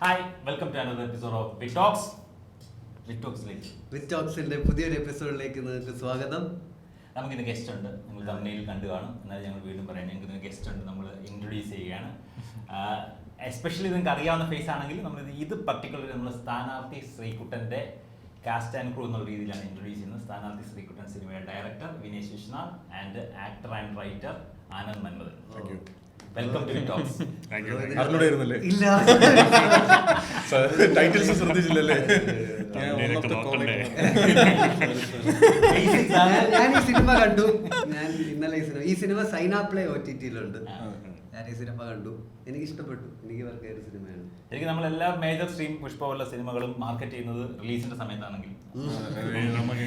Hi, welcome to another episode of big talks. Big ടോക്സിന്റെ പുതിയൊരു എപ്പിസോഡിലേക്ക് നിങ്ങൾക്ക് സ്വാഗതം. നമുക്കിന്ന് ഗസ്റ്റ് ഉണ്ട്. നിങ്ങൾ തമിഴിൽ കണ്ടു കാണും. എന്നാൽ ഞങ്ങൾ വീണ്ടും പറയാം, ഞങ്ങൾക്ക് ഗസ്റ്റ് ഉണ്ട്. നമ്മൾ ഇൻട്രൊഡ്യൂസ് ചെയ്യുകയാണ്. എസ്പെഷ്യലി നിങ്ങൾക്ക് അറിയാവുന്ന ഫേസ് ആണെങ്കിൽ നമ്മൾ ഇത് പർട്ടിക്കുലർ നമ്മൾ സ്ഥാനാർത്ഥി ശ്രീകുട്ടൻ്റെ കാസ്റ്റ് ആൻഡ് ക്രൂ എന്നുള്ള രീതിയിലാണ് ഇൻട്രൊഡ്യൂസ് ചെയ്യുന്നത്. സ്ഥാനാർത്ഥി ശ്രീകുട്ടൻ സിനിമയുടെ director Vinesh Vishwanath and actor and writer Anand Manmadhan. Welcome to big talks. ഇല്ല, ടൈറ്റിൽസ് ശ്രദ്ധിച്ചില്ലല്ലേ? ഞാൻ ഈ സിനിമ കണ്ടു. ഞാൻ ഇന്നലെ ഈ സിനിമ സൈനാപ്ലേ OTT-യിലുണ്ട്. ഞാൻ ഈ സിനിമ കണ്ടു, എനിക്ക് ഇഷ്ടപ്പെട്ടു. എനിക്ക് വർക്കായ ഒരു സിനിമയാണ്. ശരിക്കും നമ്മളെല്ലാ മേജർ സ്ട്രീം പുഷ്പ പോലുള്ള സിനിമകളും മാർക്കറ്റ് ചെയ്യുന്നത് റിലീസിന്റെ സമയത്താണെങ്കിൽ നമുക്ക്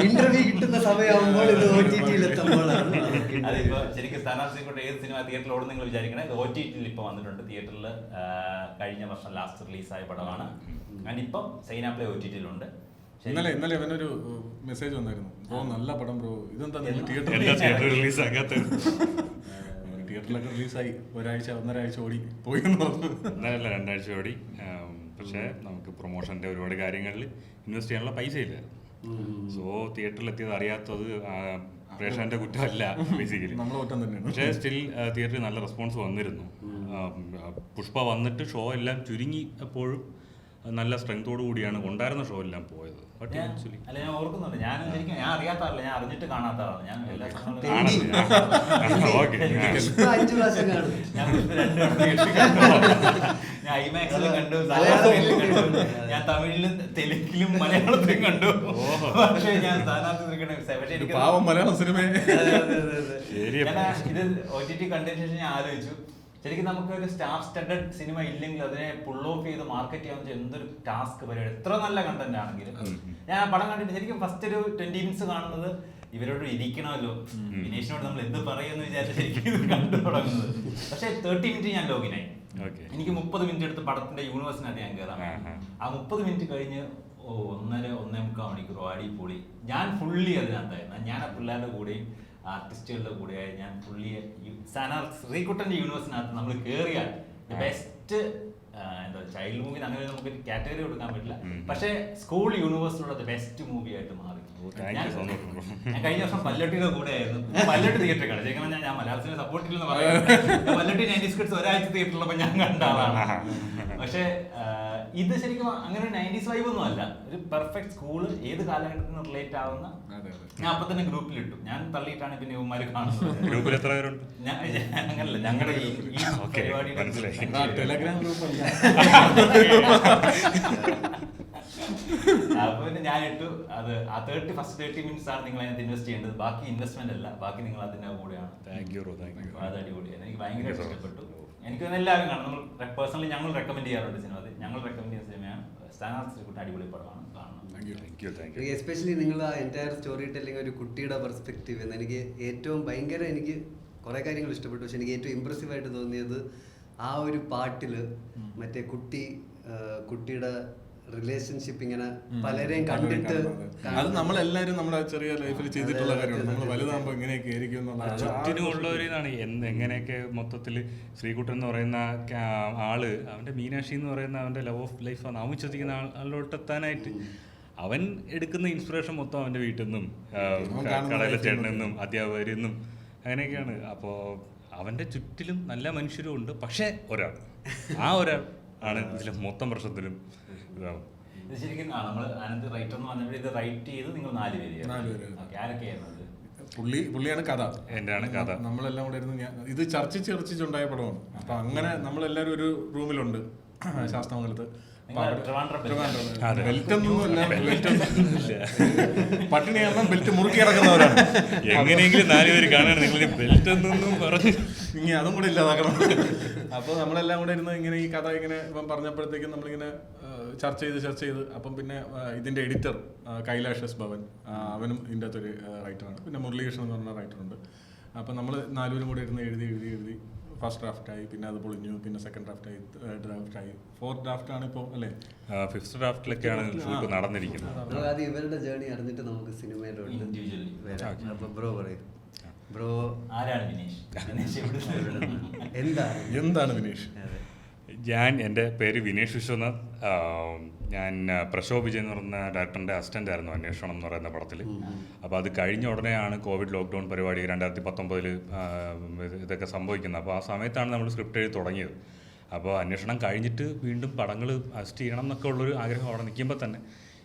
ഇന്റർവ്യൂ കിട്ടുന്ന സമയമാകുമ്പോൾ ഇത് OTT-യിൽ എത്തുമ്പോഴാണ്. അതിപ്പോ ശരിക്കും സ്ഥാനാർത്ഥി കൊണ്ട് ഏത് സിനിമ തിയേറ്ററിൽ ഓടും നിങ്ങൾ വിചാരിക്കണേ. OTT-യിൽ ഇപ്പൊ വന്നിട്ടുണ്ട്. തിയേറ്ററിൽ കഴിഞ്ഞ വർഷം ലാസ്റ്റ് റിലീസായ പടമാണ്. ആൻഡ് ഇപ്പം സൈനാപ്ലേ OTT-യിലുണ്ട്. ഇന്നലെ അവനൊരു മെസ്സേജ് വന്നായിരുന്നു, ബ്രോ നല്ല പടം ബ്രോ, ഇതെന്താ തിയേറ്റർ റിലീസ് ആകാത്ത തിയേറ്ററിലൊക്കെ റിലീസായി ഒന്നരാഴ്ച ഓടി പോയി എന്ന് പറഞ്ഞു. ഒന്നരല്ല 2 ആഴ്ച ഓടി. പക്ഷേ നമുക്ക് പ്രൊമോഷൻ്റെ ഒരുപാട് കാര്യങ്ങളിൽ ഇൻവെസ്റ്റ് ചെയ്യാനുള്ള പൈസ ഇല്ല. സോ തിയേറ്ററിൽ എത്തിയത് അറിയാത്തത് പ്രേക്ഷകന്റെ കുറ്റമല്ല ബേസിക്കലി, നമ്മളെ കുറ്റം തന്നെയാണ്. പക്ഷേ സ്റ്റിൽ തിയേറ്ററിൽ നല്ല റെസ്പോൺസ് വന്നിരുന്നു. പുഷ്പ വന്നിട്ട് ഷോ എല്ലാം ചുരുങ്ങി എപ്പോഴും നല്ല സ്ട്രെങ്തോടു കൂടിയാണ് ഉണ്ടായിരുന്ന ഷോ എല്ലാം പോയത്. അല്ല, ഞാൻ ഓർക്കുന്നുണ്ട്. ഞാൻ അറിയാത്ത ആളല്ല, ഞാൻ അറിഞ്ഞിട്ട് കാണാത്ത ആളാണ്. ഞാൻ എല്ലാ ഞാൻ ഐമാക്സിലും കണ്ടു, ഞാൻ തമിഴിലും തെലുങ്കിലും മലയാളത്തിലും കണ്ടു. പക്ഷേ ഞാൻ സ്ഥാനാർത്ഥി പാവം മലയാളം സിനിമ ഇത് OTT കണ്ടതിന് ശേഷം ഞാൻ ആലോചിച്ചു, ശരിക്കും നമുക്കൊരു സ്റ്റാർ സ്റ്റഡഡ് സിനിമ ഇല്ലെങ്കിൽ അതിനെ പുൾ ഓഫ് ചെയ്ത് മാർക്കറ്റ് ചെയ്യാന്ന് വെച്ചാൽ എന്തൊരു ടാസ്ക് പരിപാടി. എത്ര നല്ല കണ്ടന്റ് ആണെങ്കിലും ഞാൻ ആ പടം കണ്ടിട്ട് ശരിക്കും ഫസ്റ്റ് ഒരു 20 മിനിറ്റ്സ് കാണുന്നത് ഇവരോട് ഇരിക്കണമല്ലോ, വിനേഷിനോട് നമ്മൾ എന്ത് പറയുമെന്ന് വിചാരിച്ച ശരിക്കും ഇത് കണ്ടു തുടങ്ങുന്നത്. പക്ഷേ 30 മിനിറ്റ് ഞാൻ ലോഗിനായി. എനിക്ക് 30 മിനിറ്റ് എടുത്ത് പടത്തിന്റെ യൂണിവേഴ്സിനകത്ത് ഞാൻ കയറാം. ആ 30 മിനിറ്റ് കഴിഞ്ഞ് 1.5 മണിക്കൂർ അടിപൊളി. ഞാൻ ഫുള്ളി അതിനകത്തായിരുന്നു. ഞാൻ ആ പിള്ളേരുടെ കൂടെയും ആർട്ടിസ്റ്റുകളുടെ കൂടെയായി ഞാൻ ഫുള്ളി ശ്രീകുട്ടന്റെ യൂണിവേഴ്സിനകത്ത് നമ്മൾ കയറിയാൽ ബെസ്റ്റ് എന്താ ചൈൽഡ് മൂവി അങ്ങനെ നമുക്ക് കാറ്റഗറി കൊടുക്കാൻ പറ്റില്ല. പക്ഷേ സ്കൂൾ യൂണിവേഴ്സിലുള്ള ബെസ്റ്റ് മൂവി ആയിട്ട് മാറി. ഞാൻ കഴിഞ്ഞ വർഷം പല്ലട്ടിയുടെ കൂടെ ആയിരുന്നു. പല്ലട്ടി തിയേറ്ററിൽ കണ്ടു. ശരിക്കും ഞാൻ മലയാളത്തിനെ സപ്പോർട്ട് ഇല്ലെന്ന് പറയാം. പല്ലട്ടി 90s കിഡ്സ് ഒരാഴ്ച തിയേറ്ററിലപ്പോൾ ഞാൻ കണ്ട ആളാണ്. പക്ഷേ ഇത് ശരിക്കും അങ്ങനെ 90s വൈബ് ഒന്നും അല്ല. ഒരു പെർഫെക്റ്റ് സ്കൂള്, ഏത് കാലഘട്ടത്തിന് റിലേറ്റ് ആവുന്ന. ഞാൻ അപ്പൊ തന്നെ ഗ്രൂപ്പിലിട്ടു. ഞാൻ തള്ളിയിട്ടാണ് പിന്നെ ഇവന്മാര് കാണുന്നത്. ഗ്രൂപ്പിൽ എത്ര പേരുണ്ട്? അങ്ങനല്ല, ഞങ്ങളുടെ ഈ ടെലഗ്രാം ഗ്രൂപ്പ് അപ്പൊ പിന്നെ ഞാൻ ഇട്ടു. അത് ആ ഫസ്റ്റ് 30 മിനിറ്റ്സ് ആണ് നിങ്ങൾ അതിനകത്ത് ഇൻവെസ്റ്റ് ചെയ്യേണ്ടത്. ബാക്കി ഇൻവെസ്റ്റ്മെന്റ് അല്ല, ബാക്കി നിങ്ങൾ അതിന്റെ കൂടെയാണ്. അത് അടിപൊളിയാണ്. എനിക്ക് ഭയങ്കര ഇഷ്ടപ്പെട്ടു. എനിക്ക് എല്ലാവരും കാണാം. നമ്മൾ പേഴ്സണലി ഞങ്ങൾ റെക്കമെൻഡ് ചെയ്യാറുണ്ട് സിനിമ. ഞങ്ങൾ റെക്കമെൻഡ് ചെയ്യുന്ന സിനിമയാണ് സ്ഥാനാർത്ഥി ശ്രീകുട്ടൻ. അടിപൊളി പടമാണ്, കാണണം. എസ്പെഷ്യലി നിങ്ങൾ ആ എൻറ്റയർ സ്റ്റോറി ടെല്ലിങ് ഒരു കുട്ടിയുടെ പെർസ്പെക്റ്റീവ് എന്ന് എനിക്ക് ഏറ്റവും എനിക്ക് കുറേ കാര്യങ്ങൾ ഇഷ്ടപ്പെട്ടു. പക്ഷെ എനിക്ക് ഏറ്റവും ഇമ്പ്രസീവ് ആയിട്ട് തോന്നിയത് ആ ഒരു പാട്ടില് മറ്റേ കുട്ടിയുടെ റിലേഷൻഷിപ്പ് ഇങ്ങനെ പലരെയും കണ്ടിട്ട്, അത് നമ്മളെല്ലാരും നമ്മുടെ ചെറിയ ലൈഫിൽ ചെയ്തിട്ടുള്ള കാര്യമാണ്. നമ്മൾ വലുതാകുമ്പോ ഇങ്ങനെയൊക്കെ ആയിരിക്കും ചുറ്റിനുമുള്ളവരിതാണ് എങ്ങനെയൊക്കെ മൊത്തത്തിൽ ശ്രീകുട്ടൻ എന്ന് പറയുന്ന ആള് അവന്റെ മീനാക്ഷി എന്ന് പറയുന്ന അവന്റെ ലവ് ഓഫ് ലൈഫ് ആണ്. അവൻ ശ്രദ്ധിക്കുന്ന ആളിലോട്ടെത്താനായിട്ട് അവൻ എടുക്കുന്ന ഇൻസ്പിറേഷൻ മൊത്തം അവന്റെ വീട്ടിൽ നിന്നും കടയിലെ ചേട്ടനിൽ നിന്നും അധ്യാപകരിൽ നിന്നും അങ്ങനെയൊക്കെയാണ്. അപ്പോൾ അവന്റെ ചുറ്റിലും നല്ല മനുഷ്യരും ഉണ്ട്. പക്ഷേ ഒരാൾ ആണ് ഇതിലെ മൊത്തം പ്രശ്നത്തിലും ഇതാവും. ഇത് ശരിക്കും നമ്മൾ ആനന്ദ് റൈറ്റർ എന്ന് പറഞ്ഞപ്പോൾ ഇത് റൈറ്റ് ചെയ്ത് നിങ്ങൾ 4 പേര് ആരൊക്കെയായിരുന്നു? പുള്ളിയാണ് കഥ, എന്റെയാണ് കഥ. നമ്മളെല്ലാം കൂടെ ഇരുന്ന് ഇത് ചർച്ചിച്ചുണ്ടായ പടമാണ്. അപ്പൊ അങ്ങനെ നമ്മളെല്ലാരും ഒരു റൂമിലുണ്ട് ശാസ്താമംഗലത്ത്. പട്ടിണിയാകുമ്പോ ബെൽറ്റ് മുറുക്കി കിടക്കുന്നവരാണ്. എങ്ങനെയെങ്കിലും 4 പേര് കാണാൻ നിങ്ങൾ ബെൽറ്റ് എന്നൊന്നും പറഞ്ഞു ഇനി അതും കൂടെ ഇല്ലാതാക്കണം. അപ്പൊ നമ്മളെല്ലാം കൂടെ ഇരുന്ന് ഇങ്ങനെ ഈ കഥ ഇങ്ങനെ ഇപ്പം പറഞ്ഞപ്പോഴത്തേക്കും നമ്മളിങ്ങനെ ചർച്ച ചെയ്ത് അപ്പം പിന്നെ ഇതിന്റെ എഡിറ്റർ കൈലാഷ് എസ് ഭവൻ, അവനും ഇതിൻ്റെ അകത്തൊരു റൈറ്ററാണ്. പിന്നെ മുരളീകൃഷ്ണൻ എന്ന് പറഞ്ഞ റൈറ്ററുണ്ട്. അപ്പം നമ്മൾ 4 പേരും കൂടെ ഇരുന്ന് എഴുതി ഫസ്റ്റ് ഡ്രാഫ്റ്റായി, പിന്നെ അത് പൊളിഞ്ഞു, പിന്നെ സെക്കൻഡ് ഡ്രാഫ്റ്റായി, തേർഡ് ഡ്രാഫ്റ്റായി, ഫോർത്ത് ഡ്രാഫ്റ്റാണ് ഇപ്പോൾ അല്ലേ? 5th ഡ്രാഫ്റ്റിലൊക്കെയാണ് ഷൂട്ട് നടന്നിരിക്കുന്നത്. അത് ഇവരുടെ ജേർണി അറിഞ്ഞിട്ട് നമുക്ക് സിനിമയിലോട്ട്. അപ്പൊ ബ്രോ പറയും, ബ്രോ ആരാണ് വിനേഷ്? എന്താണ് എന്താണ് വിനേഷ്? എൻ്റെ പേര് വിനേഷ് വിശ്വനാഥ്. ഞാൻ പ്രശോഭ് വിജയ് എന്ന് പറയുന്ന ഡയറക്ടറിൻ്റെ അസിസ്റ്റൻ്റ് ആയിരുന്നു അന്വേഷണം എന്ന് പറയുന്ന പടത്തിൽ. അപ്പോൾ അത് കഴിഞ്ഞ ഉടനെയാണ് കോവിഡ് ലോക്ക്ഡൗൺ പരിപാടി 2019 ഇതൊക്കെ സംഭവിക്കുന്നത്. അപ്പോൾ ആ സമയത്താണ് നമ്മൾ സ്ക്രിപ്റ്റ് എഴുതി തുടങ്ങിയത്. അപ്പോൾ അന്വേഷണം കഴിഞ്ഞിട്ട് വീണ്ടും പടങ്ങൾ അസിസ്റ്റ് ചെയ്യണം എന്നൊക്കെ ഉള്ളൊരു ആഗ്രഹം അവിടെ നിൽക്കുമ്പോൾ തന്നെ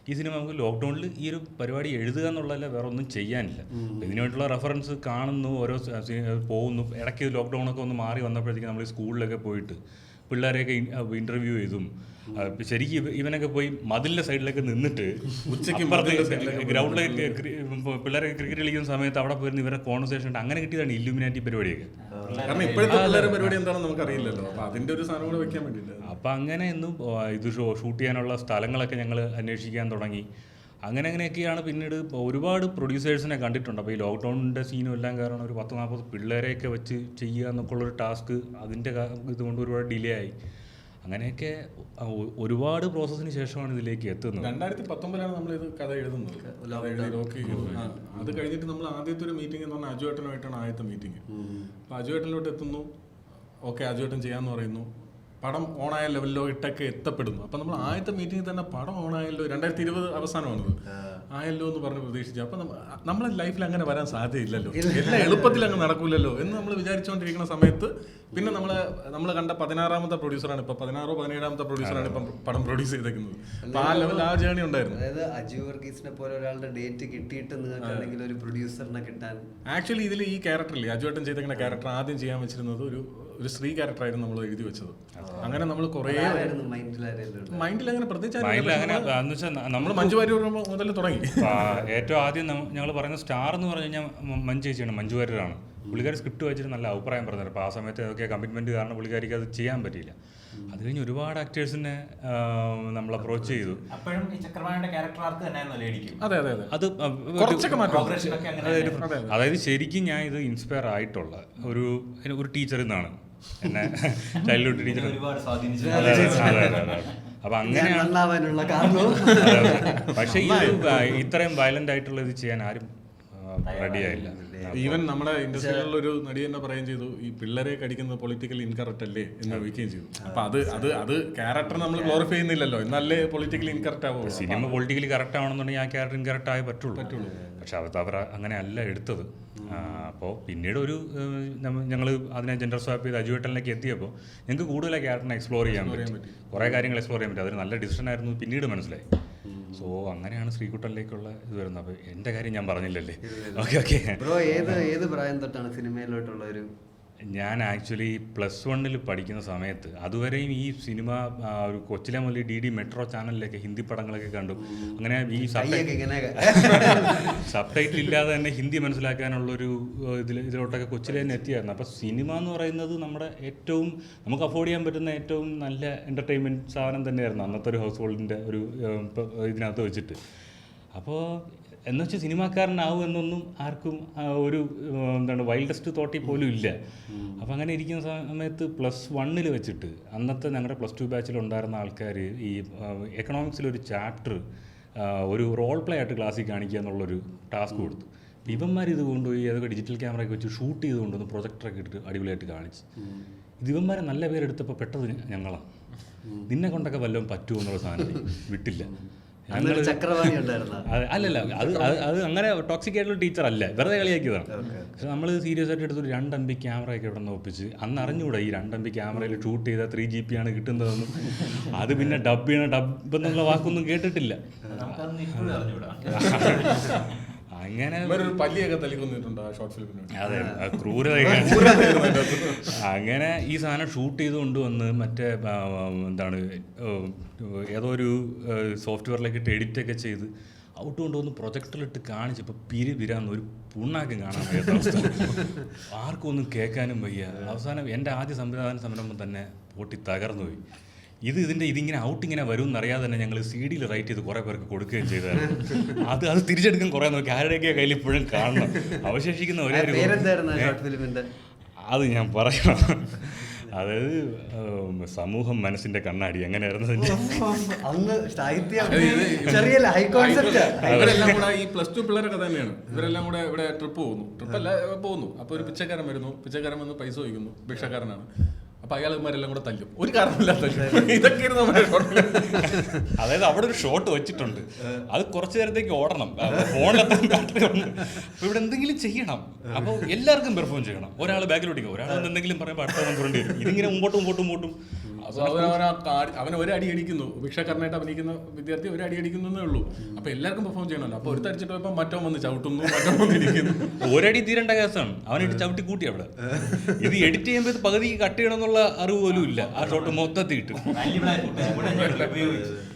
ഈ സിനിമ നമുക്ക് ലോക്ക്ഡൗണിൽ ഈ ഒരു പരിപാടി എഴുതുക എന്നുള്ളതല്ല, വേറെ ഒന്നും ചെയ്യാനില്ല. ഇതിനു വേണ്ടിയുള്ള റെഫറൻസ് കാണുന്നു, ഓരോ പോകുന്നു. ഇടയ്ക്ക് ലോക്ക്ഡൗണൊക്കെ ഒന്ന് മാറി വന്നപ്പോഴത്തേക്കും നമ്മൾ സ്കൂളിലൊക്കെ പോയിട്ട് പിള്ളേരെയൊക്കെ ഇൻ്റർവ്യൂ ചെയ്തും ശരിക്കും ഇവനൊക്കെ പോയി മതിലിൻ്റെ സൈഡിലൊക്കെ നിന്നിട്ട് ഉച്ചയ്ക്ക് ഗ്രൗണ്ടിലേക്ക് പിള്ളേരെ ക്രിക്കറ്റ് കളിക്കുന്ന സമയത്ത് അവിടെ പോയിരുന്ന് ഇവരെ കോൺവെർസേഷൻ ഉണ്ട്. അങ്ങനെ കിട്ടിയതാണ് ഇല്ലുമിനാറ്റി പരിപാടിയൊക്കെ. കാരണം ഇപ്പോഴത്തെ പിള്ളേരുടെ പരിപാടി എന്താണെന്ന് നമുക്ക് അറിയില്ലല്ലോ. അപ്പോൾ അതിൻ്റെ ഒരു സാധനം കൂടെ വെക്കാൻ വേണ്ടിയിട്ട് അപ്പം അങ്ങനെ ഒന്നും ഇത് ഷൂട്ട് ചെയ്യാനുള്ള സ്ഥലങ്ങളൊക്കെ ഞങ്ങൾ അന്വേഷിക്കാൻ തുടങ്ങി. അങ്ങനെയൊക്കെയാണ് പിന്നീട് ഒരുപാട് പ്രൊഡ്യൂസേഴ്സിനെ കണ്ടിട്ടുണ്ട്. അപ്പോൾ ഈ ലോക്ക്ഡൗണിൻ്റെ സീനും എല്ലാം കാരണം ഒരു 10-40 പിള്ളേരെയൊക്കെ വെച്ച് ചെയ്യുക എന്നൊക്കെ ഉള്ളൊരു ടാസ്ക് അതിൻ്റെ ഇതുകൊണ്ട് ഒരുപാട് ഡിലേ ആയി. അങ്ങനെയൊക്കെ ഒരുപാട് പ്രോസസ്സിന് ശേഷമാണ് ഇതിലേക്ക് എത്തുന്നത്. 2019 നമ്മൾ ഇത് കഥ എഴുതുന്നത്. അത് കഴിഞ്ഞിട്ട് നമ്മൾ ആദ്യത്തെ ഒരു മീറ്റിംഗ് എന്ന് പറഞ്ഞാൽ അജുവേട്ടനുമായിട്ടാണ് ആദ്യത്തെ മീറ്റിംഗ്. അപ്പോൾ അജുവേട്ടനിലോട്ട് എത്തുന്നു. ഓക്കെ, അജുവേട്ടൻ ചെയ്യാമെന്ന് പറയുന്നു. പടം ഓണായ ലെവലിലോ ഇട്ടൊക്കെ എത്തപ്പെടുന്നു. അപ്പം നമ്മൾ ആദ്യത്തെ മീറ്റിംഗിൽ തന്നെ പടം ഓണായല്ലോ, 2020 അവസാനമാണത് ആയല്ലോ എന്ന് പറഞ്ഞ് പ്രതീക്ഷിച്ചു. അപ്പം നമ്മളെ ലൈഫിൽ അങ്ങനെ വരാൻ സാധ്യതയില്ലല്ലോ, എല്ലാം എളുപ്പത്തിൽ അങ്ങ് നടക്കില്ലല്ലോ എന്ന് നമ്മൾ വിചാരിച്ചുകൊണ്ടിരിക്കുന്ന സമയത്ത് പിന്നെ നമ്മൾ കണ്ട 16ാമത്തെ പ്രൊഡ്യൂസറാണ് ഇപ്പം, 16ഓ 17ാമത്തെ പ്രൊഡ്യൂസറാണ് ഇപ്പം പടം പ്രൊഡ്യൂസ് ചെയ്തേക്കുന്നത്. അപ്പോൾ ആ ലെവൽ ആ ജേണി ഉണ്ടായിരുന്നു. അതായത് അജു വർഗീസിനെ പോലെ ഒരാളുടെ ഡേറ്റ് കിട്ടിയിട്ട് നിങ്ങൾക്കാണെങ്കിൽ ഒരു പ്രൊഡ്യൂസറിനെ കിട്ടാൻ ആക്ച്വലി ഇതിൽ ഈ ക്യാരക്ടറില്ലേ അജുവേട്ടൻ ചെയ്തേക്കുന്ന ക്യാരക്ടർ ആദ്യം ചെയ്യാൻ വെച്ചിരുന്നത് ഒരു സ്ത്രീ ക്യാരക്ടറായിരുന്നു നമ്മൾ എഴുതി വെച്ചത്. അങ്ങനെ നമ്മൾ കുറേ മൈൻഡിൽ അങ്ങനെ പ്രത്യേകിച്ച് നമ്മൾ മഞ്ജു വാര്യർ മുതൽ തുടങ്ങി. ഏറ്റവും ആദ്യം ഞങ്ങൾ പറയുന്ന സ്റ്റാർ എന്ന് പറഞ്ഞു കഴിഞ്ഞാൽ മഞ്ജു ചേച്ചിയാണ്, മഞ്ജു വാര്യരാണ്. പുള്ളിക്കാരി സ്ക്രിപ്റ്റ് വായിച്ചിട്ട് നല്ല അഭിപ്രായം പറഞ്ഞത്. അപ്പോൾ ആ സമയത്ത് അതൊക്കെ കമ്മിറ്റ്മെൻറ്റ് കാരണം പുള്ളിക്കാരിക്ക് അത് ചെയ്യാൻ പറ്റിയില്ല. അത് കഴിഞ്ഞ് ഒരുപാട് ആക്ടേഴ്സിനെ നമ്മൾ അപ്രോച്ച് ചെയ്തു. അപ്പോഴും ഈ ചക്രവാണിയുടെ ക്യാരക്ടർ ആർക്ക് തന്നെയായിരുന്നു ലേഡിക്കും. അതെ അത് കുറച്ചൊക്കെ അതായത് ശരിക്കും ഞാൻ ഇത് ഇൻസ്പയർ ആയിട്ടുള്ള ഒരു ടീച്ചറിൽ നിന്നാണ് എന്നെ ചൈൽഡ്ഹുഡ് ടീച്ചർ ഒരുപാട് സ്വാധീനിച്ചു. അപ്പൊ അങ്ങനെയാണുള്ള കാരണവും. പക്ഷെ ഈ ഇത്രയും വയലന്റ് ആയിട്ടുള്ള ഇത് ചെയ്യാൻ ആരും റെഡിയായില്ല. ഈവൻ നമ്മുടെ ഇൻഡസ്ട്രിയിലുള്ള ഒരു നടി തന്നെ പറയുകയും ചെയ്തു, ഈ പിള്ളേരെ കടിക്കുന്നത് പൊളിറ്റിക്കലി ഇൻകറക്റ്റ് അല്ലേ എന്ന് ചോദിക്കുകയും ചെയ്തു. അപ്പൊ അത് ക്യാരക്ടർ നമ്മൾ ഗ്ലോറിഫൈ ചെയ്യുന്നില്ലല്ലോ, എന്നല്ലേ പൊളിറ്റിക്കലി ഇൻകറക്റ്റ് ആവുമോ. സിനിമ പൊളിറ്റിക്കലി കറക്റ്റ് ആവണമെന്നുണ്ടെങ്കിൽ ആ ക്യാരക്ടർ ഇൻകറക്റ്റ് ആയേ പറ്റുള്ളൂ. പക്ഷെ അവർ അങ്ങനെ അല്ല എടുത്തത്. അപ്പോൾ പിന്നീട് ഞങ്ങൾ അതിനെ ജെൻഡർ സ്വാപ്പ് ചെയ്ത് അജുവേട്ടനിലേക്ക് എത്തിയപ്പോൾ ഞങ്ങൾക്ക് കൂടുതൽ ക്യാരക്ടറിനെ എക്സ്പ്ലോർ ചെയ്യാൻ പറ്റും, കുറേ കാര്യങ്ങൾ എക്സ്പ്ലോർ ചെയ്യാൻ പറ്റും. അതൊരു നല്ല ഡിസിഷൻ ആയിരുന്നു പിന്നീട് മനസ്സിലായി. സോ അങ്ങനെയാണ് ശ്രീകുട്ടനിലേക്കുള്ള ഇത് വരുന്നത്. അപ്പോൾ എൻ്റെ കാര്യം ഞാൻ പറഞ്ഞില്ലല്ലേ. ഓക്കെ ബ്രോ ഏത് പ്രായം തൊട്ടാണ് സിനിമയിലോട്ടുള്ള ഒരു? ഞാൻ ആക്ച്വലി +1 പഠിക്കുന്ന സമയത്ത്, അതുവരെയും ഈ സിനിമ ഒരു കൊച്ചിലെ മുതൽ DD മെട്രോ ചാനലിലൊക്കെ ഹിന്ദി പടങ്ങളൊക്കെ കണ്ടു. അങ്ങനെ ഈ സബ് ടൈറ്റിൽ ഇല്ലാതെ തന്നെ ഹിന്ദി മനസ്സിലാക്കാനുള്ളൊരു ഇതിലോട്ടൊക്കെ കൊച്ചിലെ തന്നെ എത്തിയായിരുന്നു. അപ്പോൾ സിനിമ എന്ന് പറയുന്നത് നമ്മുടെ ഏറ്റവും നമുക്ക് അഫോർഡ് ചെയ്യാൻ പറ്റുന്ന ഏറ്റവും നല്ല എൻ്റർടൈൻമെൻറ്റ് സാധനം തന്നെയായിരുന്നു അന്നത്തെ ഒരു ഹൗസ് ഹോൾഡിൻ്റെ ഒരു ഇതിനകത്ത് വെച്ചിട്ട്. അപ്പോൾ എന്നുവെച്ചാൽ സിനിമാക്കാരനാവും എന്നൊന്നും ആർക്കും ഒരു വൈൽഡസ്റ്റ് തോട്ടിൽ പോലും ഇല്ല. അപ്പം അങ്ങനെ ഇരിക്കുന്ന സമയത്ത് +1 വെച്ചിട്ട് അന്നത്തെ ഞങ്ങളുടെ +2 ബാച്ചിലുണ്ടായിരുന്ന ആൾക്കാർ ഈ എക്കണോമിക്സിലൊരു ചാപ്റ്റർ ഒരു റോൾ പ്ലേ ആയിട്ട് ക്ലാസ്സിൽ കാണിക്കുക എന്നുള്ളൊരു ടാസ്ക് കൊടുത്തു. ഇവന്മാർ ഇത് കൊണ്ടുപോയി അതൊക്കെ ഡിജിറ്റൽ ക്യാമറയൊക്കെ വെച്ച് ഷൂട്ട് ചെയ്ത് കൊണ്ടുവന്ന് പ്രൊജക്ടറൊക്കെ ഇട്ടിട്ട് അടിപൊളിയായിട്ട് കാണിച്ച്. ഇവന്മാരെ നല്ല പേരെടുത്തപ്പോൾ പെട്ടത് ഞങ്ങളാണ്. നിന്നെ കൊണ്ടൊക്കെ വല്ലതും പറ്റുമോ എന്നുള്ള സാധനം വിട്ടില്ല. ചക്രവാണി ഉണ്ടായിരുന്ന അല്ലല്ല, അത് അങ്ങനെ ടോക്സിക് ആയിട്ടുള്ള ടീച്ചർ അല്ല, വെറുതെ കളിയാക്കിയതാണ്. പക്ഷെ നമ്മൾ സീരിയസ് ആയിട്ട് എടുത്തൊരു 2 MB ക്യാമറയൊക്കെ ഇവിടെ നിന്ന് ഒപ്പിച്ച് അന്ന് അറിഞ്ഞുകൂടാ ഈ 2 MB ക്യാമറയിൽ ഷൂട്ട് ചെയ്താൽ 3 GB ആണ് കിട്ടുന്നതെന്നും അത് പിന്നെ ഡബ് എന്നുള്ള വാക്കൊന്നും കേട്ടിട്ടില്ല. അങ്ങനെ പല്ലിയൊക്കെ തല്ലിക്കൊന്നിട്ടുണ്ട് ആ ഷോർട്ട് ഫിലിമിന്. അതെ, ക്രൂരത. അങ്ങനെ ഈ സാധനം ഷൂട്ട് ചെയ്ത് കൊണ്ടുവന്ന് മറ്റേ ഏതോ ഒരു സോഫ്റ്റ്വെയറിലേക്ക് ഇട്ട് എഡിറ്റൊക്കെ ചെയ്ത് ഔട്ട് കൊണ്ടുവന്ന് പ്രൊജക്ടറിലിട്ട് കാണിച്ചപ്പോൾ പിരാന്ന് ഒരു പുണ്ണാക്കും കാണാൻ വയ്യാത്ത അവസ്ഥ. ആർക്കും ഒന്നും കേൾക്കാനും വയ്യ. അവസാനം എൻ്റെ ആദ്യ സംരംഭം തന്നെ പൊട്ടി തകർന്നു പോയി. ഇതിങ്ങനെ ഔട്ടിങ്ങനെ വരും എന്നറിയാതെ തന്നെ ഞങ്ങൾ CD-യിൽ റൈറ്റ് ചെയ്ത് കുറേ പേർക്ക് കൊടുക്കുകയും ചെയ്തായിരുന്നു. അത് തിരിച്ചെടുക്കാൻ കുറേ നോക്കി, ആരുടെയൊക്കെ കയ്യിൽ ഇപ്പോഴും കാണണം. അവശേഷിക്കുന്ന ഒരേ ഒരു അത് ഞാൻ പറയണം. അതായത് സമൂഹം മനസ്സിന്റെ കണ്ണാടി അങ്ങനെയായിരുന്നു. ഇവരെല്ലാം കൂടെ ഈ +2 പിള്ളേരൊക്കെ തന്നെയാണ്. ഇവരെല്ലാം കൂടെ ഇവിടെ ട്രിപ്പ് പോകുന്നു. അപ്പോൾ ഒരു പിച്ചക്കാരൻ വരുന്നു, പിച്ചക്കാരൻ വന്ന് പൈസ ചോദിക്കുന്നു, ഭിക്ഷക്കാരനാണ്. അപ്പൊ അയാൾമാരെല്ലാം കൂടെ തല്ലും, ഒരു കാരണമില്ലാത്ത ഇതൊക്കെയായിരുന്നു നമ്മുടെ ഷോർട്ട് ഫിലിം. അതായത് അവിടെ ഒരു ഷോട്ട് വെച്ചിട്ടുണ്ട്, അത് കുറച്ചു നേരത്തേക്ക് ഓടണം, ഫോണിലെത്താൻ ബാറ്ററി ഉണ്ട്, അപ്പൊ ഇവിടെ എന്തെങ്കിലും ചെയ്യണം, അപ്പോൾ എല്ലാവർക്കും പെർഫോം ചെയ്യണം. ഒരാൾ ബാക്കിലോട്ടിക്കും, ഒരാൾ എന്തെങ്കിലും പറയുമ്പോൾ അടുത്ത കൊണ്ടുവരേണ്ടി വരും. ഇതിങ്ങനെ മുമ്പോട്ടും അപ്പോൾ അവൻ ഒരടി അടിക്കുന്നു, ഭിക്ഷക്കാരനായിട്ട് അഭിനയിക്കുന്ന വിദ്യാർത്ഥി ഒരടി അടിക്കുന്നേ ഉള്ളൂ. അപ്പൊ എല്ലാവർക്കും പെർഫോം ചെയ്യണമല്ലോ. അപ്പൊ ഒരു തടിച്ചിട്ട് പോയപ്പോൾ മറ്റോ വന്ന് ചവിട്ടുന്നു, മറ്റോ വന്ന് ഇരിക്കുന്നു. ഒരടി തീരേണ്ട കേസാണ്, അവനായിട്ട് ചവിട്ടി കൂട്ടി അവിടെ. ഇത് എഡിറ്റ് ചെയ്യുമ്പോൾ ഇത് പകുതിക്ക് കട്ട് ചെയ്യണം എന്നുള്ള അറിവ് പോലും ഇല്ല. ആ ഷോട്ട് മൊത്തത്തിൽ ഇട്ടു.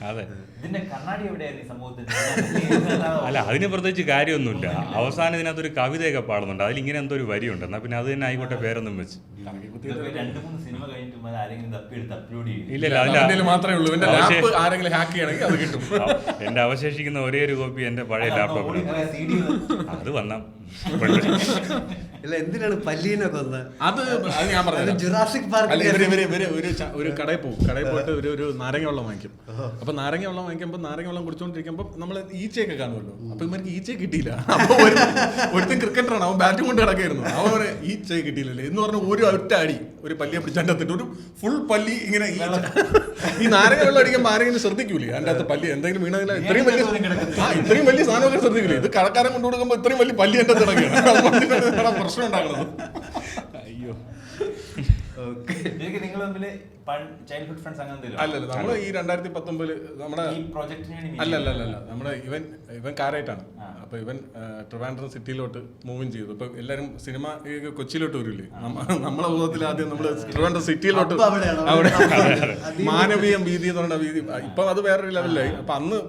അതെ, ഇതിന്റെ കണ്ണാടി എവിടെയായിരുന്നു ഈ സമൂഹത്തിൽ? അല്ല അതിന് പ്രത്യേകിച്ച് കാര്യമൊന്നുമില്ല. അവസാനം ഇതിനകത്തൊരു കവിതയൊക്കെ പാടുന്നുണ്ട്, അതിലിങ്ങനെ എന്തോ ഒരു വരിയുണ്ട്. എന്നാൽ പിന്നെ അത് തന്നെ ആയിക്കോട്ടെ, പേരൊന്നും വെച്ച്. 2-3 സിനിമ കഴിഞ്ഞിട്ട് ആരെങ്കിലും തപ്പിയെടുത്ത് അപ്ലോഡ് ചെയ്യും. ഇല്ല, മാത്രമേ ഉള്ളൂ. ആരെങ്കിലും ഹാക്ക് ചെയ്യണമെങ്കിൽ അത് കിട്ടും. എന്റെ അവശേഷിക്കുന്ന ഒരേ ഒരു കോപ്പി എന്റെ പഴയ ലാപ്ടോപ്പിൽ. അത് വന്ന ഇല്ല, എന്തിനാണ് പല്ലീനെ കൊന്നത്? അത് ഞാൻ പറഞ്ഞു. ജുറാസിക് പാർക്ക് ഒരു കടയിൽ പോകും, കടയിൽ പോയിട്ട് ഒരു നാരങ്ങ വെള്ളം വാങ്ങിക്കും. അപ്പൊ നാരങ്ങ വെള്ളം വാങ്ങിക്കുമ്പോൾ നാരങ്ങ വെള്ളം കുടിച്ചോണ്ടിരിക്കുമ്പോൾ നമ്മൾ ഈച്ചയൊക്കെ കാണുമല്ലോ. അപ്പൊ ഇവർക്ക് ഈച്ചയെ കിട്ടിയില്ല. അപ്പൊ ഒരുത്തും ക്രിക്കറ്ററാണ്, അവൻ ബാറ്റും കൊണ്ട് കിടക്കായിരുന്നു. അവൻ ഈച്ചയെ കിട്ടിയില്ലല്ലേ എന്ന് പറഞ്ഞ ഒരു ഒറ്റ അടി ഒരു പല്ലിയെ പിടിച്ചാണ്ടിട്ട് ഒരു ഫുൾ പല്ലി ഇങ്ങനെ ഈ നാരങ്ങ വെള്ളം അടിക്കുമ്പോൾ ആരെങ്കിലും ശ്രദ്ധിക്കൂലേ അതിൻ്റെ അകത്ത് പല്ലി എന്തെങ്കിലും വീണതില്ല? ഇത്രയും വലിയ സാധനമൊക്കെ ശ്രദ്ധിക്കൂലേ? ഇത് കടക്കാരൻ കൊണ്ടു കൊടുക്കുമ്പോൾ ഇത്രയും വലിയ പല്ലി എൻ്റെ കിടക്കുകയാണ്, പ്രശ്നം ഉണ്ടാകുന്നത്. അയ്യോ, നിങ്ങൾ തമ്മിൽ ചൈൽഡ്ഹുഡ് ഫ്രണ്ട്സ് അങ്ങനെ അല്ലല്ല, നമ്മള് ഈ 2019 നമ്മുടെ അല്ലല്ല നമ്മുടെ ഇവൻ കാരായിട്ടാണ്. അപ്പൊ ഇവൻ ട്രിവാൻഡ്രം സിറ്റിയിലോട്ട് മൂവിങ് ചെയ്തു. ഇപ്പൊ എല്ലാരും സിനിമ കൊച്ചിയിലോട്ട് വരില്ലേ, നമ്മളെ ബോധത്തിൽ ആദ്യം നമ്മള് ട്രിവാൻഡ്രം സിറ്റിയിലോട്ട്, അവിടെ മാനവീയം വീതി എന്ന് പറഞ്ഞ വീതി. ഇപ്പൊ അത് വേറൊരു ലെവലിലായി. അപ്പൊ അന്ന്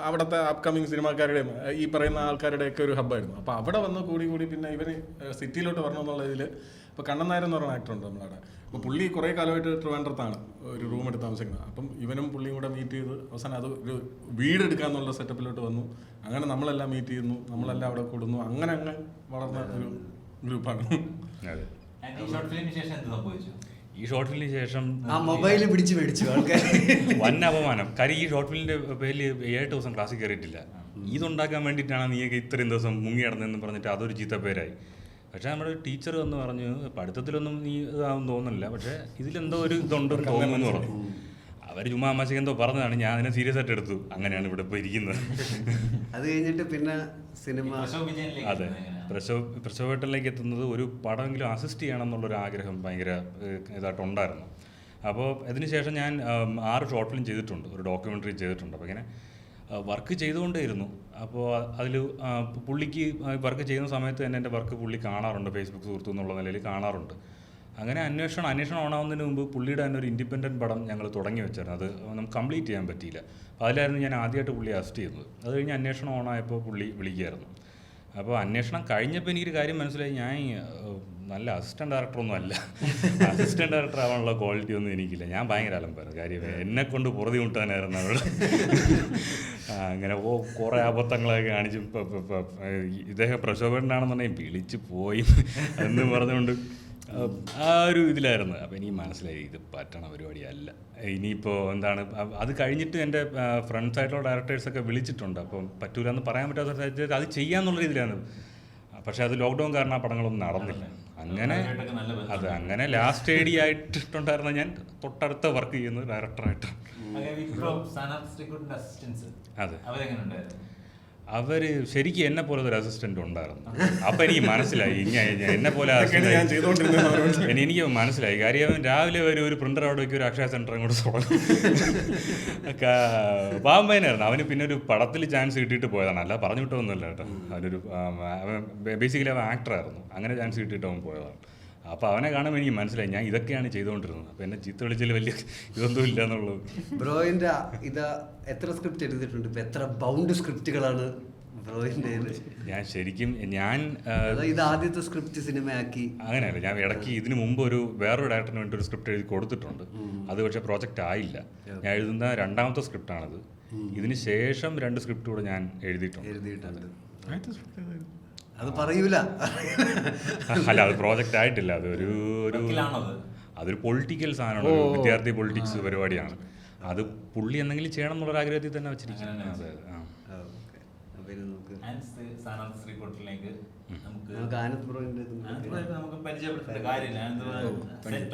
അവിടുത്തെ അപ്കമിങ് സിനിമാക്കാരുടെയും ഈ പറയുന്ന ആൾക്കാരുടെ ഒക്കെ ഒരു ഹബ്ബായിരുന്നു. അപ്പൊ അവിടെ വന്ന് കൂടി പിന്നെ ഇവന് സിറ്റിയിലോട്ട് വരണമെന്നുള്ള ഇതില് ഇപ്പൊ കണ്ണൻ നായർ എന്ന് പറഞ്ഞ ആക്ടറുണ്ട് നമ്മളവിടെ. അപ്പോൾ പുള്ളി കുറേ കാലമായിട്ട് ട്രിവാൻഡ്രത്താണ് ഒരു റൂം എടുത്ത് താമസിക്കുന്നത്. അപ്പം ഇവനും പുള്ളിയും കൂടെ മീറ്റ് ചെയ്ത് അവസാനം അത് ഒരു വീട് എടുക്കാന്നുള്ള സെറ്റപ്പിലോട്ട് വന്നു. അങ്ങനെ നമ്മളെല്ലാം മീറ്റ് ചെയ്യുന്നു, നമ്മളെല്ലാം അവിടെ കൂടുന്നു. അങ്ങനെ വളർന്ന ഒരു ഗ്രൂപ്പാണ്. ഈ ഷോർട്ട് ഫിലിമിന് ശേഷം ആ മൊബൈൽ പിടിച്ച് മേടിച്ചു ആൾക്കാർ വൻ അപമാനം. കാര്യം ഈ ഷോർട്ട് ഫിലിമിന്റെ പേരിൽ 7 ദിവസം ക്ലാസ്സിൽ കയറിയിട്ടില്ല. ഇതുണ്ടാക്കാൻ വേണ്ടിയിട്ടാണ് നീയൊക്കെ ഇത്രയും ദിവസം മുങ്ങി നടന്നതെന്ന് പറഞ്ഞിട്ട് അതൊരു ചീത്ത പേരായി. പക്ഷെ നമ്മുടെ ടീച്ചർ എന്ന് പറഞ്ഞു, പഠിത്തത്തിലൊന്നും നീ ഇതാവും തോന്നുന്നില്ല, പക്ഷെ ഇതിലെന്തോ ഒരു ഇതുണ്ടെന്ന് തോന്നുന്നു പറഞ്ഞു. അവർ ചുമ്മാ അമ്മച്ചക്ക് എന്തോ പറഞ്ഞതാണ്, ഞാൻ അതിനെ സീരിയസ് ആയിട്ട് എടുത്തു. അങ്ങനെയാണ് ഇവിടെ ഇപ്പോൾ ഇരിക്കുന്നത്. അത് കഴിഞ്ഞിട്ട് പിന്നെ സിനിമ, അതെ, പ്രസവേട്ടനിലേക്ക് എത്തുന്നത് ഒരു പടമെങ്കിലും അസിസ്റ്റ് ചെയ്യണം എന്നുള്ളൊരു ആഗ്രഹം ഭയങ്കര ഇതായിട്ടുണ്ടായിരുന്നു. അപ്പോൾ അതിനുശേഷം ഞാൻ 6 ഷോർട്ട് ഫിലിം ചെയ്തിട്ടുണ്ട്, ഒരു ഡോക്യുമെൻ്ററി ചെയ്തിട്ടുണ്ട്. അപ്പോൾ ഇങ്ങനെ വർക്ക് ചെയ്തുകൊണ്ടേയിരുന്നു. അപ്പോൾ അതിൽ പുള്ളിക്ക് വർക്ക് ചെയ്യുന്ന സമയത്ത് തന്നെ എൻ്റെ വർക്ക് പുള്ളി കാണാറുണ്ട്, ഫേസ്ബുക്ക് സുഹൃത്തു എന്നുള്ള നിലയിൽ കാണാറുണ്ട്. അങ്ങനെ അന്വേഷണം ഓണാവുന്നതിന് മുമ്പ് പുള്ളിയുടെ തന്നെ ഒരു ഇൻഡിപെൻഡൻറ്റ് പടം ഞങ്ങൾ തുടങ്ങി വെച്ചായിരുന്നു. അത് നമുക്ക് കംപ്ലീറ്റ് ചെയ്യാൻ പറ്റിയില്ല. അപ്പോൾ അതിലായിരുന്നു ഞാൻ ആദ്യമായിട്ട് പുള്ളി അസിസ്റ്റ് ചെയ്യുന്നത്. അത് കഴിഞ്ഞ് അന്വേഷണം ഓണായപ്പോൾ പുള്ളി വിളിക്കുകയായിരുന്നു. അപ്പോൾ അന്വേഷണം കഴിഞ്ഞപ്പോൾ എനിക്കൊരു കാര്യം മനസ്സിലായി, ഞാൻ നല്ല അസിസ്റ്റൻറ്റ് ഡയറക്ടറൊന്നും അല്ല. അസിസ്റ്റൻറ്റ് ഡയറക്ടർ ആവാനുള്ള ക്വാളിറ്റി ഒന്നും എനിക്കില്ല. ഞാൻ ഭയങ്കര അലമ്പായിരുന്നു. കാര്യം എന്നെക്കൊണ്ട് പുറതി മുട്ടാനായിരുന്നു അവിടെ. അങ്ങനെ കുറേ അബദ്ധങ്ങളൊക്കെ കാണിച്ചു. ഇദ്ദേഹം പ്രശോഭനാണെന്നുണ്ടെങ്കിൽ വിളിച്ച് പോയി എന്ന് പറഞ്ഞുകൊണ്ട് ആ ഒരു ഇതിലായിരുന്നു. അപ്പോൾ എനിക്ക് മനസ്സിലായി ഇത് പറ്റണ പരിപാടിയല്ല. ഇനിയിപ്പോൾ എന്താണ്, അത് കഴിഞ്ഞിട്ട് എൻ്റെ ഫ്രണ്ട്സായിട്ടുള്ള ഡയറക്ടേഴ്സൊക്കെ വിളിച്ചിട്ടുണ്ട്. അപ്പം പറ്റൂല എന്ന് പറയാൻ പറ്റാത്ത സാഹചര്യത്തിൽ അത് ചെയ്യാന്നുള്ള രീതിയിലാണ്. പക്ഷേ അത് ലോക്ക്ഡൗൺ കാരണം ആ പടങ്ങളൊന്നും നടന്നില്ല. അങ്ങനെ ലാസ്റ്റ് AD ആയിട്ടുണ്ടായിരുന്ന ഞാൻ തൊട്ടടുത്ത വർക്ക് ചെയ്യുന്നത് ഡയറക്ടറായിട്ട്. അതെ, അവർ ശരിക്കും എന്നെ പോലെ ഒരു അസിസ്റ്റൻ്റ് ഉണ്ടായിരുന്നു. അപ്പം എനിക്ക് മനസ്സിലായി എന്നെ പോലെ എനിക്ക് മനസ്സിലായി. കാര്യം അവൻ രാവിലെ ഒരു പ്രിൻ്റർ അവിടെ വയ്ക്കും, ഒരു അക്ഷയ സെൻറ്റർ അങ്ങോട്ട് തുടങ്ങും. പാമ്പനായിരുന്നു അവന്. പിന്നെ ഒരു പടത്തിൽ ചാൻസ് കിട്ടിയിട്ട് പോയതാണ്, അല്ല പറഞ്ഞു വിട്ടൊന്നുമല്ല കേട്ടോ. അവനൊരു ബേസിക്കലി അവൻ ആക്ടറായിരുന്നു. അങ്ങനെ ചാൻസ് കിട്ടിയിട്ട് അവൻ പോയതാണ്. അപ്പോൾ അവനെ കാണുമ്പോൾ എനിക്ക് മനസ്സിലായി ഞാൻ ഇതൊക്കെയാണ് ചെയ്തുകൊണ്ടിരുന്നത്. അപ്പോൾ എന്നെ ചീത്ത വിളിച്ചതിൽ വലിയ ഇതൊന്നും ഇല്ല എന്നുള്ളത്. ബ്രോയിൻ്റെ എത്ര സ്ക്രിപ്റ്റ് എഴുതിയിട്ടുണ്ട്? ഇപ്പം എത്ര ബൗണ്ട് സ്ക്രിപ്റ്റുകളാണ് ബ്രോയിൻ്റെ? ഞാൻ ശരിക്കും ഇത് ആദ്യത്തെ സ്ക്രിപ്റ്റ് സിനിമയാക്കി അങ്ങനെയല്ല. ഞാൻ ഇടയ്ക്ക് ഇതിനു മുമ്പ് വേറൊരു ഡയറക്ടറിന് വേണ്ടി ഒരു സ്ക്രിപ്റ്റ് എഴുതി കൊടുത്തിട്ടുണ്ട്. അത് പക്ഷേ പ്രോജക്റ്റ് ആയില്ല. ഞാൻ എഴുതുന്ന 2ാമത്തെ സ്ക്രിപ്റ്റാണിത്. ഇതിന് ശേഷം 2 സ്ക്രിപ്റ്റ് കൂടെ ഞാൻ എഴുതിയിട്ടുണ്ട്. അത് പറയൂല. അല്ല, അത് പ്രോജക്റ്റ് ആയിട്ടില്ല. അതൊരു പൊളിറ്റിക്കൽ സാധനമാണ്, ഒരു വിദ്യാർത്ഥി പൊളിറ്റിക്സ് പരിപാടിയാണ്. അത് പുള്ളി എന്തെങ്കിലും ചെയ്യണം എന്നുള്ള ആഗ്രഹത്തിൽ തന്നെ വെച്ചിരിക്കുന്നത്. വരും നമുക്ക് സ്ഥാനാർത്ഥി ശ്രീകുട്ടനിലേക്ക് നമുക്ക് ആനന്ദ് ബ്രോയിന്റെ നമുക്ക് പരിചയപ്പെടുത്തേണ്ട കാര്യമില്ല.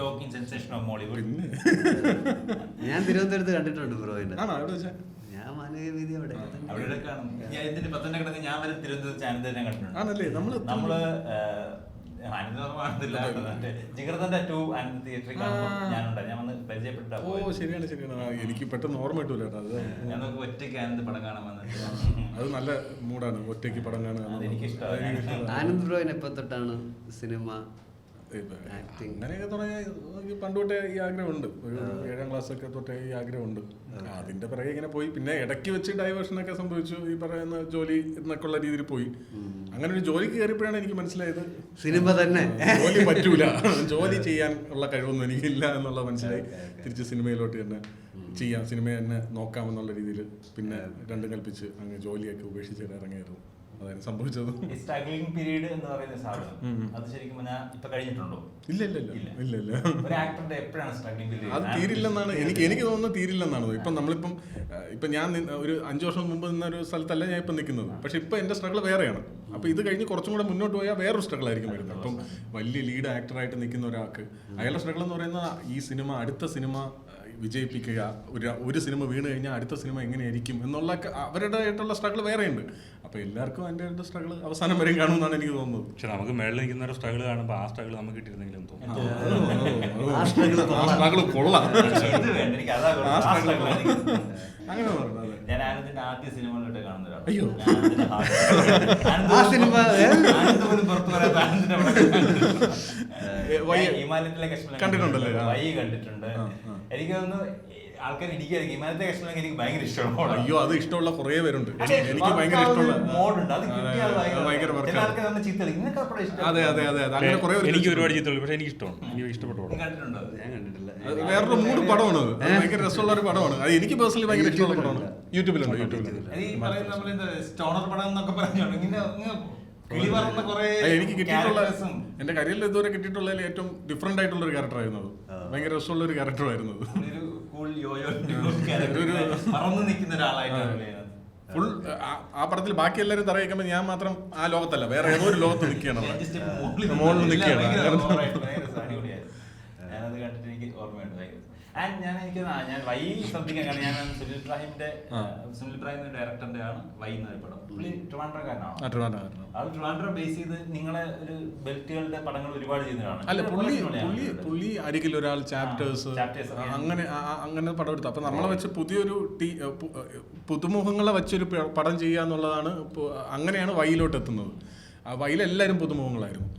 Talking sensation of Mollywood. ഞാൻ തിരുവനന്തപുരത്ത് കണ്ടിട്ടുണ്ട് ബ്രോയിനെ. ഞാൻ മാനവീതി അവിടെ കാണും. ഞാൻ ഇതിന്റെ പത്തന്നെ കിടന്ന് ഞാൻ വരെ തിരുവനന്തപുരത്ത് ആനന്ദനെ കണ്ടിട്ടുണ്ട്. ആണല്ലേ? നമ്മള് ജിഗർദണ്ഡ 2 ആനന്ദ് തിയേറ്ററിൽ കാണുമ്പോൾ ഞാനുണ്ടായി. ഞാൻ വന്ന് പരിചയപ്പെട്ട. ഓ ശരിയാണ് ശരിയാണ്. എനിക്ക് പെട്ടെന്ന് ഓർമ്മ കിട്ടൂല. ഞാൻ നമുക്ക് ഒറ്റയ്ക്ക് ആനന്ദ് പടം കാണാൻ വന്നിട്ട് അത് നല്ല മൂടാണ്, ഒറ്റയ്ക്ക് പടം കാണുക. ആനന്ദ് ബ്രോയിന് എപ്പോ തൊട്ടാണ് സിനിമ അങ്ങനെയൊക്കെ തുടങ്ങിയ പണ്ട് തൊട്ടേ ഈ ആഗ്രഹമുണ്ട്. ഒരു 7ാം ക്ലാസ്സൊക്കെ തൊട്ടേ ഈ ആഗ്രഹമുണ്ട്. അതിന്റെ പിറകെ ഇങ്ങനെ പോയി. പിന്നെ ഇടയ്ക്ക് വെച്ച് ഡൈവേർഷനൊക്കെ സംഭവിച്ചു. ഈ പറയുന്ന ജോലി എന്നൊക്കെ ഉള്ള രീതിയിൽ പോയി. അങ്ങനെ ഒരു ജോലിക്ക് കയറിയപ്പോഴാണ് എനിക്ക് മനസ്സിലായത് സിനിമ തന്നെ ജോലി പറ്റൂല, ജോലി ചെയ്യാൻ ഉള്ള കഴിവൊന്നും എനിക്കില്ല എന്നുള്ള മനസ്സിലായി. തിരിച്ച് സിനിമയിലോട്ട് തന്നെ ചെയ്യാം, സിനിമ തന്നെ നോക്കാമെന്നുള്ള രീതിയിൽ പിന്നെ രണ്ടും കൽപ്പിച്ച് അങ്ങ് ജോലിയൊക്കെ ഉപേക്ഷിച്ചിട്ട് ഇറങ്ങിയായിരുന്നു. അതായത് സംഭവിച്ചത്. സ്ട്രഗ്ലിംഗ് പീരീഡ് എന്ന് പറയുന്ന സാധനം അത് ശരിക്കും പറഞ്ഞാൽ ഇപ്പൊ കഴിഞ്ഞിട്ടുണ്ടോ? ഇല്ല ഇല്ല ഇല്ല ഇല്ല ഇല്ല. ഒരു ആക്ടറിന്റെ എപ്പോഴാണ് സ്ട്രഗ്ലിംഗ് പീരീഡ്? അത് തീരില്ലെന്നാണ് എനിക്ക് തോന്നുന്നത്. തീരില്ലെന്നാണ്. ഇപ്പം നമ്മളിപ്പം ഇപ്പം ഞാൻ ഒരു 5 വർഷം മുമ്പ് നിന്ന ഒരു സ്ഥലത്തല്ല ഞാൻ ഇപ്പം നിൽക്കുന്നത്. പക്ഷെ ഇപ്പം എൻ്റെ സ്ട്രഗിൾ വേറെയാണ്. അപ്പോൾ ഇത് കഴിഞ്ഞ് കുറച്ചും കൂടെ മുന്നോട്ട് പോയാൽ വേറൊരു സ്ട്രഗിൾ ആയിരിക്കും വരുന്നത്. അപ്പം വലിയ ലീഡ് ആക്ടറായിട്ട് നിൽക്കുന്ന ഒരാൾക്ക് അയാളുടെ സ്ട്രഗിൾ എന്ന് പറയുന്നത് ഈ സിനിമ, അടുത്ത സിനിമ വിജയിപ്പിക്കുക, ഒരു സിനിമ വീണ് കഴിഞ്ഞാൽ അടുത്ത സിനിമ എങ്ങനെയായിരിക്കും എന്നുള്ള അവരുടേതായിട്ടുള്ള സ്ട്രഗിൾ വേറെയുണ്ട്. അപ്പോൾ എല്ലാവർക്കും അതിൻ്റെ സ്ട്രഗിൾ അവസാനം വരെയും കാണുമെന്നാണ് എനിക്ക് തോന്നുന്നത്. പക്ഷെ നമുക്ക് മേളിൽ നിൽക്കുന്ന ഒരു സ്ട്രഗിൾ കാണുമ്പോൾ ആ സ്ട്രഗിൾ നമുക്ക് കിട്ടിയിരുന്നെങ്കിലും തോന്നുന്നു. അങ്ങനെ പറഞ്ഞത് ഞാൻ ആനന്ദിന്റെ ആദ്യ സിനിമകളിലൂടെ കാണുന്ന ഒരാൾ. അയ്യോ കണ്ടിട്ടുണ്ടല്ലേ? വൈ കണ്ടിട്ടുണ്ട്. എനിക്ക് തോന്നുന്നു ആൾക്കാർ ഇടിക്കായിരിക്കും. ഹിമാലയത്തെ കശ്മീർ എനിക്ക് ഭയങ്കര ഇഷ്ടമാണ്. അയ്യോ അത് ഇഷ്ടമുള്ള കുറെ പേരുണ്ട്. എനിക്ക് ഭയങ്കര ഇഷ്ടമുള്ള മോഡുണ്ട്. അത് ഭയങ്കര അതെ അതെ അതെ അങ്ങനെ കുറെ. എനിക്ക് ഒരുപാട് ചിത്രങ്ങൾ, പക്ഷെ എനിക്ക് ഇഷ്ടമാണ്, എനിക്ക് ഇഷ്ടപ്പെട്ടു. കണ്ടിട്ടുണ്ടോ? ഞാൻ കണ്ടിട്ടില്ല. വേറൊരു മൂഡ് പടമാണ്. ഭയങ്കര രസമുള്ള ഒരു പടമാണ്. അത് എനിക്ക് പേഴ്സണലി ഭയങ്കര ഇഷ്ടമുള്ള പടമാണ്. യൂട്യൂബിലുണ്ട്. സ്റ്റോണർ പടം എന്നൊക്കെ പറഞ്ഞോണ്ട് എനിക്ക് കിട്ടിയിട്ടുള്ള എന്റെ കരിയറിൽ ഇതുവരെ കിട്ടിയിട്ടുള്ളതിൽ ഏറ്റവും ഡിഫറെന്റ് ആയിട്ടുള്ള ഒരു ക്യാരക്ടർ ആയിരുന്നു അത്. ഭയങ്കര രസമുള്ള ഒരു ക്യാരക്ടർ ആയിരുന്നു അത്. ഫുൾ ആ പടത്തിൽ ബാക്കി എല്ലാവരും തറയിക്കുമ്പോൾ ഞാൻ മാത്രം ആ ലോകത്തല്ല, വേറെ ഏതോ ഒരു ലോകത്ത് നിൽക്കുകയാണ്. മുകളിൽ നിൽക്കുകയാണ്. ഞാനത് കണ്ടിട്ട് എനിക്ക് ഓർമ്മയുണ്ട്. ഞാൻ വൈ ശ്രദ്ധിക്കാൻ കാരണം ഞാൻ സുനിൽ ഇബ്രാഹിമിന്റെ ഡയറക്ടറിന്റെ ആണ് വൈ എന്ന പടം. പുള്ളി ട്രിവാൻഡ്രക്കാരനാണ്. അത് ട്രിവാൻഡ്രം ബേസ് ചെയ്ത് നിങ്ങളെ ഒരു ബെൽറ്റുകളുടെ പടങ്ങൾ ഒരുപാട് ചെയ്യുന്നതാണ്. അല്ല പുള്ളി അരികിൽ ഒരാൾ ചാപ്റ്റേഴ്സ് അങ്ങനെ പടം എടുത്തു. അപ്പൊ നമ്മളെ വെച്ച് പുതിയൊരു പുതുമുഖങ്ങളെ വെച്ചൊരു പടം ചെയ്യുക എന്നുള്ളതാണ്. അങ്ങനെയാണ് വൈയിലോട്ട് എത്തുന്നത്. ആ വൈയിലെല്ലാവരും പുതുമുഖങ്ങളായിരുന്നു.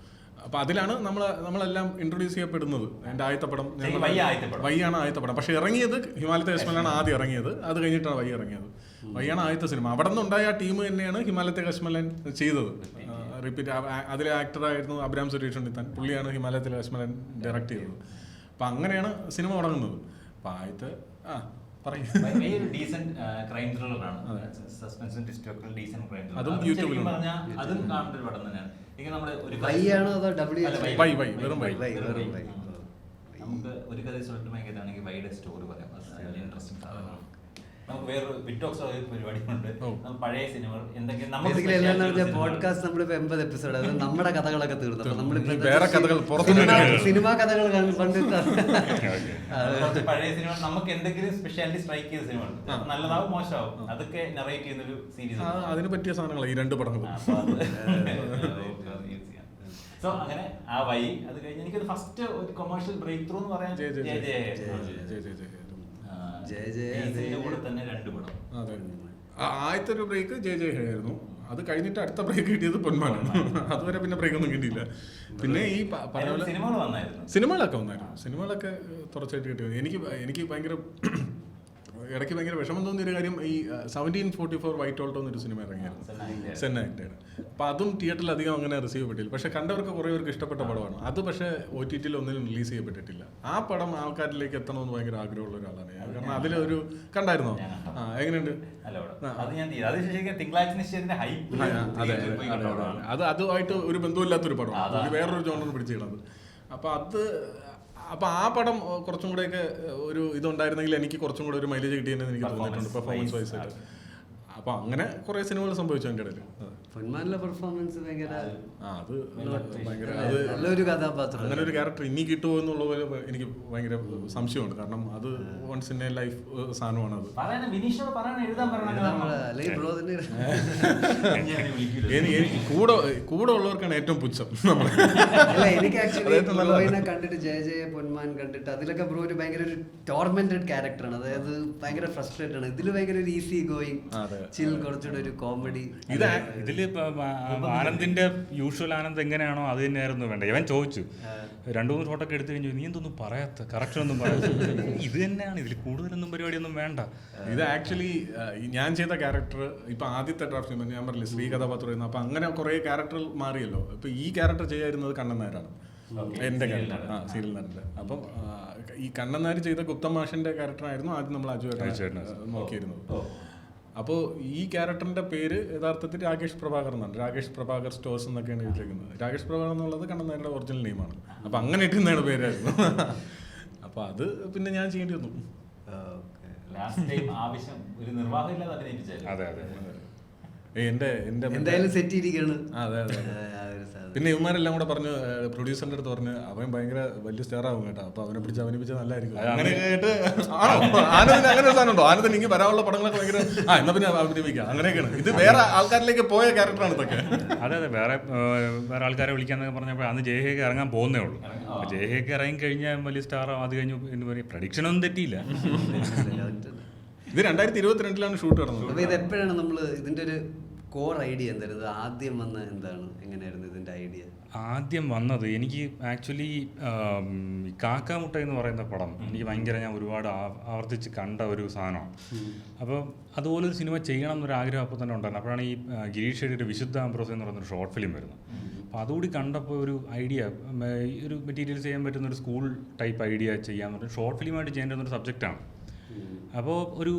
അപ്പൊ അതിലാണ് നമ്മളെല്ലാം ഇൻട്രൊഡ്യൂസ് ചെയ്യപ്പെടുന്നത്. എൻ്റെ ആദ്യത്തെ പടം വൈയാണ് ആദ്യത്തെ പടം. പക്ഷെ ഇറങ്ങിയത് ഹിമാലയത്തെ കശ്മലാണ് ആദ്യം ഇറങ്ങിയത്. അത് കഴിഞ്ഞിട്ടാണ് വൈ ഇറങ്ങിയത്. വൈയാണ് ആദ്യത്തെ സിനിമ. അവിടെ നിന്നുണ്ടായ ആ ടീം തന്നെയാണ് ഹിമാലയത്തെ കശ്മലൻ ചെയ്തത്. റിപ്പീറ്റ് അതിലെ ആക്ടറായിരുന്നു അബ്രാം സുരേഷ് ഉണ്ണിത്താൻ. പുള്ളിയാണ് ഹിമാലയത്തിലെ കശ്മലൻ ഡയറക്റ്റ് ചെയ്തത്. അപ്പൊ അങ്ങനെയാണ് സിനിമ തുടങ്ങുന്നത്. അപ്പൊ ആദ്യത്തെ അതും യൂട്യൂബിലുണ്ട്. അതും കാണേണ്ട ഒരു പടം തന്നെയാണ്. നമുക്ക് ഒരു കഥ சொல்லிட்டு ഭയങ്കരമാണെങ്കിൽ വൈഡ് സ്റ്റോറി പറയാം. ഇൻട്രസ്റ്റിംഗ് സാധനമാണ്. നമുക്ക് വേറൊരു ബിറ്റോക്സ് പരിപാടിയുണ്ട്. പഴയ സിനിമകൾ എന്തൊക്കെയാണ് പോഡ്കാസ്റ്റ് നമ്മളിപ്പോ 80 എപ്പിസോഡ്, അത് നമ്മുടെ കഥകളൊക്കെ തീർന്നു. അപ്പൊ നമ്മളിപ്പോ സിനിമാ കഥകൾ കണ്ടിട്ട് പഴയ സിനിമ നമുക്ക് എന്തെങ്കിലും സ്പെഷ്യാലിറ്റി സ്ട്രൈക്ക് ചെയ്ത സിനിമ നല്ലതാവും മോശമാവും അതൊക്കെ നറേറ്റ് ചെയ്യുന്ന ഒരു സീരീസ്. അതിന് പറ്റിയ സാധനങ്ങളാണ് ഈ രണ്ട് പടങ്ങൾ. സോ അങ്ങനെ ആ വൈ അത് കഴിഞ്ഞ് എനിക്കൊരു ഫസ്റ്റ് ഒരു കൊമേഴ്ഷ്യൽ ബ്രേക്ക് ത്രൂ എന്ന് പറയാൻ കൂടെ തന്നെ 2 പടം. ആദ്യത്തെ ഒരു ബ്രേക്ക് ജയ ജയ ഹേ ആയിരുന്നു. അത് കഴിഞ്ഞിട്ട് അടുത്ത ബ്രേക്ക് കിട്ടിയത് പൊന്മാനാണ്. അതുവരെ പിന്നെ ബ്രേക്ക് ഒന്നും കിട്ടിയില്ല. പിന്നെ ഈ സിനിമകളൊക്കെ വന്നായിരുന്നു. സിനിമകളൊക്കെ തുടർച്ചയായിട്ട് കിട്ടിയത്. എനിക്ക് ഭയങ്കര ഇടയ്ക്ക് ഭയങ്കര വിഷമം തോന്നിയൊരു കാര്യം, ഈ 1744 വൈറ്റ് ഓൾട്ടോ എന്നൊരു സിനിമ ഇറങ്ങിയായിരുന്നു, സെൻ ആക്ടേഡ്. അപ്പം അതും തിയേറ്ററിൽ അധികം അങ്ങനെ റിസീവ് ചെയ്യപ്പെട്ടില്ല. പക്ഷെ കണ്ടവർക്ക് കുറേ പേർക്ക് ഇഷ്ടപ്പെട്ട പടമാണ് അത്. പക്ഷേ OTT ഒന്നിനും റിലീസ് ചെയ്യപ്പെട്ടിട്ടില്ല. ആ പടം ആൾക്കാരിലേക്ക് എത്തണമെന്ന് ഭയങ്കര ആഗ്രഹമുള്ള ഒരാളാണ് ഞാൻ. കാരണം അതിലൊരു കണ്ടായിരുന്നോ? എങ്ങനെയുണ്ട്? അത് അതുമായിട്ട് ഒരു ബന്ധമില്ലാത്തൊരു പടമാണ്, വേറൊരു ജോണർ പിടിച്ചിടുന്നത്. അപ്പൊ ആ പടം കുറച്ചും കൂടെയൊക്കെ ഒരു ഇതുണ്ടായിരുന്നെങ്കിൽ എനിക്ക് കുറച്ചും കൂടെ ഒരു മൈലേജ് കിട്ടിയെന്ന് എനിക്ക് തോന്നിയിട്ടുണ്ട് പെർഫോമൻസ് വൈസ് ആയിട്ട്. അപ്പൊ അങ്ങനെ കുറെ സിനിമകൾ സംഭവിച്ചു അതിന്റെ ഇടയിൽ. പൊന്മാനിലെ പെർഫോമൻസ് ഭയങ്കര അത് ഭയങ്കര അത് നല്ലൊരു കഥാപാത്രം. അങ്ങനെ ഒരു ക്യാരക്ടർ ഇനി കിട്ടുമോ എന്നുള്ള പോലെ എനിക്ക് ഭയങ്കര സംശയമുണ്ട്. കാരണം അത് വൺസ് ഇൻ എ ലൈഫ് സാധനമാണ് അത്. അല്ലെങ്കിൽ ബ്രോ തന്നെ എനിക്ക് കൂടെ ഉള്ളവർക്കാണ് ഏറ്റവും പുച്ഛം. അല്ല, എനിക്ക് ആക്ച്വലി ബ്രോയിനെ കണ്ടിട്ട് ജയ പൊന്മാൻ കണ്ടിട്ട് അതിലൊക്കെ ബ്രോ ഒരു ഭയങ്കര ഒരു ടോർമെന്റഡ് ക്യാരക്ടറാണ്. അതായത് ഭയങ്കര ഫ്രസ്ട്രേറ്റഡ് ആണ്. ഇതിൽ ഭയങ്കര ഒരു ഈസി ഗോയിങ് ചിൽ, കുറച്ചുകൂടെ ഒരു കോമഡി. ഇതില് ആനന്ദിന്റെ യൂഷ്വൽ ആനന്ദ് എങ്ങനെയാണോ അത് തന്നെയായിരുന്നു വേണ്ട. ഇവൻ ചോദിച്ചു 2-3 ഷോട്ടൊക്കെ എടുത്തു കഴിഞ്ഞു, നീ എന്തൊന്നും പറയാത്ത, കറക്ഷൻ ഒന്നും പറയാത്ത. ഇത് തന്നെയാണ്, ഇതിൽ കൂടുതലൊന്നും പരിപാടിയൊന്നും വേണ്ട. ഇത് ആക്ച്വലി ഞാൻ ചെയ്ത ക്യാരക്ടർ ഇപ്പൊ ആദ്യത്തെ ഡ്രാഫ്റ്റ് ഞാൻ പറഞ്ഞില്ലേ ശ്രീ കഥാപാത്രം, അപ്പൊ അങ്ങനെ കുറെ ക്യാരക്ടർ മാറിയല്ലോ. ഇപ്പൊ ഈ ക്യാരക്ടർ ചെയ്യാതിരുന്നത് കണ്ണൻ നായരാണ്, എന്റെ ക്യാരക്ടർ, സീരിയൽ നടന്റെ. അപ്പം ഈ കണ്ണൻ നായർ ചെയ്ത ഗുപ്തൻ മാഷിന്റെ ക്യാരക്ടറായിരുന്നു ആദ്യം നമ്മൾ അജുവായിട്ട് നോക്കിയിരുന്നത്. അപ്പോൾ ഈ ക്യാരക്ടറിന്റെ പേര് യഥാർത്ഥത്തിൽ രാകേഷ് പ്രഭാകർ എന്നാണ്. രാകേഷ് പ്രഭാകർ സ്റ്റോഴ്സ് എന്നൊക്കെയാണ് എഴുതിയിരിക്കുന്നത്. രാകേഷ് പ്രഭാകർ എന്നുള്ളത് കണ്ണൻ നായരുടെ ഒറിജിനൽ നെയിമാണ്. അപ്പൊ അങ്ങനെ ഇട്ടുന്നതാണ് പേരായിരുന്നു. അപ്പൊ അത് പിന്നെ ഞാൻ ചെയ്യേണ്ടി വന്നു. അതെ അതെ, എന്തായാലും സെറ്റ് ചെയ്തിരിക്കുകയാണ്. അതെ അതെ. പിന്നെ ഇവന്മാരെല്ലാം കൂടെ പറഞ്ഞു, പ്രൊഡ്യൂസറിന്റെ അടുത്ത് പറഞ്ഞു അവൻ ഭയങ്കര വലിയ സ്റ്റാർ ആവും കേട്ടോ, അപ്പൊ അവനെ പിടിച്ച് അഭിനയിപ്പിച്ചാൽ നല്ലതായിരിക്കും. അങ്ങനെ കേട്ട് ആനന്ദിന് അങ്ങനെ ഒരു സാധനം ഉണ്ടോ? ആനന്ദിന് എനിക്ക് വരാനുള്ള പടങ്ങളൊക്കെ ഭയങ്കര എന്നാ പിന്നെ അഭിനയിപ്പിക്കാം, അങ്ങനെയൊക്കെയാണ്. ഇത് വേറെ ആൾക്കാരിലേക്ക് പോയ ക്യാരക്ടറാണ് ഇതൊക്കെ. അതെ അതെ, വേറെ ആൾക്കാരെ വിളിക്കാന്നൊക്കെ പറഞ്ഞപ്പോൾ അന്ന് ജയഹേക്ക് ഇറങ്ങാൻ പോകുന്നേ ഉള്ളൂ. ജയഹേക്ക് ഇറങ്ങി കഴിഞ്ഞാൽ വലിയ സ്റ്റാർ അത് കഴിഞ്ഞു എന്ന് പറയും. പ്രഡിക്ഷനൊന്നും തെറ്റിയില്ല. ഇത് 2022 ഷൂട്ട് നടന്നത്. അപ്പൊ ഇത് എപ്പോഴാണ് നമ്മള് ഇതിന്റെ ഒരു കോർ ഐഡിയ എന്തായിരുന്നു? ആദ്യം വന്ന എന്താണ്, എങ്ങനെയായിരുന്നു ഇതിന്റെ ഐഡിയ? ആദ്യം വന്നത് എനിക്ക് ആക്ച്വലി കാക്കാമുട്ട എന്ന് പറയുന്ന പടം എനിക്ക് ഭയങ്കര, ഞാൻ ഒരുപാട് ആവർത്തിച്ച് കണ്ട ഒരു സാധനമാണ്. അപ്പോൾ അതുപോലൊരു സിനിമ ചെയ്യണം എന്നൊരു ആഗ്രഹം അപ്പോൾ തന്നെ ഉണ്ടായിരുന്നു. അപ്പോഴാണ് ഈ ഗിരീഷ് ഷെഡിയുടെ വിശുദ്ധ ആംബ്രോസ് എന്ന് പറയുന്നൊരു ഷോർട്ട് ഫിലിം വരുന്നത്. അപ്പോൾ അതുകൂടി കണ്ടപ്പോൾ ഒരു ഐഡിയ, ഒരു മെറ്റീരിയൽസ് ചെയ്യാൻ പറ്റുന്ന ഒരു സ്കൂൾ ടൈപ്പ് ഐഡിയ ചെയ്യാൻ പറ്റും, ഷോർട്ട് ഫിലിമായിട്ട് ചെയ്യേണ്ട ഒരു സബ്ജക്റ്റാണ്. അപ്പോൾ ഒരു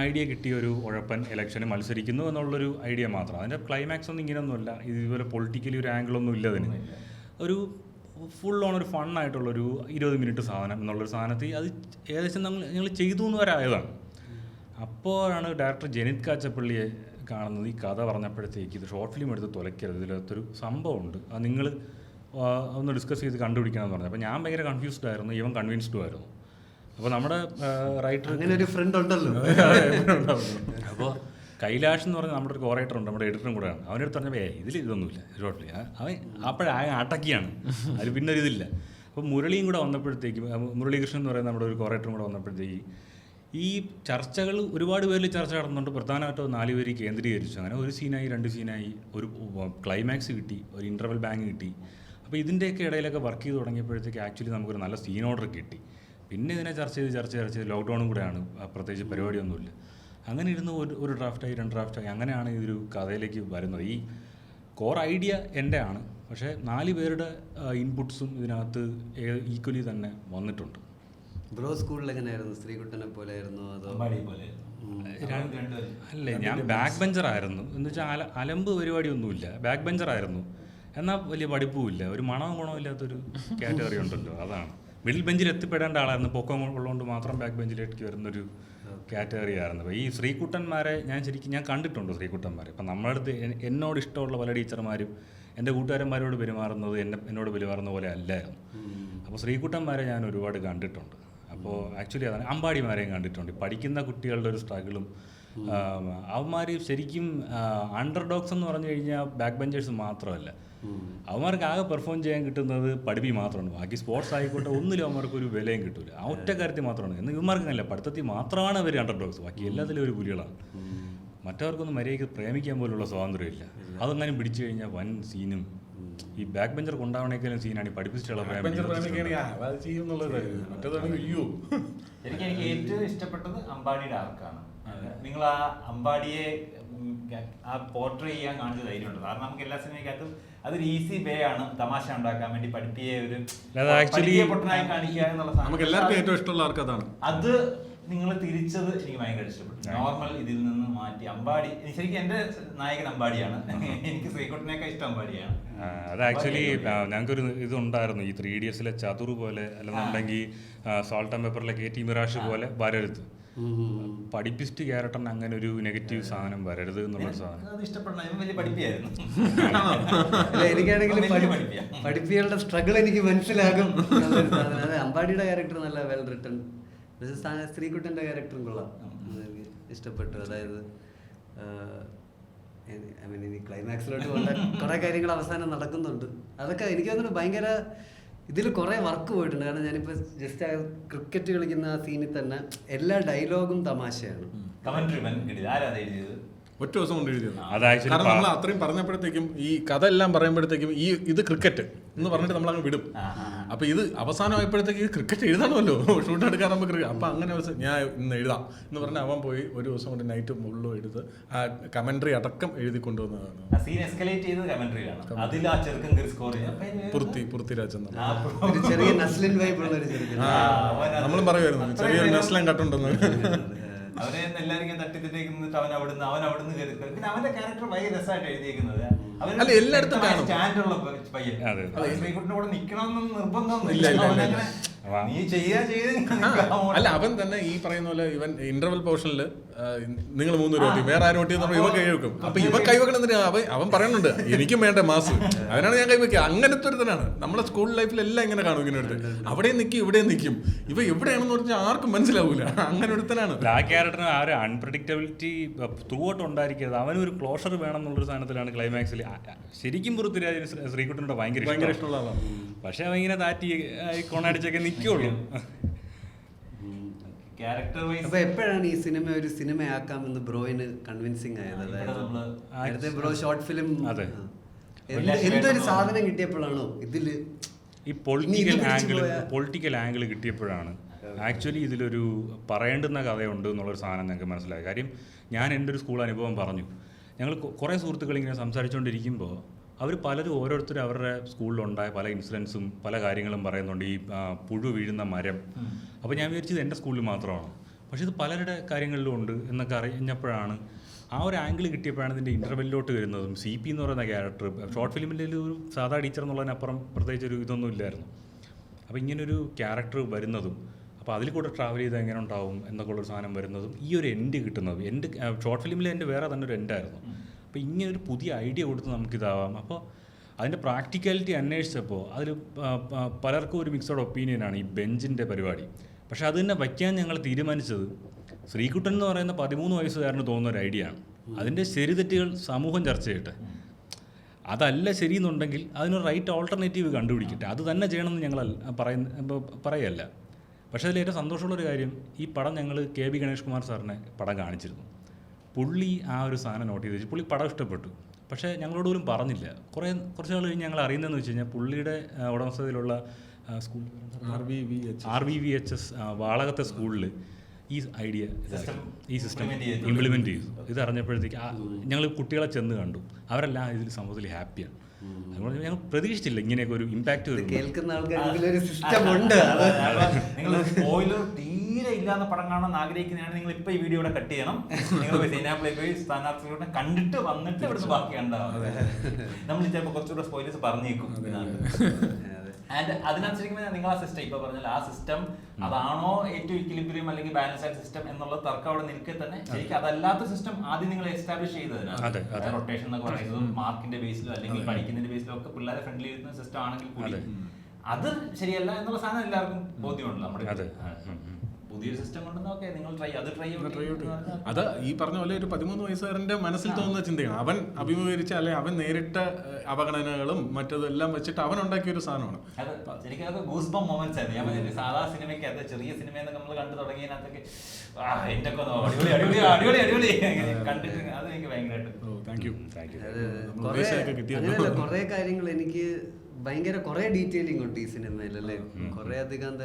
ഐഡിയ കിട്ടിയ ഒരു ഉഴപ്പൻ ഇലക്ഷന് മത്സരിക്കുന്നു എന്നുള്ളൊരു ഐഡിയ മാത്രം. അതിൻ്റെ ക്ലൈമാക്സ് ഒന്നും ഇങ്ങനെയൊന്നുമില്ല, ഇതുപോലെ പൊളിറ്റിക്കലി ഒരു ആംഗിളൊന്നും ഇല്ല. അതിന് ഒരു ഫുൾ ഓൺ ഒരു ഫണ്ണായിട്ടുള്ളൊരു 20 മിനിറ്റ് സാധനം എന്നുള്ളൊരു സാധനത്തിൽ അത് ഏകദേശം ഞങ്ങൾ ചെയ്തു എന്ന് വരായതാണ്. അപ്പോഴാണ് ഡയറക്ടർ ജനിത് കാച്ചപ്പള്ളിയെ കാണുന്നത്. ഈ കഥ പറഞ്ഞപ്പോഴത്തേക്ക് ഇത് ഷോർട്ട് ഫിലിം എടുത്ത് തുലയ്ക്കരുത്, ഇതിലകത്തൊരു സംഭവമുണ്ട്, അത് നിങ്ങൾ ഒന്ന് ഡിസ്കസ് ചെയ്ത് കണ്ടുപിടിക്കണം എന്ന് പറഞ്ഞു. അപ്പോൾ ഞാൻ ഭയങ്കര കൺഫ്യൂസ്ഡ് ആയിരുന്നു, ഇവൻ കൺവിൻസ്ഡും ആയിരുന്നു. അപ്പോൾ നമ്മുടെ റൈറ്റർ, അങ്ങനെ ഒരു ഫ്രണ്ട് ഉണ്ടല്ലോ. അപ്പോൾ കൈലാഷ് എന്ന് പറഞ്ഞാൽ നമ്മുടെ ഒരു കോറേറ്റർ ഉണ്ട്, നമ്മുടെ എഡിറ്ററും കൂടെയാണ്. അവനെടുത്ത് പറഞ്ഞപ്പോൾ ഇതൊന്നുമില്ല ഷോർട്ടിൽ. അവൻ അപ്പോഴാകെ അടക്കിയാണ്, അതിൽ പിന്നെ ഒരു ഇതില്ല. അപ്പോൾ മുരളിയും കൂടെ വന്നപ്പോഴത്തേക്ക്, മുരളീകൃഷ്ണൻ എന്ന് പറയുന്ന നമ്മുടെ ഒരു കോറേറ്ററും കൂടെ വന്നപ്പോഴത്തേക്ക് ഈ ചർച്ചകൾ ഒരുപാട് പേരിൽ ചർച്ച നടന്നുകൊണ്ട് പ്രധാനമായിട്ടും 4 പേര് കേന്ദ്രീകരിച്ചു. അങ്ങനെ ഒരു സീനായി 2 സീനായി, ഒരു ക്ലൈമാക്സ് കിട്ടി, ഒരു ഇൻ്റർവൽ ബാങ്ക് കിട്ടി. അപ്പോൾ ഇതിൻ്റെയൊക്കെ ഇടയിലൊക്കെ വർക്ക് ചെയ്ത് തുടങ്ങിയപ്പോഴത്തേക്ക് ആക്ച്വലി നമുക്കൊരു നല്ല സീൻ ഓർഡർ കിട്ടി. പിന്നെ ഇതിനെ ചർച്ച ചെയ്ത് ലോക്ക്ഡൗണും കൂടെയാണ്, പ്രത്യേകിച്ച് പരിപാടിയൊന്നുമില്ല. അങ്ങനെ ഇരുന്ന് ഒരു ഡ്രാഫ്റ്റായി 2 ഡ്രാഫ്റ്റായി, അങ്ങനെയാണ് ഇതൊരു കഥയിലേക്ക് വരുന്നത്. ഈ കോർ ഐഡിയ എൻ്റെ ആണ്, പക്ഷേ 4 പേരുടെ ഇൻപുട്സും ഇതിനകത്ത് ഈക്വലി തന്നെ വന്നിട്ടുണ്ട്. ബ്രോ സ്കൂളിൽ എങ്ങനെയായിരുന്നു? ശ്രീകുട്ടനെ പോലെ ആയിരുന്നു അതോ? അല്ലേ, ഞാൻ ബാക്ക് ബെഞ്ചറായിരുന്നു. എന്ന് വെച്ചാൽ അലമ്പ് പരിപാടിയൊന്നുമില്ല, ബാക്ക് ബെഞ്ചറായിരുന്നു. എന്നാൽ വലിയ പഠിപ്പുമില്ല, ഒരു മണവും ഗുണമില്ലാത്തൊരു കാറ്റഗറി ഉണ്ടല്ലോ, അതാണ്. മിഡിൽ ബെഞ്ചിൽ എത്തിപ്പെടേണ്ട ആളായിരുന്നു, പൊക്കം ഉള്ളതുകൊണ്ട് മാത്രം ബാക്ക് ബെഞ്ചിലേക്ക് വരുന്നൊരു കാറ്റഗറി ആയിരുന്നു. അപ്പോൾ ഈ ശ്രീകുട്ടന്മാരെ ഞാൻ കണ്ടിട്ടുണ്ട്. ശ്രീകുട്ടന്മാരെ ഇപ്പം നമ്മുടെ അടുത്ത് എന്നോട് ഇഷ്ടമുള്ള പല ടീച്ചർമാരും എൻ്റെ കൂട്ടുകാരന്മാരോട് പെരുമാറുന്നത് എന്നോട് പെരുമാറുന്ന പോലെ അല്ലായിരുന്നു. അപ്പോൾ ശ്രീകുട്ടന്മാരെ ഞാൻ ഒരുപാട് കണ്ടിട്ടുണ്ട്. അപ്പോൾ ആക്ച്വലി അതാണ്. അമ്പാടിമാരെയും കണ്ടിട്ടുണ്ട്. പഠിക്കുന്ന കുട്ടികളുടെ ഒരു സ്ട്രഗിളും, അവന്മാർ ശരിക്കും അണ്ടർഡോഗ്സ് എന്ന് പറഞ്ഞു കഴിഞ്ഞാൽ ബാക്ക് ബെഞ്ചേഴ്സ് മാത്രമല്ല, അവന്മാർക്ക് ആകെ പെർഫോം ചെയ്യാൻ കിട്ടുന്നത് പഠിപ്പി മാത്രമാണ്. ബാക്കി സ്പോർട്സ് ആയിക്കോട്ടെ ഒന്നിലും അവന്മാർക്ക് ഒരു വിലയും കിട്ടില്ല. ആ ഒറ്റ കാര്യത്തിൽ മാത്രമാണ്. എന്ന് ഇവന്മാർക്ക് അങ്ങനെയല്ല, പഠിത്തത്തിൽ മാത്രമാണ് അവർ അണ്ടർഡോഗ്സ്, ബാക്കി എല്ലാത്തിലും ഒരു പുലികളാണ്. മറ്റവർക്കൊന്നും മര്യാദയ്ക്ക് പ്രേമിക്കാൻ പോലുള്ള സ്വാതന്ത്ര്യമില്ല. അതെങ്ങനെ പിടിച്ചു കഴിഞ്ഞാൽ വൻ സീനും. ഈ ബാക്ക് ബെഞ്ചർ കൊണ്ടാവണേക്കാളും സീനാണ് ഈ പഠിപ്പിച്ചിട്ടുള്ള എനിക്ക് ഏറ്റവും ഇഷ്ടപ്പെട്ടത് അമ്പാടിയുടെ ആർക്കാണ്. നിങ്ങൾ ആ അമ്പാടിയെ ആ പോർട്രേ ചെയ്യാൻ കാണിച്ച ധൈര്യമുണ്ട്. കാരണം നമുക്ക് എല്ലാ സിനിമയ്ക്കകത്തും അതൊരു ഈസി വേ ആണ് തമാശ ഉണ്ടാക്കാൻ വേണ്ടി പഠിപ്പിയെ ഒരു പൊട്ടനായി കാണിക്കുക എന്നുള്ള സാധനം. അത് നിങ്ങൾ തിരിച്ചത് എനിക്ക് ഭയങ്കര ഇഷ്ടപ്പെട്ടു. നോർമൽ ഇതിൽ നിന്ന് മാറ്റി അമ്പാടി, ശരിക്കും എന്റെ നായകൻ അമ്പാടിയാണ്. എനിക്ക് ശ്രീകുട്ടനേക്കാൾ ഇഷ്ടം അമ്പാടിയാണ്. അത് ആക്ച്വലി ഞങ്ങൾക്കൊരു ഇതുണ്ടായിരുന്നു, ഈ 3 Idiotsലെ ചതുർ പോലെ, അല്ലെന്നുണ്ടെങ്കിൽ സാൾട്ട് ആൻഡ് പെപ്പറിലെ KT മിറാഷ് പോലെ വരരുത്. പഠിപ്പിസ്റ്റ് ക്യാരക്ടറിന് അങ്ങനെ ഒരു നെഗറ്റീവ് സാധനം വരരുത് എന്നുള്ള സാധനം അത് ഇഷ്ടപ്പെടണം. ഇവൻ വലിയ പഠിപ്പിയായിരുന്നു. അല്ല, എനിക്കാണെങ്കിൽ വലിയ പഠിപ്പിയാ. പഠിപ്പികളുടെ സ്ട്രഗിൾ എനിക്ക് മനസ്സിലാകും എന്നുള്ളൊരു സാധനം. അതെ, അമ്പാടിയുടെ ക്യാരക്ടർ നല്ല വെൽ റിട്ടൺ. ശ്രീകുട്ടൻ്റെ ക്യാരക്ടറും കൊള്ളാം, എനിക്ക് ഇഷ്ടപ്പെട്ടു. അതായത് ഐ മീൻ ഇനി ക്ലൈമാക്സിലോട്ട് പോകേണ്ട കുറേ കാര്യങ്ങൾ അവസാനം നടക്കുന്നുണ്ട്. അതൊക്കെ എനിക്ക് തോന്നുന്നു ഭയങ്കര ഇതിൽ കുറേ വർക്ക് പോയിട്ടുണ്ട്. കാരണം ഞാനിപ്പോൾ ജസ്റ്റ് ആ ക്രിക്കറ്റ് കളിക്കുന്ന ആ സീനിൽ തന്നെ എല്ലാ ഡയലോഗും തമാശയാണ്. കമന്ററി ഇവൻ കിട്ടിയത്. ആരാ അത് എഴുതിയത്? ഒറ്റ ദിവസം കൊണ്ട് എഴുതിയത്. അത് actually കാരണം നമ്മൾ അത്രയും പറഞ്ഞപ്പോഴത്തേക്കും ഈ കഥ എല്ലാം പറയുമ്പോഴത്തേക്കും ഇത് ക്രിക്കറ്റ് എന്ന് പറഞ്ഞിട്ട് നമ്മൾ അങ്ങ് വിടും. അപ്പൊ ഇത് അവസാനമായപ്പോഴത്തേക്ക് ക്രിക്കറ്റ് എഴുതണമല്ലോ, ഷൂട്ട് എടുക്കാൻ നമുക്ക് അപ്പൊ അങ്ങനെ ഞാൻ ഇന്ന് എഴുതാം എന്ന് പറഞ്ഞാൽ അവൻ പോയി ഒരു ദിവസം കൊണ്ട് നൈറ്റ് മുള്ളും എടുത്ത് ആ കമന്ററി അടക്കം എഴുതി കൊണ്ടുവന്നതാണ്. ആ സീൻ എസ്കലേറ്റ് ചെയ്തത് കമന്ററിയിലാണ്. അതിൽ ആ ചെറുക്കൻ കയറി സ്കോർ പൃഥ്വിരാജ് എന്ന ഒരു ചെറിയ നസ്ലിൻ വൈബ് ഉള്ള ഒരു ചെറുക്കൻ. നമ്മളും പറയുമായിരുന്നു ചെറിയൊരു നെസ്ലം കട്ടുണ്ടെന്ന്. അവനെ എല്ലാവരും തട്ടിത്തിട്ടേക്കുന്നിട്ട് അവൻ അവിടുന്ന് കയറി. പിന്നെ അവന്റെ ക്യാരക്ടർ ഭയങ്കര രസമായിട്ട് എഴുതിയേക്കുന്നത്. അല്ല, എല്ലായിടത്തും കാണും. സ്റ്റാൻഡുള്ള പയ്യൻ. അതെ. ശ്രീകുട്ടന്റെ കൂടെ നിക്കണമെന്നൊന്നും നിർബന്ധമൊന്നും ഇല്ല. നീ ചെയ്യാ ചെയ്ത് അല്ല, അവൻ തന്നെ ഈ പറയുന്ന പോലെ ഇവൻ ഇന്റർവെൽ പോർഷനിൽ നിങ്ങൾ 3 റോട്ടി വേറെ ആരും റോട്ടി എന്ന് പറഞ്ഞാൽ ഇവ കൈവെക്കും. അപ്പൊ ഇവ കൈവെക്കണം എന്തിനാ? അവൻ പറയുന്നുണ്ട് എനിക്കും വേണ്ട മാസ്, അതിനാണ് ഞാൻ കൈവെക്കുക. അങ്ങനത്തെ ഒരുത്തനാണ്. നമ്മളെ സ്കൂൾ ലൈഫിലെല്ലാം ഇങ്ങനെ കാണും. ഇങ്ങനെ എടുത്ത് അവിടെയും നിൽക്കും ഇവിടെയും നിൽക്കും. ഇവ എവിടെയാണെന്ന് പറഞ്ഞാൽ ആർക്കും മനസ്സിലാവൂല. അങ്ങനെ ഒരുത്തനാണ്. ആ ക്യാരക്ടറിന് ആ ഒരു അൺപ്രഡിക്റ്റബിലിറ്റി ത്രൂ ഔട്ട് ഉണ്ടായിരിക്കരുത്. അവനൊരു ക്ലോഷർ വേണം എന്നുള്ളൊരു സാധനത്തിലാണ് ക്ലൈമാക്സിൽ ശരിക്കും പൃഥ്വിരാജിന് ശ്രീകുട്ടനോട് ഭയങ്കര ഇഷ്ടമുള്ള ആളാണ്. പക്ഷെ അവൻ ഇങ്ങനെ താറ്റി കൊണടിച്ചൊക്കെ നിൽക്കുള്ളൂ. അപ്പൊ എപ്പോഴാണ് ഈ സിനിമ ഒരു സിനിമയാക്കാമെന്ന് ബ്രോയിന് കൺവിൻസിങ് ആയത്? അതായത് ബ്രോ ഷോർട്ട് ഫിലിം എന്തൊരു സാധനം കിട്ടിയപ്പോഴാണോ ഇതില് ഈ പൊളിറ്റിക്കൽ ആംഗിൾ കിട്ടിയപ്പോഴാണ് ആക്ച്വലി ഇതിലൊരു പറയേണ്ടുന്ന കഥയുണ്ട് എന്നുള്ളൊരു സാധനം ഞങ്ങൾക്ക് മനസ്സിലായി. കാര്യം ഞാൻ എൻ്റെ ഒരു സ്കൂൾ അനുഭവം പറഞ്ഞു. ഞങ്ങൾ കുറേ സുഹൃത്തുക്കൾ ഇങ്ങനെ സംസാരിച്ചുകൊണ്ടിരിക്കുമ്പോൾ അവർ പലരും ഓരോരുത്തരും അവരുടെ സ്കൂളിലുണ്ടായ പല ഇൻസിഡൻസും പല കാര്യങ്ങളും പറയുന്നുണ്ട്. ഈ പുഴു വീഴുന്ന മരം. അപ്പോൾ ഞാൻ വിചാരിച്ചത് എൻ്റെ സ്കൂളിൽ മാത്രമാണ്, പക്ഷേ ഇത് പലരുടെ കാര്യങ്ങളിലും ഉണ്ട് എന്നൊക്കെ അറിഞ്ഞപ്പോഴാണ് ആ ഒരു ആംഗിൾ കിട്ടിയപ്പോഴാണ് ഇതിൻ്റെ ഇൻ്റർവെല്ലിലോട്ട് വരുന്നതും. CP എന്ന് പറയുന്ന ക്യാരക്ടർ ഷോർട്ട് ഫിലിമിൻ്റെ ഒരു സാധാ ടീച്ചർ എന്നുള്ളതിനപ്പുറം പ്രത്യേകിച്ച് ഒരു ഇതൊന്നും ഇല്ലായിരുന്നു. അപ്പോൾ ഇങ്ങനൊരു ക്യാരക്ടർ വരുന്നതും അപ്പോൾ അതിൽ കൂടെ ട്രാവൽ ചെയ്ത് എങ്ങനെ ഉണ്ടാവും എന്നൊക്കെ ഉള്ളൊരു സാധനം വരുന്നതും ഈ ഒരു എൻഡ് കിട്ടുന്നതും ഷോർട്ട് ഫിലിമിലെ എൻ്റെ വേറെ തന്നെ ഒരു എൻഡായിരുന്നു. അപ്പോൾ ഇങ്ങനൊരു പുതിയ ഐഡിയ കൊടുത്ത് നമുക്കിതാവാം. അപ്പോൾ അതിൻ്റെ പ്രാക്ടിക്കാലിറ്റി അന്വേഷിച്ചപ്പോൾ അതിൽ പലർക്കും ഒരു മിക്സഡ് ഒപ്പീനിയനാണ് ഈ ബെഞ്ചിൻ്റെ പരിപാടി. പക്ഷെ അത് തന്നെ വയ്ക്കാൻ ഞങ്ങൾ തീരുമാനിച്ചത് ശ്രീകുട്ടൻ എന്ന് പറയുന്ന 13 വയസ്സുകാരന് തോന്നുന്ന ഒരു ഐഡിയ ആണ്. അതിൻ്റെ ശരിതെറ്റുകൾ സമൂഹം ചർച്ച ചെയ്യട്ടെ. അതല്ല ശരിയെന്നുണ്ടെങ്കിൽ അതിനൊരു റൈറ്റ് ഓൾട്ടർനേറ്റീവ് കണ്ടുപിടിക്കട്ടെ. അത് തന്നെ ചെയ്യണമെന്ന് ഞങ്ങൾ പറയല്ല. പക്ഷേ അതിൽ ഏറ്റവും സന്തോഷമുള്ളൊരു കാര്യം, ഈ പടം ഞങ്ങൾ KB ഗണേഷ് കുമാർ സാറിനെ പടം കാണിച്ചിരുന്നു. പുള്ളി ആ ഒരു സാധനം നോട്ട് ചെയ്ത് വെച്ചു. പുള്ളി പടം ഇഷ്ടപ്പെട്ടു. പക്ഷേ ഞങ്ങളോട് പോലും പറഞ്ഞില്ല. കുറച്ച് നാൾ കഴിഞ്ഞ് ഞങ്ങൾ അറിയുന്നതെന്ന് വെച്ച് കഴിഞ്ഞാൽ പുള്ളിയുടെ ഉടമസ്ഥതയിലുള്ള സ്കൂൾ RVVHS വാളകത്തെ സ്കൂളിൽ ഈ ഐഡിയ ഈ സിസ്റ്റം ഇംപ്ലിമെൻറ്റ് ചെയ്തു. ഇത് അറിഞ്ഞപ്പോഴത്തേക്ക് ഞങ്ങൾ കുട്ടികളെ ചെന്ന് കണ്ടു. അവരെല്ലാം ഇതിൽ സംഭവത്തിൽ ഹാപ്പിയാണ്. അതുകൊണ്ട് ഞങ്ങൾ പ്രതീക്ഷിച്ചില്ല ഇങ്ങനെയൊക്കെ ഒരു ഇമ്പാക്റ്റ് വരും. കേൾക്കുന്ന ആൾക്കാർക്ക് ഒരു സിസ്റ്റം ഉണ്ട്. നിങ്ങൾ സ്പോയിലർ തീരെ ഇല്ലാത്ത പടം കാണാൻ ആഗ്രഹിക്കുന്നതാണ് നിങ്ങൾ ഇപ്പൊ ഈ വീഡിയോ കട്ട് ചെയ്യണം. നിങ്ങൾ സൈനാപ്പിലേക്ക് പോയി സ്ഥാനാർത്ഥികളോട് കണ്ടിട്ട് വന്നിട്ട് ഇവിടുന്ന് ബാക്കി ഉണ്ടാവും. നമ്മൾ ചിലപ്പോൾ കുറച്ചുകൂടെ സ്പോയിലേഴ്സ് പറഞ്ഞേക്കും. ആൻഡ് അതിനനുസരിക്കുമ്പോൾ നിങ്ങൾ ആ സിസ്റ്റം ഇപ്പൊ പറഞ്ഞാൽ ആ സിസ്റ്റം അതാണോ ഏറ്റവും ഇക്വിലിബ്രിയം അല്ലെങ്കിൽ ബാലൻസ് ആയ സിസ്റ്റം എന്നുള്ള തർക്കം അവിടെ നിൽക്കെ തന്നെ ശരിക്കും അതല്ലാത്ത സിസ്റ്റം ആദ്യം നിങ്ങൾ എസ്റ്റാബ്ലിഷ് ചെയ്തതിനാണ്. റൊട്ടേഷൻ എന്നൊക്കെ പറയുന്നതും മാർക്കിന്റെ ബേസിലോ അല്ലെങ്കിൽ പഠിക്കുന്നതിന്റെ ബേസിലോ ഒക്കെ പിള്ളേരെ ഫ്രണ്ട്ലി ചെയ്യുന്ന സിസ്റ്റം ആണെങ്കിൽ കൂടി അത് ശരിയല്ല എന്നുള്ള സാധനം എല്ലാവർക്കും ബോധ്യമുണ്ട്. നമ്മുടെ പുതിയൊരു സിസ്റ്റം കൊണ്ടുവന്നൊക്കെ നിങ്ങൾ അത് ഈ പറഞ്ഞ പോലെ ഒരു 13 വയസ്സുകാരന്റെ മനസ്സിൽ തോന്നുന്ന ചിന്തയാണ്. അവൻ അഭിമുഖീകരിച്ച അല്ലെ അവൻ നേരിട്ട അവഗണനകളും മറ്റതെല്ലാം വെച്ചിട്ട് അവൻ ഉണ്ടാക്കിയ ഒരു സാധനമാണ്. ശരിക്കും അത് ഗൂസ്ബം മൊമെന്റ്സ് ആയിരുന്നു. ഞാൻ സാധാ സിനിമയ്ക്കകത്ത് ചെറിയ സിനിമയൊക്കെ നമ്മൾ കണ്ടു തുടങ്ങിയതിനകത്തൊക്കെ എന്റെ ഒക്കെ അടിപൊളി അടിപൊളി അടിപൊളി കണ്ടിട്ട് അത് എനിക്ക് ഭയങ്കരമായിട്ട് കുറെ കാര്യങ്ങൾ എനിക്ക് ഭയങ്കര കുറെ ഡീറ്റെയിലിംഗ് ഉണ്ട് ഈ സിനിമയിലല്ലേ. കുറെ അധികം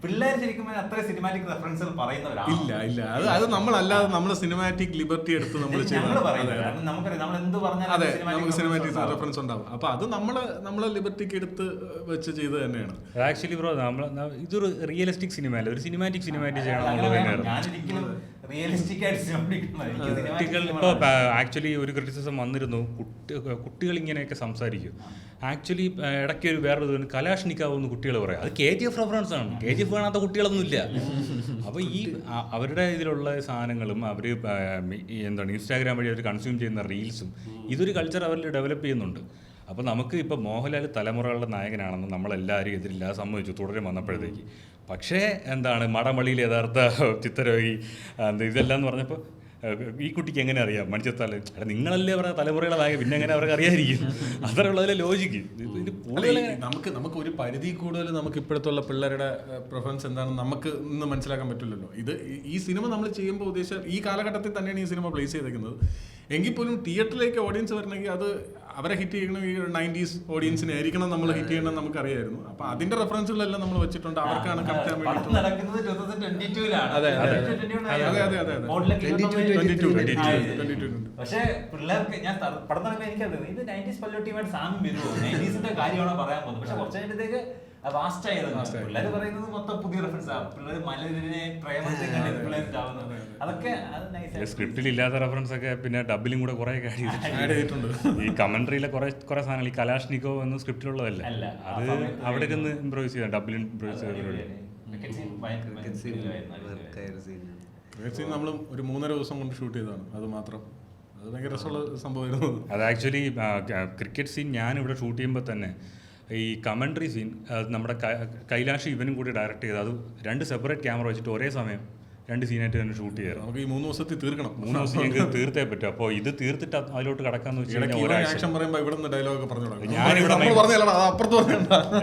പിള്ളേർ ശരിക്കും അത്ര സിനിമാറ്റിക് റെഫറൻസുകൾ പറയുന്നവരാണ്. ഇല്ല അത് നമ്മളല്ലാതെ നമ്മൾ സിനിമാറ്റിക് ലിബർട്ടി എടുത്ത് നമ്മൾ അതെ നമുക്ക് സിനിമാറ്റിക് റെഫറൻസ് ഉണ്ടാവും. അപ്പൊ അത് നമ്മളെ ലിബർട്ടിക്ക് എടുത്ത് വെച്ച് ചെയ്ത് തന്നെയാണ്. ആക്ച്വലി ബ്രോ ഇതൊരു റിയലിസ്റ്റിക് സിനിമ അല്ല, ഒരു സിനിമാറ്റിക് ചെയ്യണം. ഞാനൊരിക്കലും റിയലിസ്റ്റിക് ആയിട്ട് സിനിമ പിടിക്കുന്നത്. എനിക്ക് cinematic കുട്ടികൾ cinema ഇപ്പോൾ ആണ്. ആക്ച്വലി ഒരു ക്രിറ്റിസിസം വന്നിരുന്നു, കുട്ടികൾ ഇങ്ങനെയൊക്കെ സംസാരിക്കും. ആക്ച്വലി ഇടയ്ക്ക് ഒരു വേറൊരു കലാഷ്നിക്കാവെന്ന് കുട്ടികൾ പറയാം. അത് KGF റെഫറൻസ് ആണ്. KGF കാണാത്ത കുട്ടികളൊന്നുമില്ല. അപ്പോൾ ഈ അവരുടെ ഇതിലുള്ള സാധനങ്ങളും അവർ എന്താണ് ഇൻസ്റ്റാഗ്രാം വഴി അവർ കൺസ്യൂം ചെയ്യുന്ന റീൽസും ഇതൊരു കൾച്ചർ അവരിൽ ഡെവലപ്പ് ചെയ്യുന്നുണ്ട്. അപ്പോൾ നമുക്ക് ഇപ്പോൾ മോഹൻലാൽ തലമുറകളുടെ നായകനാണെന്ന് നമ്മളെല്ലാവരും എതിരില്ല, സമ്മതിച്ചു തുടരും വന്നപ്പോഴത്തേക്ക്. പക്ഷേ എന്താണ് മടമള്ളിയിൽ യഥാർത്ഥ ചിത്രരോഗി ഇതെല്ലാം എന്ന് പറഞ്ഞപ്പോൾ ഈ കുട്ടിക്ക് എങ്ങനെ അറിയാം മണിച്ചത്താല്? നിങ്ങളല്ലേ അവരുടെ തലമുറയുടെ നായകൻ, പിന്നെ എങ്ങനെ അവർക്ക് അറിയാതിരിക്കും? അത്രയുള്ളതിലെ ലോജിക്ക്. നമുക്ക് ഒരു പരിധി കൂടുതൽ നമുക്ക് ഇപ്പോഴത്തുള്ള പിള്ളേരുടെ പ്രിഫറൻസ് എന്താണെന്ന് നമുക്ക് ഇന്ന് മനസ്സിലാക്കാൻ പറ്റില്ലല്ലോ. ഇത് ഈ സിനിമ നമ്മൾ ചെയ്യുമ്പോൾ ഉദ്ദേശിച്ച ഈ കാലഘട്ടത്തിൽ തന്നെയാണ് ഈ സിനിമ പ്ലേസ് ചെയ്തേക്കുന്നത്. എങ്കിൽ പോലും തിയേറ്ററിലേക്ക് ഓഡിയൻസ് വരണമെങ്കിൽ അത് അവരെ ഹിറ്റ് ചെയ്യണം, ഈ 90s ഓഡിയൻസിനെ ആയിരിക്കണം നമ്മൾ ഹിറ്റ് ചെയ്യണം നമുക്കറിയായിരുന്നു. അപ്പൊ അതിന്റെ റെഫറൻസുകളെല്ലാം നമ്മൾ വെച്ചിട്ടുണ്ട്. അവർക്കാണ് കറക്റ്റ് ചെയ്യാൻ പടം വേണ്ടി. നടക്കുന്നത് 2022-ലാണ്. അതെ. 2022 മോഡലൊക്കെ 22. പക്ഷേ പിള്ളേർക്ക് ഞാൻ പടം നടക്കുമ്പോൾ എനിക്കറിയാം ഇത് 90s പല്ലൊട്ടിയുമായിട്ട് സാമ്യം വരുമോ, 90s കാര്യമാണോ പറയാൻ പോകുന്നത്. പക്ഷെ കുറച്ച് കഴിഞ്ഞത്തേക്ക് വാസ്റ്റ് ആയത്. പിള്ളേർ പറയുന്നത് മൊത്തം പുതിയ റെഫറൻസ് ആണ്. പിള്ളേർ മലരിനെ പ്രേമത്തെ കണ്ടിട്ട് പിള്ളേർ ആവുന്നത് അതൊക്കെ സ്ക്രിപ്റ്റിൽ ഇല്ലാത്ത റെഫറൻസ് ഒക്കെ പിന്നെ ഡബിലും കൂടെ കുറെ ആഡ് ചെയ്തിട്ടുണ്ട്. ഈ കമന്ററിയിലെ കുറെ സാധനങ്ങൾ ഈ കലാഷ്നിക്കോ എന്ന സ്ക്രിപ്റ്റിലുള്ളതല്ല, അത് അവിടെ ഇരുന്ന് ഇംപ്രൂവൈസ് ചെയ്ത ഡബിൾ ഇംപ്രൂവൈസ് ചെയ്ത നമ്മൾ ഒരു 3.5 ദിവസം കൊണ്ട് ഷൂട്ട് ചെയ്തതാണ്. അത് മാത്രം അത് ഭയങ്കര രസമുള്ള സംഭവമായിരുന്നു. അത് ആക്ച്വലി ക്രിക്കറ്റ് സീൻ ഞാൻ ഇവിടെ ഷൂട്ട് ചെയ്യുമ്പോൾ തന്നെ ഈ കമൻട്രി സീൻ നമ്മുടെ കൈലാഷ് ഇവനും കൂടി ഡയറക്റ്റ് ചെയ്ത് അത് 2 സെപ്പറേറ്റ് ക്യാമറ വെച്ചിട്ട് ഒരേ സമയം 2 സീനായിട്ട് തന്നെ ഷൂട്ട് ചെയ്യാറ്. നമുക്ക് ഈ 3 ദിവസത്തിൽ തീർക്കണം. 3 ദിവസം ഞങ്ങൾക്ക് തീർത്തേ പറ്റും. അപ്പോൾ ഇത് തീർത്തിട്ട് അതിലോട്ട് കടക്കാന്ന് വെച്ച് കഴിഞ്ഞാൽ ആക്ഷൻ പറയുമ്പോൾ ഇവിടെ നിന്ന് ഡയലോഗ് പറഞ്ഞു ഞാനിവിടെ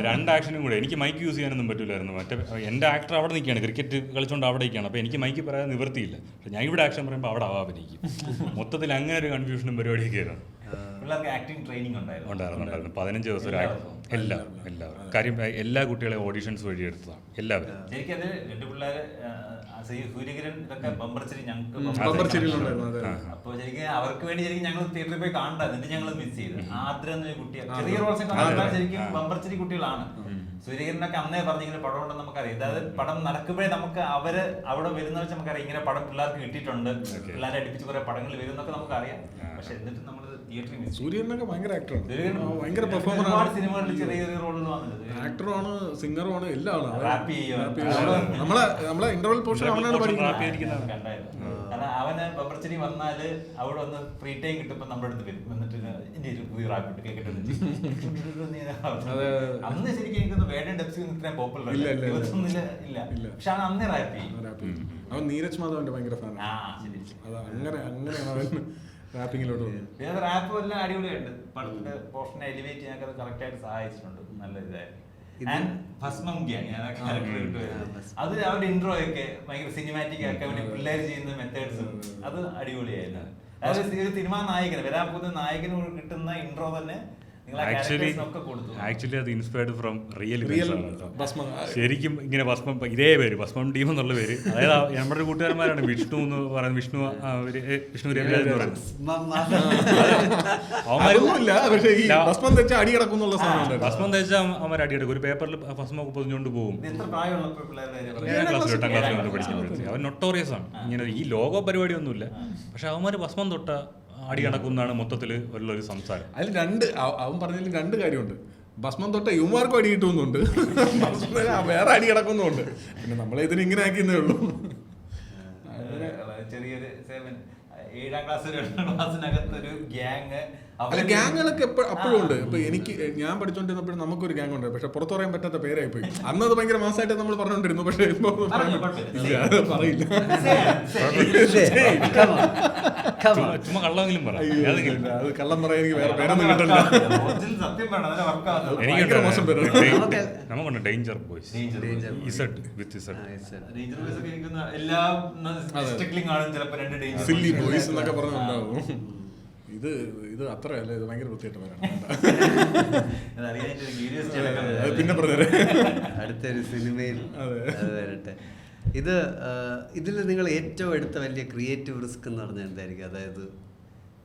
2 ആക്ഷനും കൂടെ എനിക്ക് മൈക്ക് യൂസ് ചെയ്യാനൊന്നും പറ്റില്ലായിരുന്നു. മറ്റേ എൻ്റെ ആക്ടർ അവിടെ നിൽക്കുകയാണ്, ക്രിക്കറ്റ് കളിച്ചുകൊണ്ട് അവിടെ നിൽക്കുകയാണ്. അപ്പോൾ എനിക്ക് മൈക്ക് പറയാൻ നിവൃത്തിയില്ല. പക്ഷേ ഞാൻ ഇവിടെ ആക്ഷൻ പറയുമ്പോൾ അവിടെ അഭിനയിക്കും. മൊത്തത്തിൽ അങ്ങനെ ഒരു കൺഫ്യൂഷനും പരിപാടിയൊക്കെ ആയിരുന്നു. ആക്ടിംഗ് ട്രെയിനിങ് ഉണ്ടായിരുന്നു 15 ദിവസം എല്ലാവരും കാര്യം എല്ലാ കുട്ടികളെ ഓഡീഷൻസ് വഴി എടുത്തതാണ് എല്ലാവരും. ശരിക്കും രണ്ട് പിള്ളേര് സൂര്യകിരൺ ഇതൊക്കെ ബമ്പർച്ചിരി ഞങ്ങൾക്ക് അപ്പൊ ശരിക്കും അവർക്ക് വേണ്ടി ശരിക്കും ഞങ്ങൾ തിയേറ്ററിൽ പോയി കാണണ്ട, എന്നിട്ട് ഞങ്ങൾ മിസ് ചെയ്തു. ആദ്ര എന്നൊരു കുട്ടിയെ ചെറിയ റോൾസ് ശരിക്കും ബമ്പർച്ചിരി കുട്ടികളാണ്. സൂര്യകിരനൊക്കെ അന്നേ പറഞ്ഞിങ്ങനെ പടം ഉണ്ടെന്ന് നമുക്കറിയാം. അതായത് പടം നടക്കുമ്പോഴേ നമുക്ക് അവര് അവിടെ വരുന്ന വെച്ച് നമുക്കറിയാം ഇങ്ങനെ പടം പിള്ളേർക്ക് കിട്ടിയിട്ടുണ്ട്, പിള്ളേരെ അടുപ്പിച്ച് കുറെ പടങ്ങൾ വരുന്നൊക്കെ നമുക്കറിയാം. പക്ഷെ എന്നിട്ട് നമ്മൾ സൂര്യനൊക്കെ ഭയങ്കര ആക്ടറാണ്, ഭയങ്കര പെർഫോമർ ആണ്. സിനിമകളിൽ ചെറിയ ചെറിയ റോളുകൾ വന്നിട്ടുണ്ട്. ആക്ടറുമാണ്, സിംഗറുമാണ്, എല്ലാം ആണ്. റാപ്പ് നമ്മളെ ഇന്റർവൽ പോർഷൻ അവനാണ് പഠിക്കുന്നത്. കാരണം അവന് ബമ്പർച്ചിരി വന്നാല് അവിടെ വന്ന് ഫ്രീ ടൈം കിട്ടുമ്പോ നമ്മുടെ അടുത്ത് വരും, എന്നിട്ട് പുതിയ റാപ്പ് ഇട്ട് കേട്ടിട്ടുണ്ട്. അന്ന് ശരിക്കും എനിക്കൊന്ന് വേടൻ ഡെപ്സി ഇത്രയും പോപ്പുലർ ഇല്ല, പക്ഷെ അവൻ അന്നേ റാപ്പ് ചെയ്യും. അവൻ നീരജ് മാധവന്റെ ഭയങ്കര ഫാൻ. അങ്ങനെയാണ് അവൻ റാപ്പിങ്ങിലോട്ട് വന്നത്. പിന്നെ റാപ്പ് എല്ലാം അടിപൊളിയായിട്ട് പടത്തിന്റെ പോർഷനെ എലിവേറ്റ് ചെയ്യാൻ അത് കറക്റ്റ് ആയിട്ട് സഹായിച്ചിട്ടുണ്ട്. നല്ല ഇതായിരുന്നു. അത് അവരുടെ ഇൻട്രോ ഒക്കെ ഭയങ്കര സിനിമാറ്റിക് ഒക്കെ വേണ്ടി പിള്ളേർ ചെയ്യുന്ന മെത്തേഡ്സും അത് അടിപൊളിയായിരുന്നു. അതായത് ഒരു സിനിമാ നായകന് വരാൻ പോകുന്ന നായകന് കിട്ടുന്ന ഇൻട്രോ തന്നെ ആക്ച്വലി അത് ഇൻസ്പയർഡ് ഫ്രം റിയൽ ശരിക്കും ഇങ്ങനെ ഭസ്മം ഇതേ പേര് ഭസ്മം ടീം എന്നുള്ള പേര്. അതായത് നമ്മുടെ ഒരു കൂട്ടുകാരന്മാരാണ് വിഷ്ണു എന്ന് പറയുന്നത്, വിഷ്ണു രവിരാജ് എന്ന് പറയുന്നത്. ഭസ്മം തേച്ച അവന്മാർ അടിയെടുക്കും. ഒരു പേപ്പറിൽ ഭസ്മൊക്കെ പൊതിഞ്ഞുകൊണ്ട് പോകും. 8ാം ക്ലാസ്സിൽ പഠിക്കുമ്പോഴത്തേക്ക് അവൻ നൊട്ടോറിയസ് ആണ്. ഇങ്ങനെ ഈ ലോഗോ പരിപാടി ഒന്നുമില്ല, പക്ഷെ അവന്മാർ ഭസ്മം തൊട്ട അടി കണക്കുന്നാണ് മൊത്തത്തിൽ ഉള്ളൊരു സംസാരം. അതിൽ അവൻ പറഞ്ഞതിൽ 2 കാര്യമുണ്ട്. ഭസ്മം തൊട്ട യുവമാർക്കും അടി കിട്ടുന്നുണ്ട്, വേറെ അടി കിടക്കുന്നുണ്ട്. പിന്നെ നമ്മളെ ഇങ്ങനെ ആക്കിയെന്നേ ഉള്ളൂ. ചെറിയൊരു 7ാം ക്ലാസ്സിനകത്തൊരു ഗ്യാങ്ങുകളൊക്കെ അപ്പോഴും ഉണ്ട്. ഇപ്പൊ ഞാൻ പഠിച്ചോണ്ടിരുന്നപ്പോഴും നമുക്കൊരു ഗ്യാങ് ഉണ്ട്, പക്ഷെ പുറത്തു പറയാൻ പറ്റാത്ത പേരായി പോയി. അന്നത് ഭയങ്കര മാസമായിട്ട് നമ്മൾ പറഞ്ഞോണ്ടിരുന്നു, പക്ഷെ ഇപ്പൊ പറയില്ല. ചുമ്മാ കള്ളമെങ്കിലും പറ. അത് കള്ളം പറയാൻ എനിക്ക് വേറെ പേരൊന്നും കിട്ടില്ല. എനിക്ക് മോശം പേര് നമുക്കുണ്ട് ഡേഞ്ചർ ബോയ്സ് സില്ലി ബോയ്സ് എന്നൊക്കെ പറഞ്ഞുണ്ടാവും. ഇത് അത്രയല്ല, ഇത് ഭയങ്കര വൃത്തിയായിട്ട് വരാണ്. പിന്നെ പറഞ്ഞേ അടുത്തൊരു സിനിമയിൽ വരട്ടെ. ഇതിൽ നിങ്ങൾ ഏറ്റവും എടുത്ത വലിയ ക്രിയേറ്റീവ് റിസ്ക് എന്ന് പറഞ്ഞാൽ എന്തായിരിക്കും? അതായത്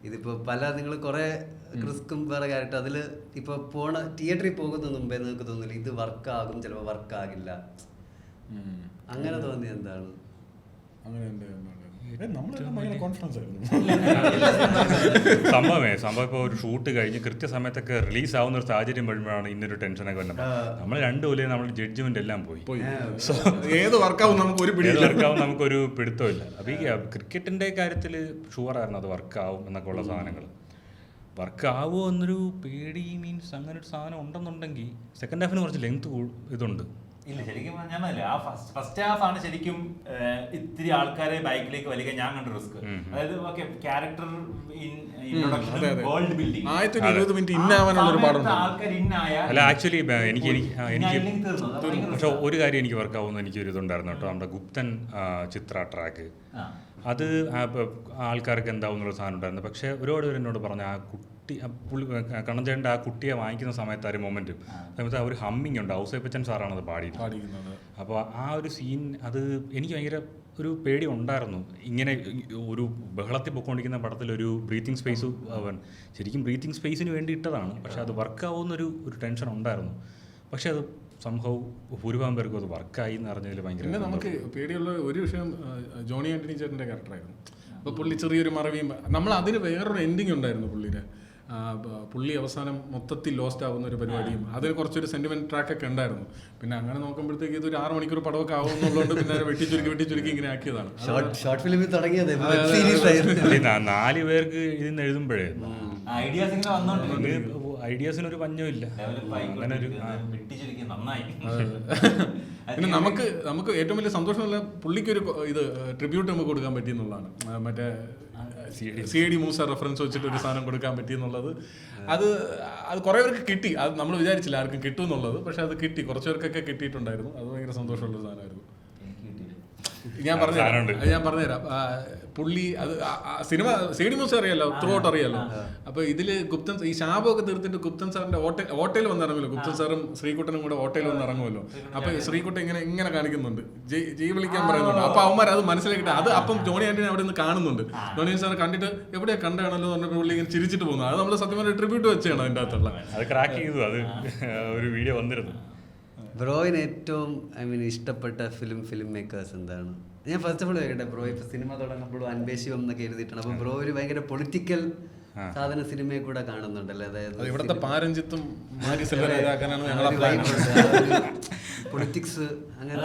ഇതിപ്പോൾ നിങ്ങൾ കുറേ റിസ്ക്കും വേറെ കാര്യമായിട്ട് അതിൽ ഇപ്പോൾ തിയേറ്ററിൽ പോകുന്ന മുമ്പേ നിങ്ങൾക്ക് തോന്നില്ല ഇത് വർക്കാകും, ചിലപ്പോൾ വർക്കാകില്ല, അങ്ങനെ തോന്നിയ എന്താണ്? അങ്ങനെ നമ്മളെല്ലാം ഭയങ്കര കോൺഫിഡൻസ് ആയിരുന്നു. സംഭവം ഇപ്പോൾ ഒരു ഷൂട്ട് കഴിഞ്ഞ് കൃത്യസമയത്തൊക്കെ റിലീസ് ആവുന്ന ഒരു സാഹചര്യം വരുമ്പോഴാണ് ഇന്നൊരു ടെൻഷനൊക്കെ വരുന്നത്. നമ്മൾ രണ്ടുപോലെയും നമ്മൾ ജഡ്ജ്മെന്റ് എല്ലാം പോയി. ഏത് വർക്കാവും നമുക്ക് ഒരു പിടി വർക്കാവും നമുക്കൊരു പിടുത്തമില്ല. അപ്പോൾ ഈ ക്രിക്കറ്റിന്റെ കാര്യത്തിൽ ഷുവറായിരുന്നു അത് വർക്കാവും എന്നൊക്കെ ഉള്ള സാധനങ്ങൾ. വർക്കാവുമോ എന്നൊരു പേടി മീൻസ് അങ്ങനെ ഒരു സാധനം ഉണ്ടെന്നുണ്ടെങ്കിൽ സെക്കൻഡ് ഹാഫിന് കുറച്ച് ലെങ്ത് ഇതുണ്ട്. ഇല്ല, ശരിക്കും പറഞ്ഞാൽ ആ ഫസ്റ്റ് ഹാഫ് ആണ് ശരിക്കും ഇത്തിരി ആൾക്കാരെ ബൈക്കിലേക്ക് വലിക്കാൻ ഞാൻ കണ്ട റിസ്ക്. അതായത് okay character introduction, world building, ആദ്യത്തെ 20 മിനിറ്റ് ഇന്നാവാനുള്ള ഒരു പാടുണ്ട്. ആൾക്കാർ ഇന്നായാൽ അല്ല ആക്ച്വലി എനിക്ക് പക്ഷെ ഒരു കാര്യം എനിക്ക് വർക്കാവുന്ന എനിക്കൊരു ഇതുണ്ടായിരുന്നു കേട്ടോ. നമ്മുടെ ഗുപ്തൻ ചിത്ര ട്രാക്ക് അത് ആൾക്കാർക്ക് എന്താവും എന്നുള്ള സാധനം ഉണ്ടായിരുന്നു. പക്ഷേ ഒരുപാട് പേര് എന്നോട് പറഞ്ഞു ആ കുട്ടി കണ്ണഞ്ചേട്ടൻ്റെ ആ കുട്ടിയെ വാങ്ങിക്കുന്ന സമയത്ത് ആ ഒരു മൊമെൻറ്റ് സമയത്ത് ആ ഒരു ഹമ്മിങ് ഉണ്ട്. ഔസേപ്പച്ചൻ സാറാണത് പാടിയിരുന്നത്. അപ്പോൾ ആ ഒരു സീൻ അത് എനിക്ക് ഭയങ്കര ഒരു പേടി ഉണ്ടായിരുന്നു. ഇങ്ങനെ ഒരു ബഹളത്തിൽ പൊയ്ക്കൊണ്ടിരിക്കുന്ന പടത്തിലൊരു ബ്രീത്തിങ് സ്പേസ് അവൻ ശരിക്കും ബ്രീത്തിങ് സ്പേസിന് വേണ്ടി ഇട്ടതാണ്. പക്ഷേ അത് വർക്കാവുന്നൊരു ടെൻഷൻ ഉണ്ടായിരുന്നു. പക്ഷേ അത് സംഭവം ഭൂരിഭാഗം പേർക്കും അത് വർക്കായി എന്ന് അറിഞ്ഞതിൽ ഭയങ്കര. പിന്നെ നമുക്ക് പേടിയുള്ള ഒരു വിഷയം ജോണി ആൻ്റണി ചേട്ടൻ്റെ ക്യാരക്ടറായിരുന്നു. അപ്പോൾ പുള്ളി ചെറിയൊരു മറവിയും നമ്മൾ അതിന് വേറൊരു എൻഡിങ് ഉണ്ടായിരുന്നു പുള്ളിയുടെ. പുള്ളി അവസാനം മൊത്തത്തിൽ ലോസ്റ്റ് ആവുന്ന ഒരു പരിപാടിയും അതിന് കുറച്ചൊരു സെന്റിമെന്റ് ട്രാക്കൊക്കെ ഉണ്ടായിരുന്നു. പിന്നെ അങ്ങനെ നോക്കുമ്പോഴത്തേക്ക് ഇതൊരു 6 മണിക്കൂർ പടമൊക്കെ ആവുന്നുള്ളതുകൊണ്ട് പിന്നെ വെട്ടിച്ചുരുക്കി ഇങ്ങനെ ആക്കിയതാണ്. ഷോർട്ട് ഫിലിമിൽ തുടങ്ങിയത് 4 പേർക്ക് ഇതിന്ന് എഴുതുമ്പോഴേ ഐഡിയാസിനൊരു പഞ്ഞമില്ല. അങ്ങനെ ഒരു പിന്നെ നമുക്ക് ഏറ്റവും വലിയ സന്തോഷമല്ല പുള്ളിക്കൊരു ഇത് ട്രിബ്യൂട്ട് നമുക്ക് കൊടുക്കാൻ പറ്റിയെന്നുള്ളതാണ്. മറ്റേ CID മൂസ റെഫറൻസ് വെച്ചിട്ട് ഒരു സാധനം കൊടുക്കാൻ പറ്റിയെന്നുള്ളത് അത് കുറേ പേർക്ക് കിട്ടി. അത് നമ്മൾ വിചാരിച്ചില്ല ആർക്കും കിട്ടും എന്നുള്ളത്. പക്ഷെ അത് കിട്ടി, കുറച്ച് പേർക്കൊക്കെ കിട്ടിയിട്ടുണ്ടായിരുന്നു. അത് ഭയങ്കര സന്തോഷമുള്ള സാധനമായിരുന്നു. ഞാൻ പറഞ്ഞുതരാം. പുള്ളി അത് സിനിമ CID മൂസ അറിയാലോ, ത്രൂ ഔട്ട് അറിയാലോ. അപ്പൊ ഇതില് ഗുപ്തൻ ഈ ശാപമൊക്കെ തീർത്തിട്ട് ഗുപ്തൻ സാറിന്റെ ഓട്ടയിൽ വന്നിറങ്ങുമല്ലോ. ഗുപ്തൻ സാറും ശ്രീകുട്ടനും കൂടെ ഓട്ടയിൽ വന്ന് ഇറങ്ങുമല്ലോ. അപ്പൊ ശ്രീകുട്ടൻ ഇങ്ങനെ കാണിക്കുന്നുണ്ട്, ജയ് വിളിക്കാൻ പറയുന്നുണ്ട്. അപ്പൊ അവന്മാർ അത് മനസ്സിലാക്കിയിട്ട് അത് അപ്പം ജോണി ആന്റണി അവിടെ നിന്ന് കാണുന്നുണ്ട്. ജോണി സാർ കണ്ടിട്ട് എവിടെയാ കണ്ടാണല്ലോ എന്ന് പറഞ്ഞപ്പോൾ പുള്ളി ഇങ്ങനെ ചിരിച്ചിട്ട് പോകുന്നു. അത് നമ്മൾ സത്യം പറഞ്ഞ ട്രിബ്യൂട്ട് വെച്ചാണ് അതിൻ്റെ അകത്തുള്ള. അത് ക്രാക്ക് ചെയ്തു. അത് ഒരു വീഡിയോ വന്നിരുന്നു. ബ്രോയിന് ഏറ്റവും ഇഷ്ടപ്പെട്ട ഫിലിം മേക്കേഴ്സ് എന്താണ്? ഞാൻ ഫസ്റ്റ് ഓഫ് ഓൾ കേട്ടെ ബ്രോ ഇപ്പൊ സിനിമ തുടങ്ങുമ്പോഴും അൻപേശിവം എന്നൊക്കെ എഴുതിയിട്ടാണ്. അപ്പൊ ബ്രോ ഒരു ഭയങ്കര പൊളിറ്റിക്കൽ സാധന സിനിമയെ കൂടെ കാണുന്നുണ്ടല്ലേ? അതായത് ഇവിടുത്തെ പാരഞ്ചിത്തും പൊളിറ്റിക്സ് അങ്ങനെ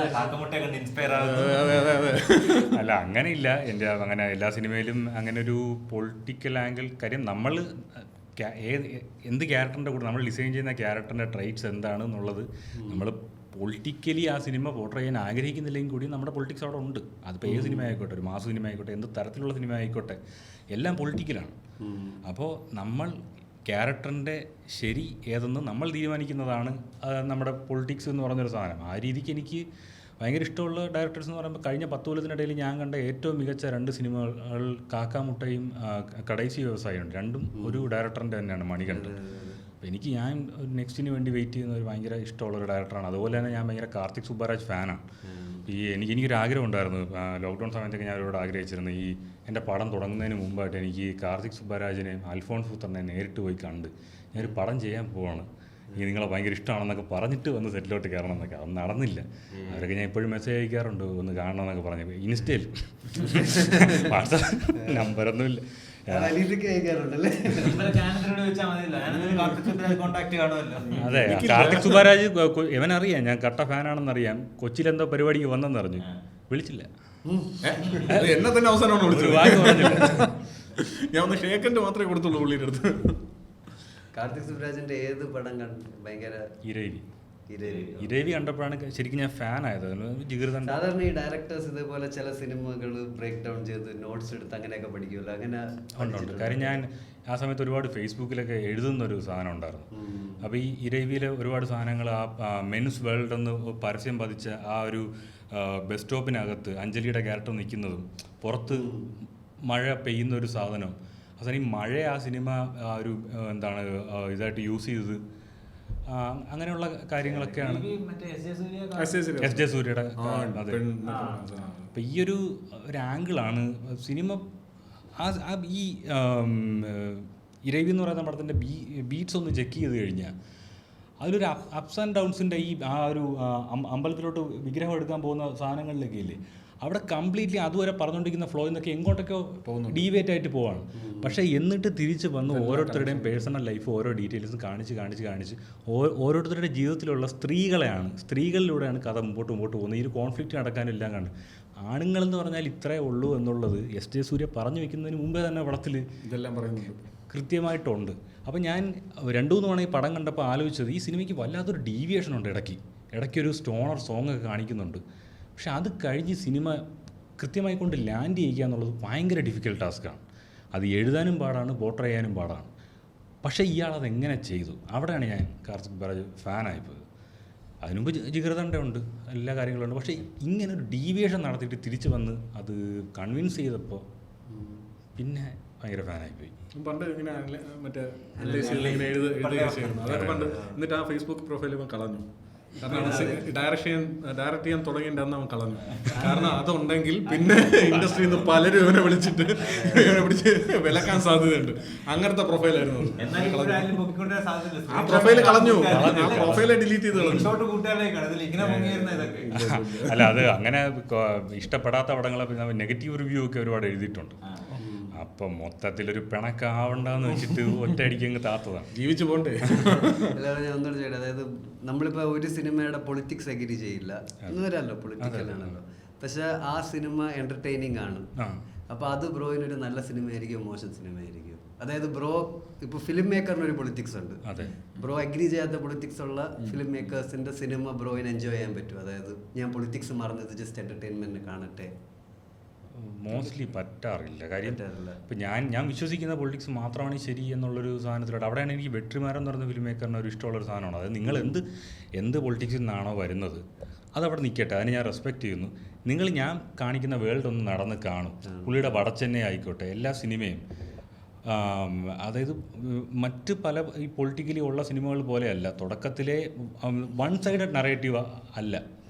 അല്ല അങ്ങനെയില്ല. എൻ്റെ അങ്ങനെ എല്ലാ സിനിമയിലും അങ്ങനെ ഒരു പൊളിറ്റിക്കൽ ആംഗിൾ കാര്യം നമ്മൾ എന്ത് ക്യാരക്ടറിൻ്റെ കൂടെ നമ്മൾ ഡിസൈൻ ചെയ്യുന്ന ക്യാരക്ടറിൻ്റെ ട്രൈറ്റ്സ് എന്താണെന്നുള്ളത് നമ്മൾ പൊളിറ്റിക്കലി ആ സിനിമ പോർട്രേ ചെയ്യാൻ ആഗ്രഹിക്കുന്നില്ലെങ്കിൽ കൂടി നമ്മുടെ പൊളിറ്റിക്സ് അവിടെ ഉണ്ട്. അതിപ്പോൾ ഏത് സിനിമ ആയിക്കോട്ടെ, ഒരു മാസ് സിനിമ ആയിക്കോട്ടെ, എന്ത് തരത്തിലുള്ള സിനിമ ആയിക്കോട്ടെ, എല്ലാം പൊളിറ്റിക്കലാണ്. അപ്പോൾ നമ്മൾ ക്യാരക്ടറിൻ്റെ ശരി ഏതെന്ന് നമ്മൾ തീരുമാനിക്കുന്നതാണ് നമ്മുടെ പൊളിറ്റിക്സ് എന്ന് പറഞ്ഞൊരു സാധനം. ആ രീതിക്ക് എനിക്ക് ഭയങ്കര ഇഷ്ടമുള്ള ഡയറക്ടേഴ്സ് എന്ന് പറയുമ്പോൾ കഴിഞ്ഞ 10 കൊല്ലത്തിനിടയിൽ ഞാൻ കണ്ട ഏറ്റവും മികച്ച 2 സിനിമകൾ കാക്കാമുട്ടയും കടൈസി വ്യവസായമുണ്ട്. രണ്ടും ഒരു ഡയറക്ടറിൻ്റെ തന്നെയാണ്, മണികണ്ഠൻ. അപ്പോൾ ഞാൻ നെക്സ്റ്റിന് വേണ്ടി വെയിറ്റ് ചെയ്യുന്ന ഒരു ഭയങ്കര ഇഷ്ടമുള്ളൊരു ഡയറക്ടറാണ്. അതുപോലെ തന്നെ ഞാൻ ഭയങ്കര കാർത്തിക് സുബ്ബരാജ് ഫാനാണ്. എനിക്കൊരു ആഗ്രഹം ഉണ്ടായിരുന്നു. ലോക്ക്ഡൗൺ സമയത്തൊക്കെ ഞാൻ അവരോട് ആഗ്രഹിച്ചിരുന്നു എൻ്റെ പടം തുടങ്ങുന്നതിന് മുമ്പായിട്ട് എനിക്ക് കാർത്തിക് സുബ്ബരാജിനെയും അൽഫോൺസ് പുത്രനെ നേരിട്ട് പോയി കണ്ട് ഞാനൊരു പടം ചെയ്യാൻ പോവാണ്, നിങ്ങളെ ഭയങ്കര ഇഷ്ടമാണെന്നൊക്കെ പറഞ്ഞിട്ട് വന്ന് സെറ്റിലോട്ട് കയറണം എന്നൊക്കെ. അത് നടന്നില്ല. അവരൊക്കെ ഞാൻ എപ്പോഴും മെസ്സേജ് അയക്കാറുണ്ട് ഒന്ന് കാണണം എന്നൊക്കെ പറഞ്ഞു. ഇൻസ്റ്റയിൽ വാട്സാപ്പ് നമ്പറൊന്നുമില്ല. അതെ, കാർത്തിക് സുബ്ബരാജ് ഇവനറിയാം ഞാൻ കട്ട ഫാനാണെന്നറിയാം. കൊച്ചിയിലെന്തോ പരിപാടിക്ക് വന്നെന്നറിഞ്ഞു, വിളിച്ചില്ല. എന്നെ തന്നെ അവസാനമാണ് വിളിച്ചത്. ഞാൻ ഒന്ന് ഷേക്കൻഡ് മാത്രമേ കൊടുത്തുള്ളൂ പുള്ളിയുടെ അടുത്ത്. കാർത്തിക് സുബ്ബരാജിന്റെ ഏത് പടം കണ്ടു ഭയങ്കര? ഇരവി കണ്ടപ്പോഴാണ് ശരിക്കും ഞാൻ ഫാൻ ആയത്. സാധാരണ ഈ ഡയറക്ടേഴ്സ് ഇതേപോലെ ചില സിനിമകൾ ബ്രേക്ക് ഡൗൺ ചെയ്ത് നോട്ട്സ് എടുത്ത് അങ്ങനെയൊക്കെ പഠിക്കുമല്ലോ, അങ്ങനെ ഉണ്ട്. കാര്യം ഞാൻ ആ സമയത്ത് ഒരുപാട് ഫേസ്ബുക്കിലൊക്കെ എഴുതുന്നൊരു സാധനം ഉണ്ടായിരുന്നു. അപ്പോൾ ഈ ഇരവിയിലെ ഒരുപാട് സാധനങ്ങൾ ആ മെൻസ് വേൾഡ് എന്ന് പരസ്യം പതിച്ച ആ ഒരു ബസ് സ്റ്റോപ്പിനകത്ത് അഞ്ജലിയുടെ ക്യാരക്ടർ നിൽക്കുന്നതും പുറത്ത് മഴ പെയ്യുന്ന ഒരു സാധനം, അവസാനം ഈ മഴ ആ സിനിമ ഒരു എന്താണ് ഇതായിട്ട് യൂസ് ചെയ്തത്, അങ്ങനെയുള്ള കാര്യങ്ങളൊക്കെയാണ്. എസ് ജെ സൂര്യയുടെ. അതെ, അപ്പം ഈ ഒരു ആംഗിളാണ് സിനിമ. ഈ ഇരവി എന്ന് പറയുന്ന പടത്തിൻ്റെ ബീറ്റ്സ് ഒന്ന് ചെക്ക് ചെയ്ത് കഴിഞ്ഞാൽ അതിലൊരു അപ്സ് ആൻഡ് ഡൗൺസിൻ്റെ ആ ഒരു അമ്പലത്തിലോട്ട് വിഗ്രഹം എടുക്കാൻ പോകുന്ന സാധനങ്ങളിലൊക്കെ ഇല്ലേ, അവിടെ കംപ്ലീറ്റ്ലി അതുവരെ പറഞ്ഞുകൊണ്ടിരിക്കുന്ന ഫ്ലോ എന്നൊക്കെ എങ്ങോട്ടൊക്കെ ഡീവിയേറ്റ് ആയിട്ട് പോവാണ്. പക്ഷേ എന്നിട്ട് തിരിച്ച് വന്ന് ഓരോരുത്തരുടെയും പേഴ്സണൽ ലൈഫ് ഓരോ ഡീറ്റെയിൽസും കാണിച്ച് ഓരോരുത്തരുടെ ജീവിതത്തിലുള്ള സ്ത്രീകളിലൂടെയാണ് കഥ മുമ്പോട്ട് പോകുന്നത്. ഈ ഒരു കോൺഫ്ലിക്റ്റ് നടക്കാനെല്ലാം കണ്ട് ആണുങ്ങളെന്ന് പറഞ്ഞാൽ ഇത്രേ ഉള്ളൂ എന്നുള്ളത് എസ് ജെ സൂര്യ പറഞ്ഞു വെക്കുന്നതിന് മുമ്പേ തന്നെ പടത്തിൽ ഇതെല്ലാം പറയുന്നുണ്ട്, കൃത്യമായിട്ടുണ്ട്. അപ്പോൾ ഞാൻ 2-3 തവണ ഈ പടം കണ്ടപ്പോൾ ആലോചിച്ചത് ഈ സിനിമയ്ക്ക് വല്ലാത്തൊരു ഡീവിയേഷൻ ഉണ്ട്. ഇടയ്ക്കൊരു സ്റ്റോണർ സോങ് ഒക്കെ കാണിക്കുന്നുണ്ട്. പക്ഷെ അത് കഴിഞ്ഞ് സിനിമ കൃത്യമായി കൊണ്ട് ലാൻഡ് ചെയ്യുക എന്നുള്ളത് ഭയങ്കര ഡിഫിക്കൽട്ട് ടാസ്ക്കാണ്. അത് എഴുതാനും പാടാണ്, പോർട്രേ ചെയ്യാനും പാടാണ്. പക്ഷേ ഇയാളത് എങ്ങനെ ചെയ്തു, അവിടെയാണ് ഞാൻ കാർത്തിക് ബാലാജി ഫാനായിപ്പോയത്. അതിനുമുമ്പ് ജിഗർദണ്ഡ ഉണ്ട്, എല്ലാ കാര്യങ്ങളുണ്ട്. പക്ഷേ ഇങ്ങനൊരു ഡീവിയേഷൻ നടത്തിയിട്ട് തിരിച്ച് വന്ന് അത് കൺവിൻസ് ചെയ്തപ്പോൾ പിന്നെ ഭയങ്കര ഫാനായിപ്പോയി. പണ്ട് ഇങ്ങനെ മറ്റേ ഇങ്ങനെ എഴുതുകയായിരുന്നു അതൊക്കെ പണ്ട്. എന്നിട്ട് ആ ഫേസ്ബുക്ക് പ്രൊഫൈൽ ഇവൻ കളഞ്ഞു. കാരണം ഡയറക്റ്റ് ചെയ്യാൻ തുടങ്ങിയിട്ട് അന്ന് അവൻ കളഞ്ഞു. കാരണം അതുണ്ടെങ്കിൽ പിന്നെ ഇൻഡസ്ട്രിയിൽ നിന്ന് പലരും ഇവനെ വിളിച്ചിട്ട് ഇവനെ പിടിച്ച് വിലക്കാൻ സാധ്യതയുണ്ട്. അങ്ങനത്തെ പ്രൊഫൈലായിരുന്നു. ആ പ്രൊഫൈല് കളഞ്ഞു, ആ പ്രൊഫൈലെ ഡിലീറ്റ് ചെയ്ത് കളഞ്ഞു. അല്ല, അത് അങ്ങനെ ഇഷ്ടപ്പെടാത്ത പടങ്ങളെ നെഗറ്റീവ് റിവ്യൂ ഒക്കെ ഒരുപാട് എഴുതിയിട്ടുണ്ട്. അപ്പം മൊത്തത്തിലൊരു പിണക്കാവണ്ടെന്ന് വെച്ചിട്ട് ഒറ്റയടിക്ക് അങ്ങ് താത്തതാണ്. ജീവിച്ചു പോണ്ടേ. എല്ലാവരും ഞാൻ ഒന്നും ചെയ്യട്ടെ. അതായത് നമ്മളിപ്പോൾ ഒരു സിനിമയുടെ പൊളിറ്റിക്സ് എഗ്രി ചെയ്യില്ല എന്ന് വരാമല്ലോ, പൊളിറ്റിക്കലാണല്ലോ. പക്ഷെ ആ സിനിമ എന്റർടൈനിങ് ആണ്. അപ്പോൾ അത് ബ്രോയിനൊരു നല്ല സിനിമയായിരിക്കും, മോശം സിനിമയായിരിക്കും. അതായത് ബ്രോ ഇപ്പോൾ ഫിലിം മേക്കറിന് ഒരു പൊളിറ്റിക്സ് ഉണ്ട്. ബ്രോ അഗ്രി ചെയ്യാത്ത പൊളിറ്റിക്സ് ഉള്ള ഫിലിം മേക്കേഴ്സിന്റെ സിനിമ ബ്രോയിന് എൻജോയ് ചെയ്യാൻ പറ്റും. അതായത് ഞാൻ പൊളിറ്റിക്സ് മറന്നത് ജസ്റ്റ് എന്റർടൈൻമെന്റ് കാണട്ടെ, മോസ്റ്റ്ലി പറ്റാറില്ല. കാര്യം ഇപ്പം ഞാൻ വിശ്വസിക്കുന്ന പൊളിറ്റിക്സ് മാത്രമാണ് ശരി എന്നുള്ളൊരു സാധനത്തിലോട്ട് അവിടെയാണ് എനിക്ക് വെട്രിമാരൻ എന്ന് പറയുന്ന ഫിലിം മേക്കറിന് ഒരു ഇഷ്ടമുള്ളൊരു സാധനമാണ്. അതായത് നിങ്ങൾ എന്ത് പൊളിറ്റിക്സിൽ നിന്നാണോ വരുന്നത് അതവിടെ നിൽക്കട്ടെ, അതിന് ഞാൻ റെസ്പെക്റ്റ് ചെയ്യുന്നു. നിങ്ങൾ ഞാൻ കാണിക്കുന്ന വേൾഡ് ഒന്ന് നടന്ന് കാണും. പുള്ളിയുടെ വടച്ചെന്നൈ ആയിക്കോട്ടെ, എല്ലാ സിനിമയും അതായത് മറ്റ് പല ഈ പൊളിറ്റിക്കലി ഉള്ള സിനിമകൾ പോലെയല്ല. തുടക്കത്തിലെ വൺ സൈഡഡ് നറേറ്റീവ് അല്ല,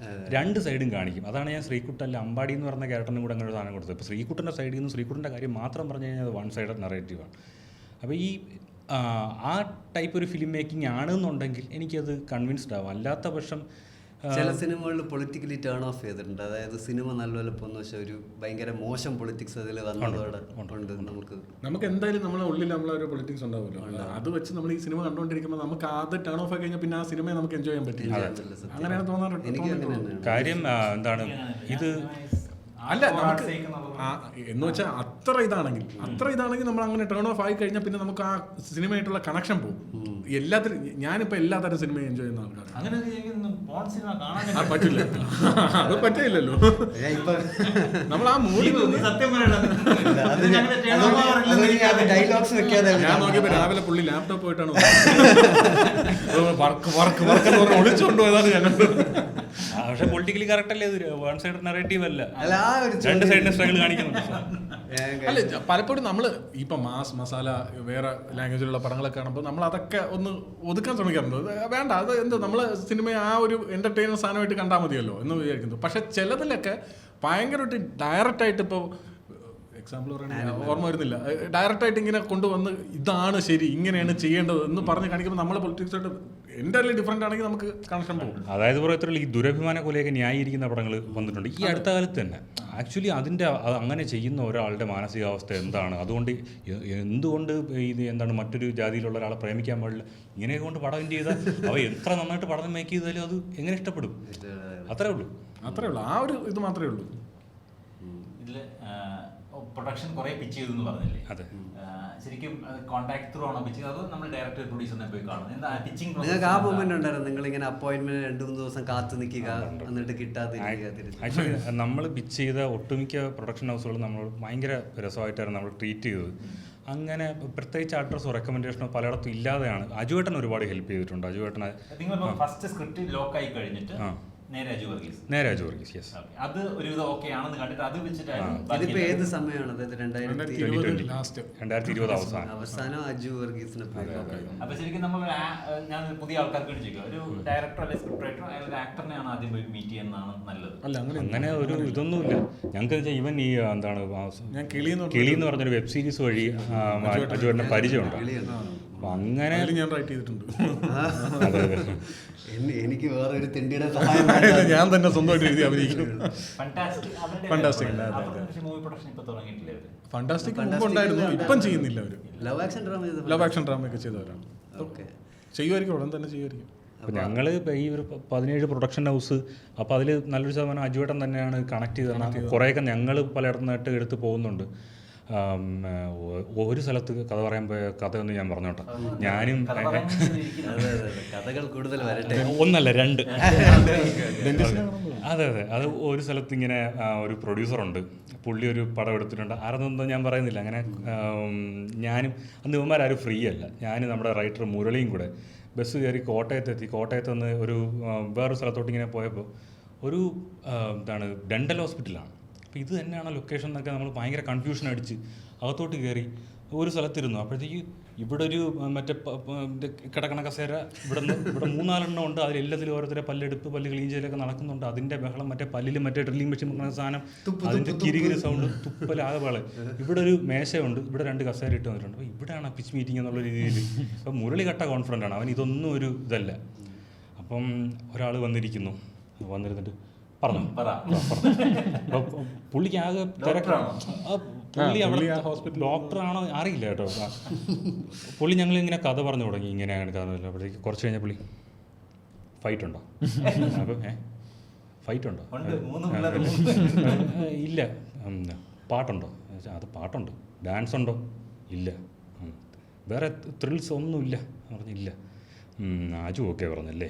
രണ്ട് സൈഡും കാണിക്കും. അതാണ് ഞാൻ ശ്രീകുട്ടല്ല അമ്പാടി എന്ന് പറഞ്ഞ ക്യാരക്ടറിനും കൂടെ അങ്ങനെ ഒരു സാധനം കൊടുത്തത്. ഇപ്പോൾ ശ്രീകുട്ടൻ്റെ സൈഡിൽ നിന്ന് ശ്രീകുട്ടൻ്റെ കാര്യം മാത്രം പറഞ്ഞു കഴിഞ്ഞാൽ അത് വൺ സൈഡഡ് നറേറ്റീവാണ്. അപ്പോൾ ഈ ആ ടൈപ്പ് ഒരു ഫിലിം മേക്കിംഗ് ആണെന്നുണ്ടെങ്കിൽ എനിക്കത് കൺവിൻസ്ഡ് ആവും. അല്ലാത്ത പക്ഷം ചില സിനിമകളിൽ പൊളിറ്റിക്കലി ടേൺ ഓഫ് ചെയ്തിട്ടുണ്ട്. അതായത് സിനിമ നല്ലപോലെ പോകുന്ന പക്ഷേ ഒരു ഭയങ്കര മോശം പൊളിറ്റിക്സ് അതിൽ വന്നതോടെ ഉണ്ട്. നമുക്ക് എന്തായാലും നമ്മളെ ഉള്ളിൽ നമ്മളൊരു പൊളിറ്റിക്സ് ഉണ്ടാവുമല്ലോ. അത് വെച്ച് നമ്മൾ ഈ സിനിമ കണ്ടുകൊണ്ടിരിക്കുമ്പോൾ നമുക്ക് അത് ടേൺ ഓഫ് ആയി കഴിഞ്ഞാൽ പിന്നെ ആ സിനിമയെ നമുക്ക് എൻജോയ് ചെയ്യാൻ പറ്റില്ല. അങ്ങനെയാണ് തോന്നാറുണ്ട്. കാര്യം എന്താണ് ഇത് അല്ല നമുക്ക് എന്ന് വെച്ചാൽ അത്ര ഇതാണെങ്കിൽ നമ്മൾ അങ്ങനെ ടേൺ ഓഫ് ആയി കഴിഞ്ഞാൽ പിന്നെ നമുക്ക് ആ സിനിമയായിട്ടുള്ള കണക്ഷൻ പോകും. എല്ലാത്തിനും ഞാനിപ്പോൾ എല്ലാത്തരം സിനിമയും എൻജോയ് ചെയ്യുന്ന ആൾക്കാരാണ്. പറ്റില്ല, അത് പറ്റില്ലല്ലോ. നമ്മൾ ആ മൂടി ഞാൻ നോക്കിയപ്പോൾ രാവിലെ പുള്ളി ലാപ്ടോപ്പ് പോയിട്ടാണ് ഒളിച്ചുകൊണ്ട് പോയതാണ് ഞാൻ. പക്ഷെ പൊളിറ്റിക്കലി കറക്റ്റ് അല്ലേ, വൺ സൈഡ് നറേറ്റീവ് അല്ല, രണ്ട് സൈഡിനെ സ്ട്രഗിൾ കാണിക്കുന്നുണ്ട്. അല്ല പലപ്പോഴും നമ്മൾ ഇപ്പം മാസ് മസാല വേറെ ലാംഗ്വേജിലുള്ള പടങ്ങളൊക്കെ കാണുമ്പോൾ നമ്മൾ അതൊക്കെ ഒന്ന് ഒതുക്കാൻ ശ്രമിക്കാറുണ്ട്. വേണ്ട, അത് എന്ത് നമ്മൾ സിനിമയെ ആ ഒരു എന്റർടൈനർ സാധനമായിട്ട് കണ്ടാൽ മതിയല്ലോ എന്ന് വിചാരിക്കുന്നു. പക്ഷെ ചിലതിലൊക്കെ ഭയങ്കരമായിട്ട് ഡയറക്റ്റായിട്ട് ഇപ്പോൾ എക്സാമ്പിൾ പറയുന്നത് ഓർമ്മ വരുന്നില്ല, ഡയറക്റ്റായിട്ട് ഇങ്ങനെ കൊണ്ടുവന്ന് ഇതാണ് ശരി, ഇങ്ങനെയാണ് ചെയ്യേണ്ടത് എന്ന് പറഞ്ഞ് കാണിക്കുമ്പോൾ നമ്മളെ പൊളിറ്റിക്സായിട്ട് എൻ്റർലി ഡിഫറെൻ്റ് ആണെങ്കിൽ നമുക്ക് കണക്ഷൻ പോകും. അതായത് ഇത്രയുള്ള ഈ ദുരഭിമാന കൊലയൊക്കെ ന്യായീകരിക്കുന്ന പടങ്ങൾ വന്നിട്ടുണ്ട് ഈ അടുത്ത കാലത്ത് തന്നെ. ആക്ച്വലി അങ്ങനെ ചെയ്യുന്ന ഒരാളുടെ മാനസികാവസ്ഥ എന്താണ്, അതുകൊണ്ട് എന്തുകൊണ്ട് ഇത് എന്താണ് മറ്റൊരു ജാതിയിലുള്ള ഒരാളെ പ്രേമിക്കാൻ പാടില്ല, ഇങ്ങനെയൊക്കെ കൊണ്ട് പടം ചെയ്താൽ അവ എത്ര നന്നായിട്ട് പടം മേക്ക് ചെയ്താലും അത് എങ്ങനെ ഇഷ്ടപ്പെടും? അത്രേ ഉള്ളൂ. ആ ഒരു ഇത് മാത്രമേ ഉള്ളൂ. പ്രൊഡക്ഷൻ കുറെ പിച്ച് ചെയ്തു എന്ന് പറഞ്ഞില്ലേ? അതെ. ശരിക്കും കോൺടാക്ട് ത്രൂ ആണോ പിച്ച് ചെയ്തത്? നമ്മൾ ഡയറക്ടർ പ്രൊഡ്യൂസറിനെ പോയി കാണും. എന്താ പിച്ചിങ്? നിങ്ങൾക്ക് ആ മൊമെന്റ് ഉണ്ടായിരുന്നു, നിങ്ങൾ ഇങ്ങനെ അപ്പോയിന്റ്മെന്റ് 2-3 ദിവസം കാത്തു നിൽക്കുക, എന്നിട്ട് കിട്ടാതിരിക്കുക. ആക്ച്വലി നമ്മൾ പിച്ച് ചെയ്ത ഒട്ടുമിക്ക പ്രൊഡക്ഷൻ ഹൗസുകളും നമ്മൾ ഭയങ്കര രസമായിട്ടായിരുന്നു നമ്മൾ ട്രീറ്റ് ചെയ്തത്. അങ്ങനെ പ്രത്യേകിച്ച് അഡ്രസ്സോ റെക്കമെൻഡേഷനോ പലയിടത്തും ഇല്ലാതെയാണ്. അജുവേട്ടൻ ഒരുപാട് ഹെൽപ്പ് ചെയ്തിട്ടുണ്ട്. അജുവേട്ടനെ ഫസ്റ്റ് സ്ക്രിപ്റ്റ് ലോക്കായി കഴിഞ്ഞിട്ട് നേരെ അജു വർഗീസ്, യെസ്, അത് ഒരുവിധം ഓക്കെ ആണെന്ന് കണ്ടിട്ട് അത് വെച്ചിട്ടായിരുന്നു. ഏത് സമയമാണ്? അതായത് 2020 അവസാനം അജു വർഗീസിനെ. അപ്പൊ ശരിക്കും നമ്മൾ ഞാൻ പുതിയ ആൾക്കാർക്ക് ചോദിക്കുക, ഒരു ഡയറക്ടർ അല്ലെങ്കിൽ സ്ക്രിപ്റ്റ് റൈറ്റർ അയാൾ ഒരു ആക്ടറിനെയാണ് ആദ്യം പോയി മീറ്റ് ചെയ്യുന്നതാണ് നല്ലത്. അങ്ങനെ ഒരു ഇതൊന്നുമില്ല ഞങ്ങൾക്ക്. ഈവൻ ഈ എന്താണ് കിളി എന്ന് പറഞ്ഞൊരു വെബ് സീരീസ് വഴി അജുവേട്ടനെ പരിചയമുണ്ട്. അപ്പം അങ്ങനെ അതിൽ ഞാൻ റൈറ്റ് ചെയ്തിട്ടുണ്ട്. അതെ അതെ എനിക്ക് വേറെ ഒരു തിണ്ടിയുടെ സഹായം ഞാൻ തന്നെ സ്വന്തമായിട്ട് എഴുതി അഭിനയിക്കും. ഫണ്ടാസ്റ്റിക് മൂവി പ്രൊഡക്ഷൻ ഇപ്പൊ തുടങ്ങിയിട്ടില്ല അവര്. ഫണ്ടാസ്റ്റിക് മുമ്പ് ഉണ്ടായിരുന്നു, ഇപ്പം ചെയ്യുന്നില്ല അവർ. Love action drama love action drama ഒക്കെ ചെയ്തവരാണ്. ഓക്കെ ചെയ്യുമായിരിക്കും, ഉടൻ തന്നെ ചെയ്യുമായിരിക്കും. അപ്പോൾ ഞങ്ങൾ ഈ ഒരു 17 പ്രൊഡക്ഷൻ ഹൗസ്, അപ്പോൾ അതിൽ നല്ലൊരു ശതമാനം അജുവേട്ടൻ തന്നെയാണ് കണക്ട് ചെയ്ത് തരണം. കുറേയൊക്കെ ഞങ്ങൾ പലയിടത്തുനിന്നായിട്ട് എടുത്ത് പോകുന്നുണ്ട്. ഒരു സ്ഥലത്ത് കഥ പറയാൻ പോയ കഥയൊന്നും ഞാൻ പറഞ്ഞോട്ടെ. ഞാനും കഥകൾ കൂടുതൽ വരട്ടെ. ഒന്നല്ല 2. അതെ അതെ, അത് ഒരു സ്ഥലത്ത് ഇങ്ങനെ ഒരു പ്രൊഡ്യൂസറുണ്ട്, പുള്ളി ഒരു പടം എടുത്തിട്ടുണ്ട്. ആരെന്നൊന്നും ഞാൻ പറയുന്നില്ല. അങ്ങനെ ഞാനും അന്ന് ഇവന്മാരും ഫ്രീ അല്ല, ഞാനും നമ്മുടെ റൈറ്റർ മുരളിയും കൂടെ ബസ് കയറി കോട്ടയത്തെത്തി. കോട്ടയത്ത് നിന്ന് ഒരു വേറൊരു സ്ഥലത്തോട്ട് ഇങ്ങനെ പോയപ്പോൾ ഒരു എന്താണ് ഡെൻ്റൽ ഹോസ്പിറ്റലാണ്. അപ്പോൾ ഇത് തന്നെയാണ് ലൊക്കേഷൻ എന്നൊക്കെ നമ്മൾ ഭയങ്കര കൺഫ്യൂഷൻ അടിച്ച് അകത്തോട്ട് കയറി ഒരു സ്ഥലത്തിരുന്നു. അപ്പോഴത്തേക്ക് ഇവിടെ ഒരു മറ്റേ കിടക്കണ കസേര ഇവിടെ 3-4 ഉണ്ട്. അതിലെല്ലാത്തിലും ഓരോരുത്തരെ പല്ലെടുപ്പ്, പല്ല് ക്ലീൻ ചെയ്യലൊക്കെ നടക്കുന്നുണ്ട്. അതിൻ്റെ ബഹളം, മറ്റേ പല്ലിൽ മറ്റേ ഡ്രില്ലിംഗ് മെഷീൻ വെക്കുന്ന സാധനം, അതിൻ്റെ കിരികിരി സൗണ്ട്, തുപ്പലാകെ പാളെ. ഇവിടെ ഒരു മേശയുണ്ട്, ഇവിടെ 2 കസേര ഇട്ട് വന്നിട്ടുണ്ട്. അപ്പോൾ ഇവിടെയാണ് പിച്ച് മീറ്റിംഗ് എന്നുള്ള രീതിയിൽ. അപ്പോൾ മുരളി കട്ട കോൺഫിഡൻ്റ് ആണ്, അവൻ ഇതൊന്നും ഒരു ഇതല്ല. അപ്പം ഒരാൾ വന്നിരുന്നിട്ട് പറഞ്ഞു പുള്ളിക്ക് ആകെ പുള്ളി അവിടെ ഡോക്ടറാണോ അറിയില്ല കേട്ടോ. പുള്ളി ഞങ്ങളിങ്ങനെ കഥ പറഞ്ഞു തുടങ്ങി, ഇങ്ങനെയാണ് കഥ. അപ്പോഴത്തേക്ക് കുറച്ച് കഴിഞ്ഞാൽ പുള്ളി ഫൈറ്റ് ഉണ്ടോ? അപ്പം ഫൈറ്റ് ഉണ്ടോ? ഇല്ല. പാട്ടുണ്ടോ? അത് പാട്ടുണ്ട്. ഡാൻസ് ഉണ്ടോ? ഇല്ല. വേറെ ത്രിൽസ് ഒന്നുമില്ല പറഞ്ഞില്ല. ആജു ഓക്കെ പറഞ്ഞല്ലേ.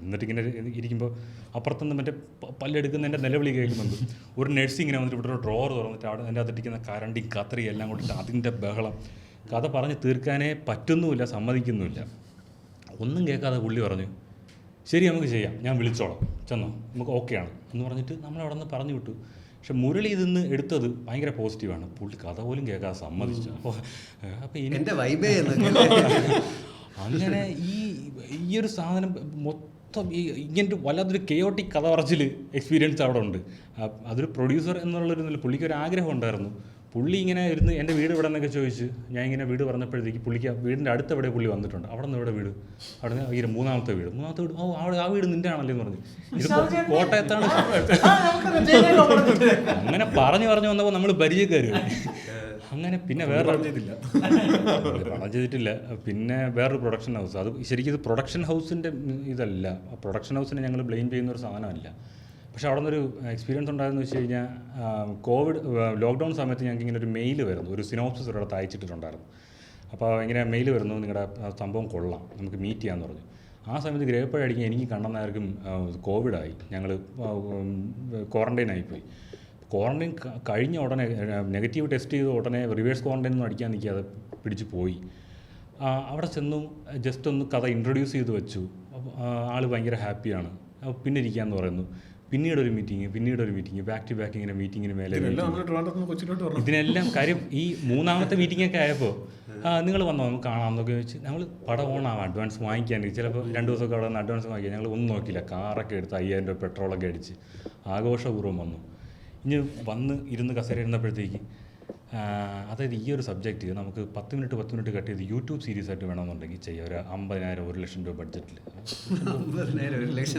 എന്നിട്ടിങ്ങനെ ഇരിക്കുമ്പോൾ അപ്പുറത്തുനിന്ന് മറ്റേ പല്ലെടുക്കുന്നതിൻ്റെ നിലവിളി കേൾക്കുന്നുണ്ട്. ഒരു നഴ്സ് ഇങ്ങനെ വന്നിട്ട് ഇവിടെ ഒരു ഡ്രോവർ തുറന്നിട്ട് അവിടെ അതിൻ്റെ അകത്തിരിക്കുന്ന കരണ്ടി കത്രി എല്ലാം കൊണ്ടിട്ട് അതിൻ്റെ ബഹളം. കഥ പറഞ്ഞ് തീർക്കാനേ പറ്റുന്നുമില്ല, സമ്മതിക്കുന്നുമില്ല. ഒന്നും കേൾക്കാതെ പുള്ളി പറഞ്ഞു, ശരി നമുക്ക് ചെയ്യാം, ഞാൻ വിളിച്ചോളാം, ചെന്നോ നമുക്ക് ഓക്കെയാണ് എന്ന് പറഞ്ഞിട്ട് നമ്മളവിടെ നിന്ന് പറഞ്ഞു വിട്ടു. പക്ഷെ മുരളി ഇതിന്ന് എടുത്തത് ഭയങ്കര പോസിറ്റീവാണ്. പുള്ളി കഥ പോലും കേൾക്കാതെ സമ്മതിച്ചു. അപ്പോൾ അങ്ങനെ ഈ ഒരു സാധനം മൊത്തം ഇങ്ങനൊരു വല്ലാത്തൊരു കെയോട്ടിക് കഥ പറച്ചിൽ എക്സ്പീരിയൻസ് അവിടെ ഉണ്ട്. അതൊരു പ്രൊഡ്യൂസർ എന്നുള്ളൊരു പുള്ളിക്ക് ഒരു ആഗ്രഹം ഉണ്ടായിരുന്നു. പുള്ളി ഇങ്ങനെ ഇരുന്ന് എൻ്റെ വീട് ഇവിടെ നിന്നൊക്കെ ചോദിച്ച് ഞാൻ ഇങ്ങനെ വീട് പറഞ്ഞപ്പോഴത്തേക്ക് പുള്ളിക്ക് വീടിൻ്റെ അടുത്ത് എവിടെ പുള്ളി വന്നിട്ടുണ്ട്. അവിടെ നിന്ന് ഇവിടെ വീട്, അവിടെ നിന്ന് ഈ മൂന്നാമത്തെ വീട് ഓ അവിടെ ആ വീട് നിൻ്റെ ആണല്ലേ എന്ന് പറഞ്ഞു. ഇത് കോട്ടയത്താണ്. അങ്ങനെ പറഞ്ഞു വന്നപ്പോൾ നമ്മൾ പരിചയക്കാർ. അങ്ങനെ പിന്നെ വേറെ പണം ചെയ്തിട്ടില്ല. പിന്നെ വേറൊരു പ്രൊഡക്ഷൻ ഹൗസ്, അത് ശരിക്കും ഇത് പ്രൊഡക്ഷൻ ഹൗസിൻ്റെ ഇതല്ല, പ്രൊഡക്ഷൻ ഹൗസിനെ ഞങ്ങൾ ബ്ലെയിം ചെയ്യുന്ന ഒരു സാധനമല്ല. പക്ഷേ അവിടെ നിന്നൊരു എക്സ്പീരിയൻസ് ഉണ്ടായെന്ന് വെച്ച് കഴിഞ്ഞാൽ കോവിഡ് ലോക്ക്ഡൗൺ സമയത്ത് ഞങ്ങൾക്ക് ഇങ്ങനെ ഒരു മെയിൽ വരുന്നു, ഒരു സിനോപ്സിസ് ഒരിടത്ത് അയച്ചിട്ടുണ്ടായിരുന്നു. അപ്പോൾ ഇങ്ങനെ മെയിൽ വരുന്നു, നിങ്ങളുടെ സംഭവം കൊള്ളാം, നമുക്ക് മീറ്റ് ചെയ്യാമെന്ന് പറഞ്ഞു. ആ സമയത്ത് ഗ്രേപ്പഴടിക്കാൻ എനിക്ക് കണ്ടെന്നായിരിക്കും കോവിഡായി, ഞങ്ങൾ ക്വാറൻറ്റൈനായിപ്പോയി. ക്വാറൻറ്റൈൻ കഴിഞ്ഞ ഉടനെ നെഗറ്റീവ് ടെസ്റ്റ് ചെയ്ത ഉടനെ റിവേഴ്സ് ക്വാറൻറ്റൈനൊന്നും അടിക്കാൻ നിൽക്കാതെ പിടിച്ച് പോയി. അവിടെ ചെന്നു ജസ്റ്റ് ഒന്ന് കഥ ഇൻട്രൊഡ്യൂസ് ചെയ്ത് വെച്ചു. ആൾ ഭയങ്കര ഹാപ്പിയാണ്. പിന്നെ ഇരിക്കാമെന്ന് പറയുന്നു. പിന്നീടൊരു മീറ്റിംഗ് ബാക്ക് ടു ബാക്ക് ഇങ്ങനെ മീറ്റിങ്ങിന് മേലെ ഇതിനെല്ലാം കാര്യം. ഈ മൂന്നാമത്തെ മീറ്റിങ്ങൊക്കെ ആയപ്പോൾ നിങ്ങൾ വന്നോ നമുക്ക് കാണാമെന്നൊക്കെ വെച്ച് ഞങ്ങൾ പടം ഓണാവാം, അഡ്വാൻസ് വാങ്ങിക്കാൻ. ചിലപ്പോൾ 2 ദിവസമൊക്കെ അവിടെ നിന്ന് അഡ്വാൻസ് വാങ്ങിക്കാൻ ഞങ്ങൾ ഒന്നും നോക്കിയില്ല. കാറൊക്കെ എടുത്ത് 5000 രൂപ പെട്രോളൊക്കെ അടിച്ച് ആഘോഷപൂർവ്വം വന്നു. ഇനി വന്ന് ഇരുന്ന് കസേര ഇരുന്നപ്പോഴത്തേക്ക് അതായത് ഈ ഒരു സബ്ജക്റ്റ് നമുക്ക് 10 മിനിറ്റ് കട്ട് ചെയ്ത് യൂട്യൂബ് സീരീസ് ആയിട്ട് വേണമെന്നുണ്ടെങ്കിൽ ചെയ്യാം. ഒരു 50,000 1 ലക്ഷം രൂപ ബഡ്ജറ്റിൽ.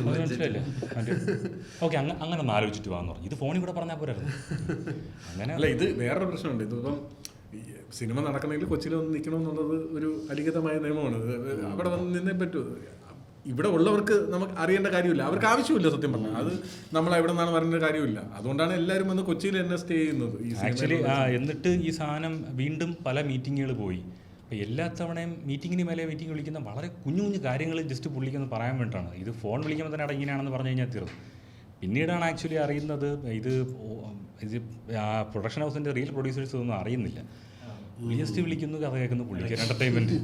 മനസ്സിലല്ലേ? ഓക്കെ, അങ്ങനെ ഒന്ന് ആലോചിച്ചിട്ട് വാന്ന് പറഞ്ഞു. ഇത് ഫോണിൽ കൂടെ പറഞ്ഞാൽ പോരായിരുന്നു. അങ്ങനെ അല്ല, ഇത് വേറൊരു പ്രശ്നമുണ്ട്. ഇതിപ്പം സിനിമ നടക്കണമെങ്കിൽ കൊച്ചിയിൽ വന്ന് നിൽക്കണമെന്നുള്ളത് ഒരു അലിഖിതമായ നിയമമാണ്. അവിടെ വന്ന് നിന്നേ പറ്റൂ. ഇവിടെ ഉള്ളവർക്ക് നമുക്ക് അറിയേണ്ട കാര്യമില്ല, അവർക്ക് ആവശ്യമില്ല സത്യം പറഞ്ഞാൽ. അത് നമ്മൾ എവിടെ നിന്നാണ് വരേണ്ട കാര്യമില്ല. അതുകൊണ്ടാണ് എല്ലാവരും വന്ന് കൊച്ചിയിൽ തന്നെ സ്റ്റേ ചെയ്യുന്നത്. ആക്ച്വലി എന്നിട്ട് ഈ സാധനം വീണ്ടും പല മീറ്റിങ്ങുകൾ പോയി. അപ്പോൾ എല്ലാ തവണയും മീറ്റിങ്ങിന് മേലെ മീറ്റിംഗ് വിളിക്കുന്ന വളരെ കുഞ്ഞു കാര്യങ്ങൾ ജസ്റ്റ് പുള്ളിക്കൊന്ന് പറയാൻ വേണ്ടിയിട്ടാണ്. ഇത് ഫോൺ വിളിക്കുമ്പോൾ തന്നെ ഇങ്ങനെയാണെന്ന് പറഞ്ഞു കഴിഞ്ഞാൽ തീർന്നു. പിന്നീടാണ് ആക്ച്വലി അറിയുന്നത് ഇത് പ്രൊഡക്ഷൻ ഹൗസിൻ്റെ റിയൽ പ്രൊഡ്യൂസേഴ്സ് ഒന്നും അറിയുന്നില്ല. ജസ്റ്റ് വിളിക്കുന്നു, കഥ കേൾക്കുന്നു, പുള്ളിക്ക് എൻ്റർടൈൻമെൻറ്റ്.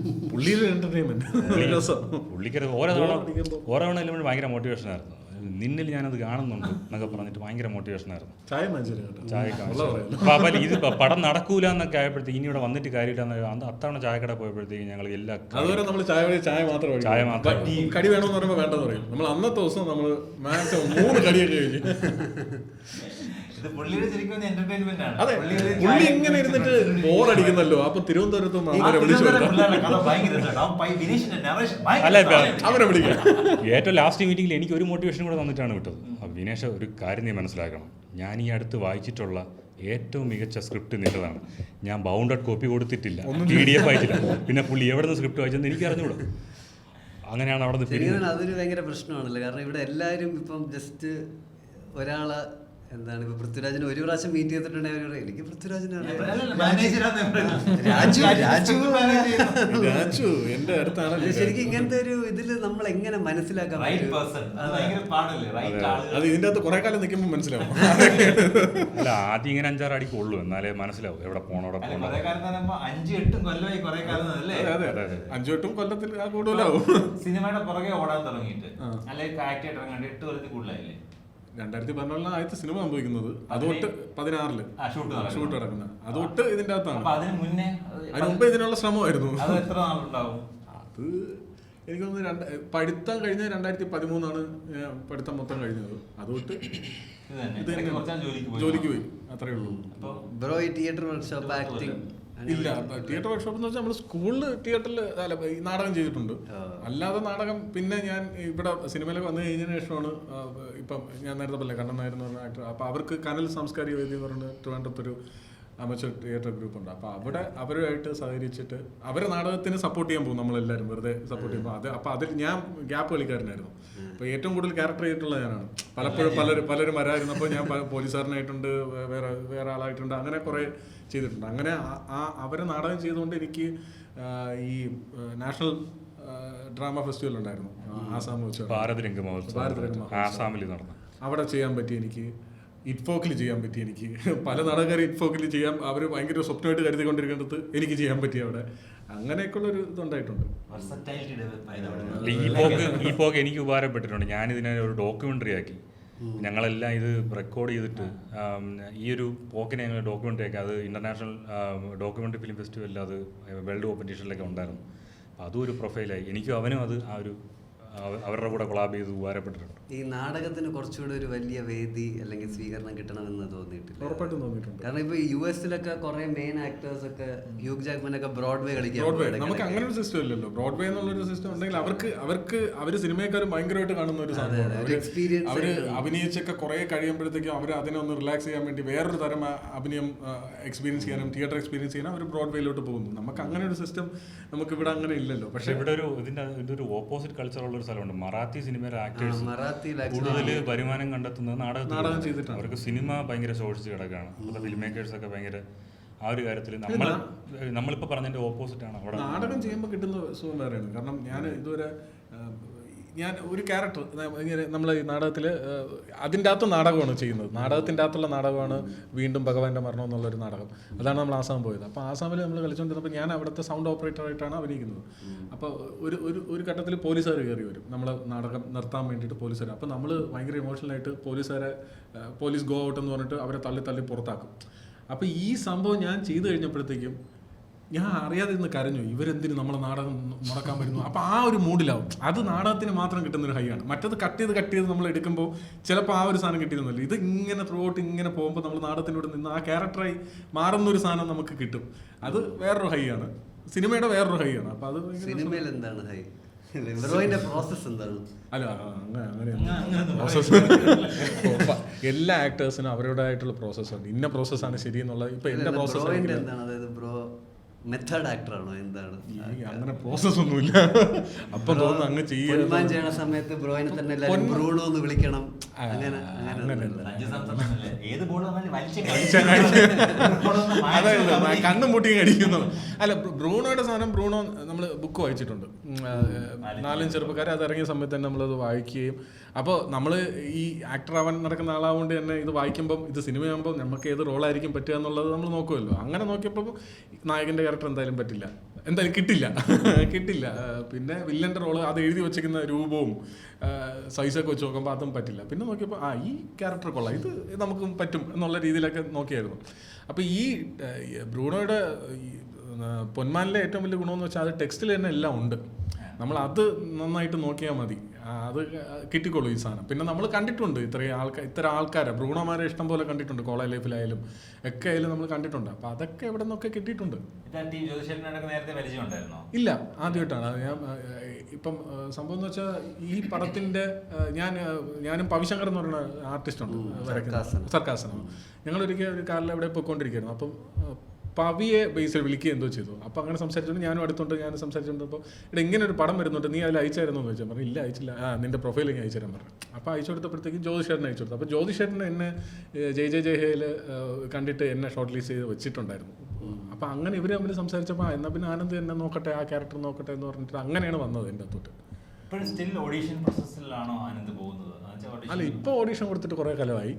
പുള്ളിക്ക് ഓരോ തവണ എല്ലാം ഭയങ്കര മോട്ടിവേഷനായിരുന്നു. നിന്നിൽ ഞാനത് കാണുന്നുണ്ട് എന്നൊക്കെ പറഞ്ഞിട്ട് ഭയങ്കര മോട്ടിവേഷനായിരുന്നു. ചായ അപ്പം ഇത് പടം നടക്കൂല എന്നൊക്കെ ആയപ്പോഴത്തേക്ക് ഇനി ഇവിടെ വന്നിട്ട് കാര്യമില്ല. അത്തവണ ചായക്കട പോയപ്പോഴത്തേക്ക് ഞങ്ങൾ എല്ലാ ചായ മാത്രം കടി വേണമെന്ന് പറയുമ്പോൾ വേണ്ടെന്ന് പറയും. നമ്മൾ അന്നത്തെ ദിവസം നമ്മൾ മാക്സിമം 3 കടിയൊക്കെ കഴിക്കും. ഇത് പുള്ളിയുടെ ശരിക്കും എന്റർടൈൻമെന്റ് ആണ്. അതെ, പുള്ളി ഇങ്ങനെ ഇരുന്നിട്ട് ബോറടിക്കുന്നല്ലോ. അപ്പൊ തിരുവനന്തപുരത്ത് അവനെ വിളിച്ചു അവനെ വിളിക്കാം. ഏറ്റവും ലാസ്റ്റ് മീറ്റിംഗിൽ എനിക്ക് ഒരു മോട്ടിവേഷൻ കൂടെ തന്നിട്ടാണ് വിട്ടത്. വിനേഷ്, ഒരു കാര്യം നീ മനസ്സിലാക്കണം, ഞാൻ ഈ അടുത്ത് വായിച്ചിട്ടുള്ള ഏറ്റവും മികച്ച സ്ക്രിപ്റ്റ് നിന്റേതാണ്. ഞാൻ ബൗണ്ടഡ് കോപ്പി കൊടുത്തിട്ടില്ല, PDF അയച്ചില്ല. പിന്നെ പുള്ളി എവിടെ നിന്ന് സ്ക്രിപ്റ്റ് വായിച്ചെന്ന് എനിക്ക് അറിഞ്ഞുകൂടാ. അങ്ങനെയാണ് അവിടെ നിന്ന്. അതൊരു ഭയങ്കര പ്രശ്നമാണല്ലോ. കാരണം ഇവിടെ എല്ലാവരും ഇപ്പം ജസ്റ്റ് ഒരാളെ എന്താണ് ഇപ്പൊ പൃഥ്വിരാജിനെ ഒരു പ്രാവശ്യം മീറ്റ് ചെയ്തിട്ടുണ്ടെങ്കിൽ എനിക്ക് പൃഥ്വിരാജിനാണ് രാജു എന്റെ അടുത്താണ്. ശരിക്കും ഇങ്ങനത്തെ ഒരു ഇതില് നമ്മൾ എങ്ങനെ മനസ്സിലാക്കാൻ അത് ഇതിന്റെ അകത്ത് കുറെ കാലം നിൽക്കുമ്പോൾ മനസ്സിലാവും. അല്ല, ആദ്യം ഇങ്ങനെ 5-6 അടിക്ക് ഉള്ളൂ, എന്നാലേ മനസ്സിലാവും എവിടെ പോകണം എവിടെ പോകണം. 5-8 കൊല്ലമായി കുറെ കാലം. 5-8 കൊല്ലത്തിൽ കൂടുതലാവും സിനിമയുടെ പുറകെ ഓടാൻ തുടങ്ങിയിട്ട്. അല്ലെങ്കിൽ ആക്ട് ആയിട്ട് ഇറങ്ങാണ്ട് 8 കൊല്ലത്തിൽ കൂടുതലായില്ലേ? 2014 ആദ്യത്തെ സിനിമ സംഭവിക്കുന്നത്. അതുകൊണ്ട് 16 ഷൂട്ട് നടക്കുന്നത്. അതുകൊണ്ട് ഇതിന്റെ അകത്താണ്. അതിന് മുമ്പ് ഇതിനുള്ള ശ്രമമായിരുന്നു. അത് എത്ര നാളുണ്ടാവും? അത് എനിക്ക് തോന്നുന്നു പഠിത്തം കഴിഞ്ഞ 2013 പഠിത്തം മൊത്തം കഴിഞ്ഞത്. അതുകൊണ്ട് ജോലിക്ക് പോയി, അത്രേ ഉള്ളൂ. ബ്രോ ഈ തിയേറ്റർ വർക്ക്ഷോപ്പ് ആക്ടിങ് ഇല്ല. തിയേറ്റർ വർക്ക്ഷോപ്പ് എന്ന് വെച്ചാൽ നമ്മൾ സ്കൂളിൽ തിയേറ്ററിൽ നാടകം ചെയ്തിട്ടുണ്ട്. അല്ലാതെ നാടകം പിന്നെ ഞാൻ ഇവിടെ സിനിമയിലൊക്കെ വന്നു കഴിഞ്ഞതിന് ശേഷമാണ് ഇപ്പം ഞാൻ നേരത്തെ പറഞ്ഞില്ലേ കണ്ണൻ നായർ എന്ന് പറഞ്ഞ ആക്ടർ. അപ്പോൾ അവർക്ക് കനൽ സാംസ്കാരിക വേദി എന്ന് പറഞ്ഞ ട്രിവാൻഡ്രത്തൊരു അമച്ചർ തിയേറ്റർ ഗ്രൂപ്പ് ഉണ്ട്. അപ്പോൾ അവിടെ അവരുമായിട്ട് സഹകരിച്ചിട്ട് അവരെ നാടകത്തിന് സപ്പോർട്ട് ചെയ്യാൻ പോകും നമ്മളെല്ലാവരും, വെറുതെ സപ്പോർട്ട് ചെയ്യുമ്പോൾ. അപ്പോൾ അതിൽ ഞാൻ ഗ്യാപ്പ് കളിക്കാരനായിരുന്നു. അപ്പോൾ ഏറ്റവും കൂടുതൽ ക്യാരക്ടർ ചെയ്തിട്ടുള്ള ഞാനാണ്. പലപ്പോഴും പലരും വരായിരുന്നപ്പോൾ ഞാൻ പോലീസുകാരനായിട്ടുണ്ട്, വേറെ ആളായിട്ടുണ്ട്, അങ്ങനെ കുറേ ചെയ്തിട്ടുണ്ട്. അങ്ങനെ അവരെ നാടകം ചെയ്തുകൊണ്ട് എനിക്ക് ഈ നാഷണൽ ഡ്രാമ ഫെസ്റ്റിവൽ ഉണ്ടായിരുന്നു ആസാം വെച്ച്, ഭാരതരംഗ ആസാമിൽ നടന്നു. അവിടെ ചെയ്യാൻ പറ്റി എനിക്ക്. ഇറ്റ്ഫോക്കിൽ ചെയ്യാൻ പറ്റി എനിക്ക്. പല നാടകക്കാരും ഇറ്റ്ഫോക്കിൽ ചെയ്യാൻ അവർ ഭയങ്കര സ്വപ്നമായിട്ട് കരുതിക്കൊണ്ടിരിക്കേണ്ടത് എനിക്ക് ചെയ്യാൻ പറ്റി അവിടെ. അങ്ങനെയൊക്കെയുള്ളൊരു ഇതുണ്ടായിട്ടുണ്ട്. ഈ പോക്ക് എനിക്ക് ഉപകാരപ്പെട്ടിട്ടുണ്ട്. ഞാനിതിനെ ഒരു ഡോക്യുമെൻ്ററി ആക്കി. ഞങ്ങളെല്ലാം ഇത് റെക്കോർഡ് ചെയ്തിട്ട് ഈ ഒരു പോക്കിനെ ഞങ്ങൾ ഡോക്യുമെൻ്ററി ആക്കി. അത് ഇൻ്റർനാഷണൽ ഡോക്യുമെൻ്ററി ഫിലിം ഫെസ്റ്റിവലിൽ അത് വേൾഡ് കോമ്പറ്റീഷനിലൊക്കെ ഉണ്ടായിരുന്നു. അപ്പോൾ അതും ഒരു പ്രൊഫൈലായി. എനിക്കും അവനും അത് ആ ഒരു അവരുടെ കൂടെ കൊളാബ് ചെയ്ത് ഉപകാരപ്പെട്ടിട്ടുണ്ട്. ഈ നാടകത്തിന് കുറച്ചുകൂടെ ഒരു വലിയ വേദി അല്ലെങ്കിൽ സ്വീകരണം കിട്ടണമെന്ന് തോന്നിയിട്ടില്ല? ഉറപ്പായിട്ടും തോന്നിയിട്ടുണ്ട്. കാരണം ഇപ്പൊ US-ലൊക്കെ കുറെ മെയിൻ ആക്ടേഴ്സ് ഒക്കെ ഹ്യൂഗ് ജാക്ക്മാൻ ഒക്കെ ബ്രോഡ്വേ കളിക്കാൻ. നമുക്ക് അങ്ങനെ ഒരു സിസ്റ്റം ഇല്ലല്ലോ. ബ്രോഡ്വേ എന്നുള്ളൊരു സിസ്റ്റം ഉണ്ടെങ്കിൽ അവര് സിനിമയെക്കാരും ഭയങ്കരമായിട്ട് കാണുന്ന ഒരു സാധനമാണ്. അവര് അഭിനയിച്ചൊക്കെ കുറെ കഴിയുമ്പോഴത്തേക്കും അവർ അതിനെ ഒന്ന് റിലാക്സ് ചെയ്യാൻ വേണ്ടി വേറൊരു തരം അഭിനയം എക്സ്പീരിയൻസ് ചെയ്യാനും തിയേറ്റർ എക്സ്പീരിയൻസ് ചെയ്യാനും അവർ ബ്രോഡ്വേയിലോട്ട് പോകുന്നു. നമുക്ക് അങ്ങനെ ഒരു സിസ്റ്റം നമുക്ക് ഇവിടെ അങ്ങനെ ഇല്ലല്ലോ. പക്ഷേ ഇവിടെ ഇതൊരു ഓപ്പോസിറ്റ് കൾച്ചറുള്ള സ്ഥലമുണ്ട്. മറാത്തി സിനിമയിലെ ആക്ടേഴ്സ് കൂടുതൽ വരുമാനം കണ്ടെത്തുന്നത് നാടകം ചെയ്തിട്ടാണ്. അവർക്ക് സിനിമ ഭയങ്കര ശോഷിച്ച് കിടക്കുകയാണ്. അപ്പോഴത്തെ ഫിലിം മേക്കേഴ്സ് ഒക്കെ ഭയങ്കര ആ ഒരു കാര്യത്തിൽ നമ്മളിപ്പോൾ പറഞ്ഞതിന്റെ ഓപ്പോസിറ്റ് ആണ്. അവിടെ നാടകം ചെയ്യുമ്പോൾ കിട്ടുന്ന സുഖം വേറെയാണ്. കാരണം ഞാൻ ഒരു ക്യാരക്ടർ ഇങ്ങനെ നമ്മൾ ഈ നാടകത്തിൽ അതിൻ്റെ അകത്ത് നാടകമാണ് ചെയ്യുന്നത്. നാടകത്തിൻ്റെ അകത്തുള്ള നാടകമാണ് വീണ്ടും ഭഗവാന്റെ മരണം എന്നുള്ളൊരു നാടകം. അതാണ് നമ്മൾ ആസാം പോയത്. അപ്പോൾ ആസാമിൽ നമ്മൾ കളിച്ചുകൊണ്ടിരുന്നപ്പോൾ ഞാൻ അവിടുത്തെ സൗണ്ട് ഓപ്പറേറ്ററായിട്ടാണ് അഭിനയിക്കുന്നത്. അപ്പോൾ ഒരു ഘട്ടത്തിൽ പോലീസുകാർ കയറി വരും, നമ്മൾ നാടകം നിർത്താൻ വേണ്ടിയിട്ട് പോലീസുകാർ. അപ്പോൾ നമ്മൾ ഭയങ്കര ഇമോഷണലായിട്ട് പോലീസ് ഗോ ഔട്ട് എന്ന് പറഞ്ഞിട്ട് അവരെ തള്ളി പുറത്താക്കും. അപ്പോൾ ഈ സംഭവം ഞാൻ ചെയ്തു കഴിഞ്ഞപ്പോഴത്തേക്കും ഞാൻ അറിയാതെ ഇന്ന് കരഞ്ഞു. ഇവരെന്തിന് നമ്മളെ നാടകം മുടക്കാൻ വരുന്നു? അപ്പോൾ ആ ഒരു മൂഡിലാവും. അത് നാടകത്തിന് മാത്രം കിട്ടുന്നൊരു ഹൈ ആണ്. മറ്റത് കട്ട് ചെയ്ത് നമ്മൾ എടുക്കുമ്പോൾ ചിലപ്പോൾ ആ ഒരു സാധനം കിട്ടിയിരുന്നില്ല. ഇത് ഇങ്ങനെ ത്രൂ ഔട്ട് ഇങ്ങനെ പോകുമ്പോൾ നമ്മൾ നാടകത്തിനോട് നിന്ന് ആ ക്യാരക്ടറായി മാറുന്നൊരു സാധനം നമുക്ക് കിട്ടും. അത് വേറൊരു ഹൈ ആണ്, സിനിമയുടെ വേറൊരു ഹൈ ആണ്. അപ്പോൾ അത് സിനിമയിൽ എന്താണ് ഹൈ? പ്രോസസ് എന്താണ്? അല്ല പ്രോസസ് എല്ലാ ആക്ടേഴ്സിനും അവരുടേതായിട്ടുള്ള പ്രോസസ് ഉണ്ട്. ഇന്ന പ്രോസസ്സാണ് ശരിയെന്നുള്ളത്. ഇപ്പൊ എന്റെ പ്രോസസ് എന്താണ്? അതായത് ബ്രോ മെത്തേഡ് ആക്ടറാണോ എന്താണ്? അങ്ങനെ പ്രോസസ് ഒന്നുമില്ല. അപ്പൊ തോന്നുന്നു അങ്ങ് ചെയ്യണ സമയത്ത് ബ്രോയിനെ തന്നെ എല്ലാവരും ബ്രൂണോ എന്ന് വിളിക്കണം, അങ്ങനെ കണ്ണും മുട്ടിയും അടിക്കുന്നത്. അല്ല, ബ്രൂണോയുടെ സാധനം നമ്മൾ ബുക്ക് വായിച്ചിട്ടുണ്ട്. 4 ചെറുപ്പക്കാരെ അത് ഇറങ്ങിയ സമയത്ത് തന്നെ നമ്മളത് വായിക്കുകയും, അപ്പോൾ നമ്മൾ ഈ ആക്ടർ ആവാൻ നടക്കുന്ന ആളാവുകൊണ്ട് തന്നെ ഇത് വായിക്കുമ്പം ഇത് സിനിമയാകുമ്പോൾ നമുക്ക് ഏത് റോളായിരിക്കും പറ്റുക എന്നുള്ളത് നമ്മൾ നോക്കുമല്ലോ. അങ്ങനെ നോക്കിയപ്പോൾ നായകൻ്റെ ക്യാരക്ടർ എന്തായാലും കിട്ടില്ല. പിന്നെ വില്ലൻ്റെ റോള് അത് എഴുതി വെച്ചിരിക്കുന്ന രൂപവും സൈസൊക്കെ വെച്ച് നോക്കുമ്പോൾ അതും പറ്റില്ല. പിന്നെ നോക്കിയപ്പോൾ ഈ ക്യാരക്ടർ കൊള്ളാം, ഇത് നമുക്ക് പറ്റും എന്നുള്ള രീതിയിലൊക്കെ നോക്കിയായിരുന്നു. അപ്പോൾ ഈ ബ്രൂണോയുടെ പൊന്മാനിലെ ഏറ്റവും വലിയ ഗുണമെന്ന് വെച്ചാൽ അത് ടെക്സ്റ്റിൽ തന്നെ എല്ലാം ഉണ്ട്. നമ്മൾ അത് നന്നായിട്ട് നോക്കിയാൽ മതി. അത് കിട്ടിക്കോളൂ ഈ സാധനം. പിന്നെ നമ്മൾ കണ്ടിട്ടുണ്ട് ഇത്തരം ആൾക്കാരെ ബ്രൂണോമാരെ ഇഷ്ടം പോലെ കണ്ടിട്ടുണ്ട്, കോളേജ് ലൈഫിലായാലും ഒക്കെ ആയാലും നമ്മൾ കണ്ടിട്ടുണ്ട്. അപ്പം അതൊക്കെ എവിടെ നിന്നൊക്കെ കിട്ടിയിട്ടുണ്ട്. ഇല്ല, ആദ്യമായിട്ടാണ് അത്. ഇപ്പം സംഭവം എന്ന് വെച്ചാൽ ഈ പടത്തിൻ്റെ ഞാനും പവിശങ്കർ എന്ന് പറയുന്ന ആർട്ടിസ്റ്റ് ഉണ്ട് വരയ്ക്കുന്നത്, സർക്കാസനം. ഞങ്ങളൊരിക്കൽ ഒരു കാറിൽ എവിടെ പോയിക്കൊണ്ടിരിക്കുകയായിരുന്നു. അപ്പം പവിയെ ബേസിൽ വിളിക്കുക എന്തോ ചെയ്തു. അപ്പോൾ അങ്ങനെ സംസാരിച്ചുകൊണ്ട് ഞാനും സംസാരിച്ചുകൊണ്ടപ്പോൾ ഇവിടെ ഇങ്ങനെ ഒരു പടം വരുന്നുണ്ട്, നീ അതിൽ അയച്ചായിരുന്നു എന്ന് ചോദിച്ചാൽ പറഞ്ഞു ഇല്ല അയച്ചില്ല, നിൻ്റെ പ്രൊഫൈൽ ഞാൻ അയച്ചു തരാൻ പറഞ്ഞു. അപ്പോൾ അയച്ചു കൊടുത്തപ്പോഴത്തേക്കും ജ്യോതിഷേട്ടനെ അയച്ചു കൊടുത്തു. അപ്പോൾ ജ്യോതിഷേട്ടൻ എന്നെ ജയഹയിൽ കണ്ടിട്ട് എന്നെ ഷോർട്ട് ലിസ്റ്റ് ചെയ്ത് വെച്ചിട്ടുണ്ടായിരുന്നു. അപ്പോൾ അങ്ങനെ ഇവർ തമ്മിൽ സംസാരിച്ചപ്പോൾ എന്നാൽ പിന്നെ ആനന്ദ് എന്നെ നോക്കട്ടെ, ആ ക്യാരക്ടർ നോക്കട്ടെ എന്ന് പറഞ്ഞിട്ട് അങ്ങനെയാണ് വന്നത് എൻ്റെ അത്തോട്ട്. അല്ല, ഇപ്പോൾ ഓഡീഷൻ കൊടുത്തിട്ട് കുറേ കാലമായി.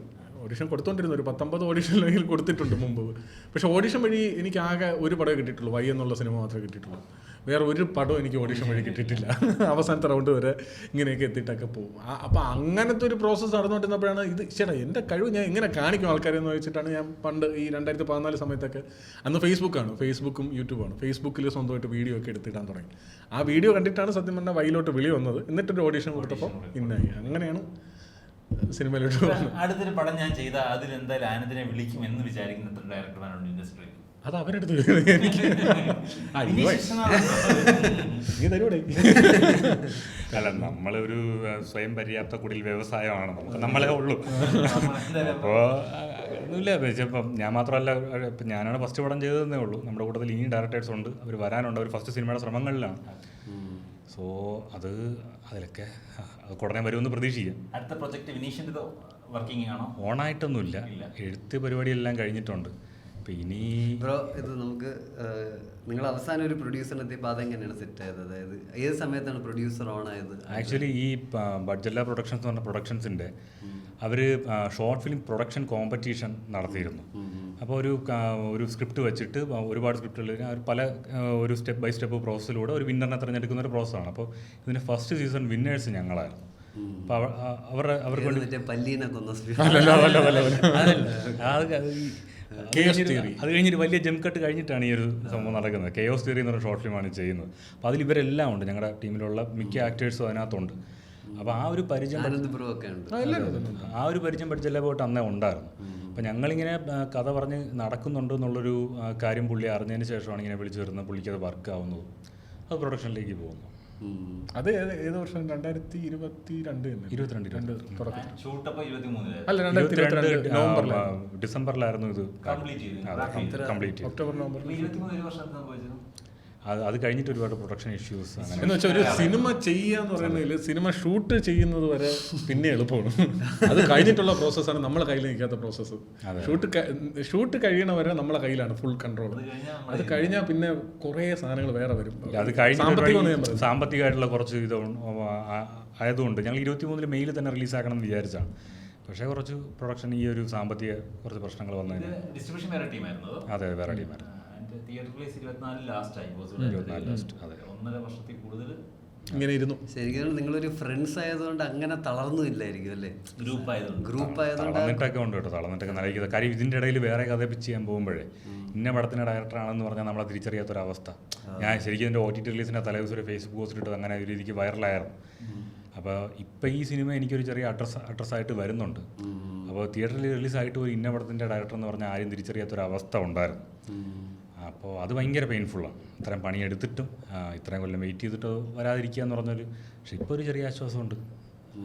ഓഡിഷൻ കൊടുത്തോണ്ടിരുന്നു, ഒരു 19 ഓഡിഷനിലെങ്കിലും കൊടുത്തിട്ടുണ്ട് മുമ്പ്. പക്ഷെ ഓഡിഷൻ വഴി എനിക്ക് ആകെ ഒരു പടമേ കിട്ടിയിട്ടുള്ളൂ, വൈ എന്നുള്ള സിനിമ മാത്രമേ കിട്ടിയിട്ടുള്ളൂ. വേറെ ഒരു പടവും എനിക്ക് ഓഡിഷൻ വഴി കിട്ടിയിട്ടില്ല. അവസാനത്തെ റൗണ്ട് വരെ ഇങ്ങനെയൊക്കെ എത്തിയിട്ടൊക്കെ പോകും. അപ്പോൾ അങ്ങനത്തെ ഒരു പ്രോസസ്സ് നടന്നുകൊണ്ടിരുന്നപ്പോഴാണ് ഇത് ചേട്ടാ എൻ്റെ കഴിവ് ഞാൻ എങ്ങനെ കാണിക്കും ആൾക്കാരെന്ന് വെച്ചിട്ടാണ് ഞാൻ പണ്ട് ഈ 2014 സമയത്തൊക്കെ, അന്ന് ഫേസ്ബുക്കും യൂട്യൂബാണ്, ഫേസ്ബുക്കിൽ സ്വന്തമായിട്ട് വീഡിയോ ഒക്കെ എടുത്തിടാൻ തുടങ്ങി. ആ വീഡിയോ കണ്ടിട്ടാണ് സത്യം പറഞ്ഞാൽ വൈയിലോട്ട് വിളി വന്നത്. എന്നിട്ടൊരു ഓഡിഷൻ കൊടുത്തപ്പോൾ ഇന്നായി. അങ്ങനെയാണ് സിനിമയിലോട്ട്. അടുത്തൊരു പടം ഞാൻ ചെയ്ത അതിലെന്തായാലും ആനന്ദിനെ വിളിക്കും എന്ന് വിചാരിക്കുന്ന ഡയറക്ടർമാരുണ്ട് ഇൻഡസ്ട്രിയിൽ. അത് അവരെടുത്ത് അല്ല, നമ്മളൊരു സ്വയം പര്യാപ്ത കുടിൽ വ്യവസായമാണ്, നമുക്ക് നമ്മളെ ഉള്ളൂ. അപ്പോൾ ഒന്നുമില്ല, ഇപ്പം ഞാൻ മാത്രമല്ല, ഇപ്പം ഞാനാണ് ഫസ്റ്റ് പടം ചെയ്തതെന്നേ ഉള്ളൂ. നമ്മുടെ കൂട്ടത്തിൽ ഇനി ഡയറക്ടേഴ്സ് ഉണ്ട്, അവർ വരാനുണ്ട്, അവർ ഫസ്റ്റ് സിനിമയുടെ ശ്രമങ്ങളിലാണ്. സോ അതിലൊക്കെ ഉടനെ വരുമെന്ന് പ്രതീക്ഷിക്കാം. അടുത്ത പ്രൊജക്ട് വിനീഷിൻ്റെ വർക്കിംഗ് ആണോ? ഓണായിട്ടൊന്നുമില്ല, എഴുത്ത് പരിപാടിയെല്ലാം കഴിഞ്ഞിട്ടുണ്ട്. അപ്പം ഇനി ബ്രോ, ഇത് നമുക്ക് നിങ്ങൾ അവസാനം ഒരു പ്രൊഡ്യൂസറിന് എത്തിയപ്പോൾ അതെങ്ങനെയാണ് സെറ്റ് ആയത്? അതായത് ഏത് സമയത്താണ് പ്രൊഡ്യൂസർ ഓൺ ആയത്? ആക്ച്വലി ഈ ബഡ്ജല്ല പ്രൊഡക്ഷൻസ് എന്ന് പറഞ്ഞ പ്രൊഡക്ഷൻസിൻ്റെ അവർ ഷോർട്ട് ഫിലിം പ്രൊഡക്ഷൻ കോമ്പറ്റീഷൻ നടത്തിയിരുന്നു. അപ്പോൾ ഒരു സ്ക്രിപ്റ്റ് വെച്ചിട്ട് ഒരുപാട് സ്ക്രിപ്റ്റുകൾ പല ഒരു സ്റ്റെപ്പ് ബൈ സ്റ്റെപ്പ് പ്രോസസ്സിലൂടെ ഒരു വിന്നറിനെ തിരഞ്ഞെടുക്കുന്ന ഒരു പ്രോസസ്സാണ്. അപ്പോൾ ഇതിൻ്റെ ഫസ്റ്റ് സീസൺ വിന്നേഴ്സ് ഞങ്ങളായിരുന്നു. അപ്പോൾ അവർക്ക് അത് കഴിഞ്ഞൊരു വലിയ ജംകട്ട് കഴിഞ്ഞിട്ടാണ് ഈ ഒരു സംഭവം നടക്കുന്നത്. കെയോസ് തിയറി എന്ന് പറഞ്ഞ ഷോർട്ട് ഫിലിമാണ് ചെയ്യുന്നത്. അപ്പോൾ അതിൽ ഇവരെല്ലാം ഉണ്ട്, ഞങ്ങളുടെ ടീമിലുള്ള മിക്ക ആക്ടേഴ്സും അതിനകത്തുണ്ട്. അപ്പോൾ ആ ഒരു പരിചയം പഠിച്ചല്ല പോയിട്ട് അന്നേ ഉണ്ടായിരുന്നു. അപ്പം ഞങ്ങളിങ്ങനെ കഥ പറഞ്ഞ് നടക്കുന്നുണ്ട് എന്നുള്ളൊരു കാര്യം പുള്ളി അറിഞ്ഞതിന് ശേഷമാണ് ഇങ്ങനെ വിളിച്ചു വരുന്നത്. പുള്ളിക്ക് അത് വർക്ക് ആവുന്നത്, അത് പ്രൊഡക്ഷനിലേക്ക് പോകുന്നു. അത് ഏത് വർഷം? 2022 ഡിസംബറിലായിരുന്നു ഇത് കംപ്ലീറ്റ്. October November. അത് കഴിഞ്ഞിട്ട് ഒരുപാട് പ്രൊഡക്ഷൻ ഇഷ്യൂസ് എന്ന് വെച്ചാൽ ഒരു സിനിമ ചെയ്യാന്ന് പറയുന്നതിൽ സിനിമ ഷൂട്ട് ചെയ്യുന്നത് വരെ പിന്നെ എളുപ്പമാണ്. അത് കഴിഞ്ഞിട്ടുള്ള പ്രോസസ്സാണ് നമ്മളെ കയ്യിൽ നിൽക്കാത്ത പ്രോസസ്സ്. ഷൂട്ട് കഴിയണ വരെ നമ്മളെ കയ്യിലാണ് ഫുൾ കൺട്രോൾ. അത് കഴിഞ്ഞാൽ പിന്നെ കുറേ സാധനങ്ങൾ വേറെ വരും. അത് കഴിഞ്ഞ സാമ്പത്തികമായിട്ടുള്ള കുറച്ച് ഇത് ആയതുകൊണ്ട് ഞങ്ങൾ 23 മെയിൽ തന്നെ റിലീസാക്കണം എന്ന് വിചാരിച്ചാണ്. പക്ഷേ കുറച്ച് പ്രൊഡക്ഷൻ ഈ ഒരു സാമ്പത്തിക കുറച്ച് പ്രശ്നങ്ങൾ വന്നതിന് വേറെ ടീമായിരുന്നു. അതെ, വേറെ ടീമായിരുന്നു. തിയേറ്റർ പ്ലേസ് 24 ലാസ്റ്റ് അതെ 1.5 വർഷത്തിൽ കൂടുതൽ ഇങ്ങനെ ഇരുന്നു. ശരിക്കും നിങ്ങളൊരു ഫ്രണ്ട്സ് ആയതുകൊണ്ട് അങ്ങനെ തളർന്നില്ലായിരിക്കും അല്ലേ? ഗ്രൂപ്പ് ആയതുകൊണ്ട് തളർന്നിട്ടൊക്കെ ഉണ്ട് കേട്ടോ, തളർന്നിട്ടൊക്കെ നല്ല. കാര്യം ഇതിൻ്റെ ഇടയിൽ വേറെ കഥ പിച്ച് ചെയ്യാൻ പോകുമ്പോഴേ ഇന്ന പടത്തിൻ്റെ ഡയറക്ടറാണെന്ന് പറഞ്ഞാൽ നമ്മളെ തിരിച്ചറിയാത്തൊരവസ്ഥ. ഞാൻ ശരിക്കും ഇതിൻ്റെ OTT റിലീസിൻ്റെ തലേദിവസം ഒരു ഫേസ്ബുക്ക് പോസ്റ്റ് ഇട്ട് അങ്ങനെ ഒരു രീതിക്ക് വൈറലായിരുന്നു. അപ്പോൾ ഇപ്പം ഈ സിനിമ എനിക്കൊരു ചെറിയ അഡ്രസ്സായിട്ട് വരുന്നുണ്ട്. അപ്പോൾ തിയേറ്ററിൽ റിലീസായിട്ട് ഒരു ഇന്ന പടത്തിൻ്റെ ഡയറക്ടർ എന്ന് പറഞ്ഞാൽ ആരും തിരിച്ചറിയാത്തൊരവസ്ഥ ഉണ്ടായിരുന്നു. അപ്പോൾ അത് ഭയങ്കര പെയിൻഫുള്ളാണ്. ഇത്രയും പണിയെടുത്തിട്ടും ഇത്രയും കൊല്ലം വെയിറ്റ് ചെയ്തിട്ട് വരാതിരിക്കുക എന്ന് പറഞ്ഞൊരു, പക്ഷെ ഇപ്പോൾ ഒരു ചെറിയ ആശ്വാസമുണ്ട്.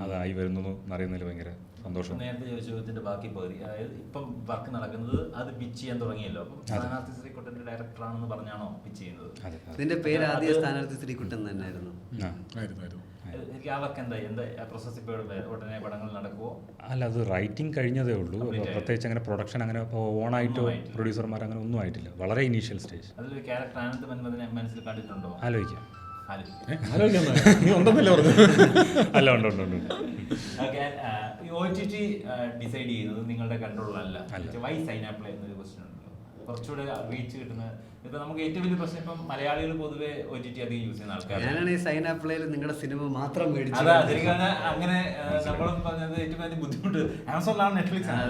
അതായി വരുന്നു എന്നറിയുന്നതിൽ ഭയങ്കര സന്തോഷം. നേരത്തെ ചോദിച്ച ചോദ്യത്തിന്റെ ബാക്കി പകുതി, അതായത് ഇപ്പം വർക്ക് നടക്കുന്നത് അത് പിച്ച് ചെയ്യാൻ തുടങ്ങിയല്ലോ. അപ്പം സ്ഥാനാർത്ഥി ശ്രീകുട്ടൻ്റെ ഡയറക്ടറാണെന്ന് പറഞ്ഞാണോ പിച്ച് ചെയ്യുന്നത്? ഇതിന്റെ പേര് ആദ്യ സ്ഥാനാർത്ഥി ശ്രീകുട്ടൻ തന്നെയായിരുന്നു. എനിക്ക് ആ വർക്ക് എന്താ പ്രോസസ് ഇപ്പോൾ ഉടനെ പടങ്ങൾ നടക്കുമോ? അല്ല, അത് റൈറ്റിംഗ് കഴിഞ്ഞതേ ഉള്ളൂ. പ്രത്യേകിച്ച് അങ്ങനെ പ്രൊഡക്ഷൻ അങ്ങനെ ഓണായിട്ടോ പ്രൊഡ്യൂസർമാർ അങ്ങനെ ഒന്നും ആയിട്ടില്ല. വളരെ ഇനീഷ്യൽ സ്റ്റേജ്. അതിലൊരു ക്യാരക്ടർ ആനന്ദ് മന്മഥനെ മനസ്സിൽ കണ്ടിട്ടുണ്ടോ? ആലോചിക്കാം. അല്ല, ഉണ്ട്. OTT ഡിസൈഡ് ചെയ്യുന്നത് നിങ്ങളുടെ കൺട്രോളിലല്ല. വൈ സൈനാപ്ലേ എന്നൊരു ക്വസ്റ്റ്യൻ ഉണ്ടല്ലോ, കുറച്ചുകൂടെ റീച്ച് കിട്ടുന്ന. ഇപ്പൊ നമുക്ക് ഏറ്റവും വലിയ പ്രശ്നം ഇപ്പം മലയാളികൾ പൊതുവെ OTT അധികം യൂസ് ചെയ്യുന്ന ആൾക്കാർ. ഞാനാണ് ഈ സൈനാപ്ലേയിൽ നിങ്ങളുടെ സിനിമ മാത്രം മേടിച്ചു. അതാ ശരിക്കും അങ്ങനെ നമ്മളും പറഞ്ഞത് ഏറ്റവും വലിയ ബുദ്ധിമുട്ട് ആമസോണിലാണ്, നെറ്റ്ഫ്ലിക്സ് ആണ്.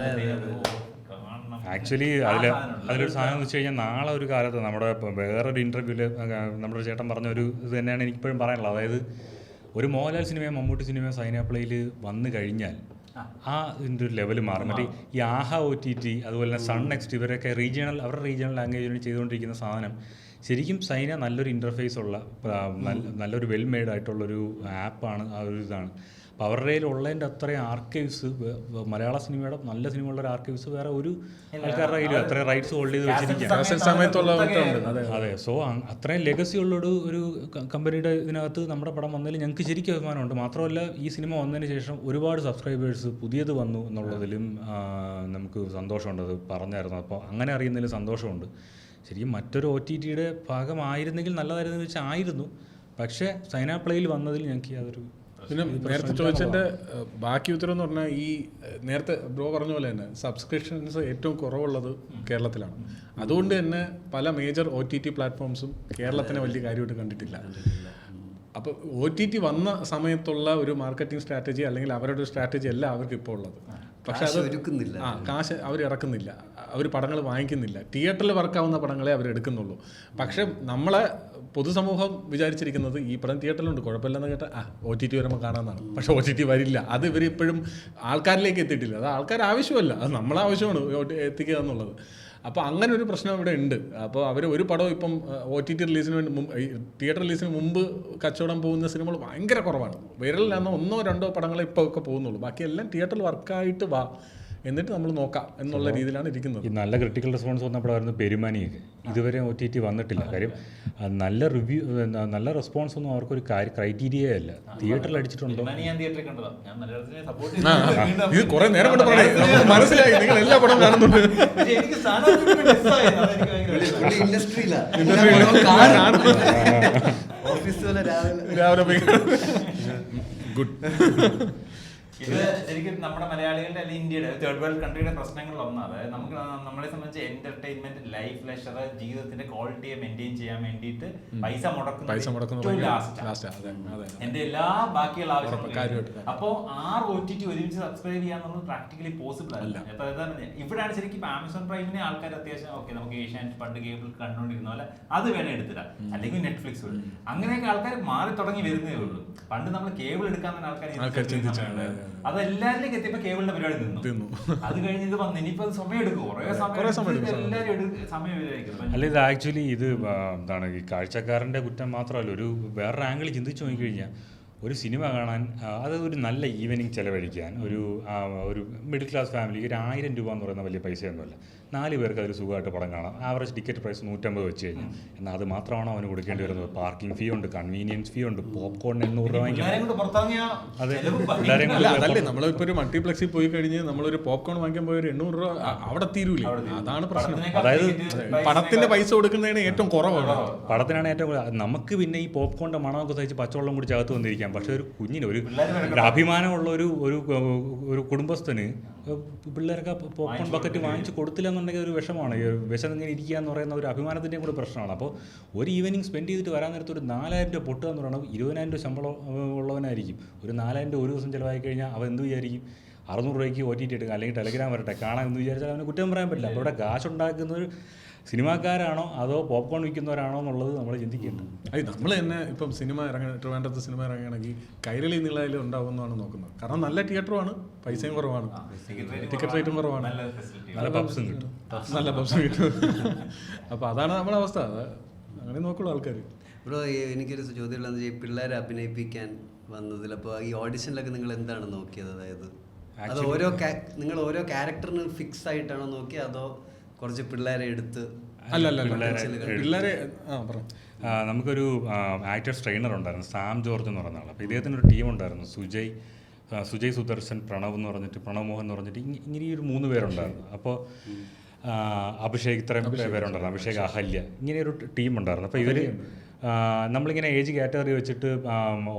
ആക്ച്വലി അതിലൊരു സാധനം എന്ന് വെച്ച് കഴിഞ്ഞാൽ നാളെ ഒരു കാലത്ത് നമ്മുടെ വേറൊരു ഇൻ്റർവ്യൂവിൽ നമ്മുടെ ചേട്ടൻ പറഞ്ഞ ഒരു ഇത് തന്നെയാണ് എനിക്കിപ്പോഴും പറയാനുള്ളത്. അതായത് ഒരു മോഹൻലാൽ സിനിമയോ മമ്മൂട്ടി സിനിമയോ സൈനാപ്ലയിൽ വന്നു കഴിഞ്ഞാൽ ആ ഇതിൻ്റെ ഒരു ലെവൽ മാറും. മറ്റേ ഈ ആഹ OTT അതുപോലെ തന്നെ സൺ നെക്സ്റ്റ് ഇവരൊക്കെ അവരുടെ റീജിയണൽ ലാംഗ്വേജിൽ ചെയ്തുകൊണ്ടിരിക്കുന്ന സാധനം ശരിക്കും സൈന നല്ലൊരു ഇൻ്റർഫേസ് ഉള്ള നല്ലൊരു വെൽ മെയ്ഡ് ആയിട്ടുള്ളൊരു ആപ്പാണ്. ആ ഒരു ഇതാണ്. അപ്പോൾ അവരുടെ കയ്യിലുള്ളതിൻ്റെ അത്രയും ആർക്കൈവ്സ് മലയാള സിനിമയുടെ നല്ല സിനിമകളുടെ ഒരു ആർക്കൈവ്സ് വേറെ ഒരു ആൾക്കാരുടെ കയ്യിലും അത്രയും റൈറ്റ്സ് ഹോൾഡ് ചെയ്ത് വെച്ചിരിക്കുകയാണ്. അതെ. സോ അത്രയും ലെഗസി ഉള്ള ഒരു കമ്പനിയുടെ ഇതിനകത്ത് നമ്മുടെ പടം വന്നതിൽ ഞങ്ങൾക്ക് ശരിക്കും അഭിമാനമുണ്ട്. മാത്രമല്ല ഈ സിനിമ വന്നതിന് ശേഷം ഒരുപാട് സബ്സ്ക്രൈബേഴ്സ് പുതിയത് വന്നു എന്നുള്ളതിലും നമുക്ക് സന്തോഷമുണ്ട്. അത് പറഞ്ഞായിരുന്നു. അപ്പോൾ അങ്ങനെ അറിയുന്നതിൽ സന്തോഷമുണ്ട്. ശരിക്കും മറ്റൊരു OTTയുടെ ഭാഗമായിരുന്നെങ്കിൽ നല്ലതായിരുന്നു വെച്ചാൽ ആയിരുന്നു. പക്ഷേ സൈനാപ്ലേയിൽ വന്നതിൽ ഞങ്ങൾക്ക് യാതൊരു പിന്നെ നേരത്തെ ചോദിച്ചതിൻ്റെ ബാക്കി ഉത്തരം എന്ന് പറഞ്ഞാൽ ഈ നേരത്തെ ബ്രോ പറഞ്ഞ പോലെ തന്നെ സബ്സ്ക്രിപ്ഷൻസ് ഏറ്റവും കുറവുള്ളത് കേരളത്തിലാണ്. അതുകൊണ്ട് തന്നെ പല മേജർ OTT പ്ലാറ്റ്ഫോംസും കേരളത്തിനെ വലിയ കാര്യമായിട്ട് കണ്ടിട്ടില്ല. അപ്പോൾ OTT വന്ന സമയത്തുള്ള ഒരു മാർക്കറ്റിംഗ് സ്ട്രാറ്റജി അല്ലെങ്കിൽ അവരുടെ ഒരു സ്ട്രാറ്റജി അല്ല അവർക്ക് ഇപ്പോൾ ഉള്ളത്. പക്ഷെ അത് കാശ് അവർ ഇറക്കുന്നില്ല, അവർ പടങ്ങൾ വാങ്ങിക്കുന്നില്ല. തിയേറ്ററിൽ വർക്കാവുന്ന പടങ്ങളെ അവർ എടുക്കുന്നുള്ളൂ. പക്ഷെ നമ്മളെ പൊതുസമൂഹം വിചാരിച്ചിരിക്കുന്നത് ഈ പടം തിയേറ്ററിലുണ്ട്, കുഴപ്പമില്ലെന്ന് കേട്ടാൽ OTT വരുമ്പോൾ കാണാമെന്നാണ്. പക്ഷെ OTT വരില്ല. അത് ഇവർ ഇപ്പോഴും ആൾക്കാരിലേക്ക് എത്തിയിട്ടില്ല. അത് ആൾക്കാർ ആവശ്യമല്ല, അത് നമ്മളെ ആവശ്യമാണ് എത്തിക്കുക എന്നുള്ളത്. അപ്പോൾ അങ്ങനെ ഒരു പ്രശ്നം ഇവിടെ ഉണ്ട്. അപ്പോൾ അവർ ഒരു പടം ഇപ്പം OTT റിലീസിന് വേണ്ടി തിയേറ്റർ റിലീസിന് മുമ്പ് കച്ചവടം പോകുന്ന സിനിമകൾ ഭയങ്കര കുറവാണ്. വിരലിലാണെന്നോ 1-2 പടങ്ങളെ ഇപ്പോൾ ഒക്കെ പോകുന്നുള്ളൂ. ബാക്കിയെല്ലാം തിയേറ്ററിൽ വർക്കായിട്ട് എന്നിട്ട് നമ്മൾ നോക്കാം എന്നുള്ള രീതിയിലാണ് ഇരിക്കുന്നത്. ഈ നല്ല ക്രിട്ടിക്കൽ റെസ്പോൺസ് വന്നപ്പോഴായിരുന്നു പെരുമാനിയൊക്കെ. ഇതുവരെ OTT വന്നിട്ടില്ല. കാര്യം നല്ല റിവ്യൂ നല്ല റെസ്പോൺസ് ഒന്നും അവർക്കൊരു ക്രൈറ്റീരിയ അല്ല. തിയേറ്ററിൽ അടിച്ചിട്ടുണ്ടോ? ഇത് കുറെ നേരം കൊണ്ട് മനസ്സിലായി, നിങ്ങൾ എല്ലാ പടം കാണുന്നുണ്ട്. രാവിലെ ഗുഡ്. ഇത് ശരിക്കും നമ്മുടെ മലയാളികളുടെ അല്ലെങ്കിൽ ഇന്ത്യയുടെ തേർഡ് വേൾഡ് കൺട്രിയുടെ പ്രശ്നങ്ങളിൽ ഒന്നാണ്. അതായത് നമുക്ക് നമ്മളെ സംബന്ധിച്ച് എന്റർടൈൻമെന്റ്, ലൈഫ്, ലെഷർ, ജീവിതത്തിന്റെ ക്വാളിറ്റിയെ മെയിൻറ്റെയിൻ ചെയ്യാൻ വേണ്ടിയിട്ട് പൈസ മുടക്കുന്നത് എന്റെ എല്ലാ ബാക്കിയുള്ള ആവശ്യങ്ങളും. അപ്പോൾ 6 OTT ഒരുമിച്ച് സബ്സ്ക്രൈബ് ചെയ്യാന്നുള്ളത് പ്രാക്ടിക്കലി പോസിബിൾ അല്ല. ഇവിടെയാണ് ശരിക്കും ആമസോൺ പ്രൈമിനെ ആൾക്കാർ അത്യാവശ്യം ഓക്കെ നമുക്ക് ഏഷ്യാനെറ്റ് പണ്ട് കേബിൾ കണ്ടുകൊണ്ടിരുന്ന പോലെ അത് വേണേ എടുത്തിടാം, അല്ലെങ്കിൽ നെറ്റ്ഫ്ലിക്സ്. അങ്ങനെയൊക്കെ ആൾക്കാർ മാറി തുടങ്ങി വരുന്നേ ഉള്ളൂ. പണ്ട് നമ്മൾ കേബിൾ എടുക്കാൻ തന്നെ ആൾക്കാർ അതെല്ലാരിലേക്ക് എത്തിയപ്പോ കേബിളിന്റെ പരിപാടി നിന്നു. അത് കഴിഞ്ഞ് ഇത് വന്നു. ഇനിയിപ്പോ സമയം എടുക്കും, കുറെ സമയം എല്ലാവരും സമയം. അല്ല, ഇത് ആക്ച്വലി ഇത് എന്താണ് ഈ കാഴ്ചക്കാരന്റെ കുറ്റം മാത്രമല്ല. ഒരു വേറൊരു ആംഗിൾ ചിന്തിച്ചു നോക്കിക്കഴിഞ്ഞാൽ ഒരു സിനിമ കാണാൻ അത് ഒരു നല്ല ഈവനിങ് ചിലവഴിക്കാൻ ഒരു മിഡിൽ ക്ലാസ് ഫാമിലിക്ക് 1000 രൂപ എന്ന് പറയുന്ന വലിയ പൈസയൊന്നുമല്ല. 4 പേർക്ക് അതിൽ സുഖമായിട്ട് പടം കാണാം. ആവറേജ് ടിക്കറ്റ് പ്രൈസ് 150 വെച്ച് കഴിഞ്ഞാൽ. എന്നാൽ അത് മാത്രമാണ് അവന് കൊടുക്കേണ്ടി വരുന്നത്. പാർക്കിംഗ് ഫീ ഉണ്ട്, കൺവീനിയൻസ് ഫീ ഉണ്ട്, പോപ്കോൺ 800 രൂപ വാങ്ങിക്കാം. അതെ, അതല്ലേ നമ്മളിപ്പോൾ ഒരു മൾട്ടിപ്ലക്സിൽ പോയി കഴിഞ്ഞ് നമ്മളൊരു പോപ്കോൺ വാങ്ങിക്കാൻ പോയ 800 രൂപ അവിടെ തീരൂല. അതാണ് പ്രശ്നം. അതായത് പടത്തിന്റെ പൈസ കൊടുക്കുന്നതിന് ഏറ്റവും കുറവാണ്. പടത്തിനാണ് ഏറ്റവും കുറവ്. നമുക്ക് പിന്നെ ഈ പോപ്കോണിന്റെ മണമൊക്കെ സഹിച്ച് പച്ചവെള്ളം കൂടി ചകത്ത് വന്നിരിക്കാം. പക്ഷെ ഒരു കുഞ്ഞിന് ഒരു അഭിമാനമുള്ള ഒരു കുടുംബസ്ഥന് പിള്ളേരൊക്കെ പോപ്കോൺ ബക്കറ്റ് വാങ്ങിച്ച് കൊടുത്തില്ല എന്നുണ്ടെങ്കിൽ ഒരു വിഷമാണ്. വിഷം ഇങ്ങനെ ഇരിക്കുക എന്ന് പറയുന്ന ഒരു അഭിമാനത്തിൻ്റെയും കൂടി പ്രശ്നമാണ്. അപ്പോൾ ഒരു ഈവനിങ് സ്പെൻഡ് ചെയ്തിട്ട് വരാൻ നേരത്ത് ഒരു 4000 രൂപ പൊട്ടുക എന്ന് പറയുന്നത് 20,000 രൂപ ശമ്പളം ഉള്ളവനായിരിക്കും. ഒരു 4000 രൂപ ഒരു ദിവസം ചിലവായി കഴിഞ്ഞാൽ അവൻ എന്ത് വിചാരിക്കും? 600 രൂപയ്ക്ക് OTT എടുക്കുക, അല്ലെങ്കിൽ ടെലഗ്രാം വരട്ടെ കാണാൻ എന്ന് വിചാരിച്ചാൽ അവന് കുറ്റം പറയാൻ പറ്റില്ല. അപ്പോൾ ഇവിടെ കാശ് ഉണ്ടാക്കുന്നത് സിനിമാക്കാരാണോ അതോ പോപ്കോൺ വിൽക്കുന്നവരാണോ എന്നുള്ളത് നമ്മൾ ചിന്തിക്കേണ്ടത്. അത് നമ്മൾ തന്നെ ഇപ്പം സിനിമ ട്രിവാൻഡ്രത്ത് സിനിമ ഇറങ്ങുകയാണെങ്കിൽ കൈരളി നിളയിൽ ഉണ്ടാവുമെന്നാണ് നോക്കുന്നത്. കാരണം നല്ല തിയേറ്ററുമാണ്, പൈസയും കുറവാണ്, ടിക്കറ്റ് റേറ്റും കുറവാണ്, നല്ല പബ്സും കിട്ടും. അപ്പോൾ അതാണ് നമ്മുടെ അവസ്ഥ. അങ്ങനെ നോക്കുള്ളൂ ആൾക്കാർ. ബ്രോ, എനിക്കൊരു ചോദ്യമുള്ളതെന്ന് വെച്ചാൽ പിള്ളേരെ അഭിനയിപ്പിക്കാൻ വന്നതിൽ അപ്പോൾ ഈ ഓഡിഷനിലൊക്കെ നിങ്ങൾ എന്താണ് നോക്കിയത്? അതായത് അത് നിങ്ങൾ ഓരോ ക്യാരക്ടറിന് ഫിക്സ് ആയിട്ടാണോ നോക്കിയത്, അതോ കുറച്ച് പിള്ളേരെ എടുത്ത്? പിള്ളേരെ നമുക്കൊരു ആക്ടേഴ്സ് ട്രെയിനർ ഉണ്ടായിരുന്നു, സാം ജോർജ് എന്ന് പറയുന്ന ആൾ. അപ്പോൾ ഇദ്ദേഹത്തിനൊരു ടീം ഉണ്ടായിരുന്നു. സുജയ് സുദർശൻ, പ്രണവ് എന്ന് പറഞ്ഞിട്ട്, പ്രണവ് മോഹൻ എന്ന് പറഞ്ഞിട്ട് ഇങ്ങനെ ഒരു 3 പേരുണ്ടായിരുന്നു. അപ്പോൾ അഭിഷേക്, ഇത്രയും പേരുണ്ടായിരുന്നു, അഭിഷേക്, അഹല്യ, ഇങ്ങനെ ഒരു ടീം ഉണ്ടായിരുന്നു. അപ്പോൾ ഇവർ നമ്മളിങ്ങനെ ഏജ് കാറ്റഗറി വെച്ചിട്ട്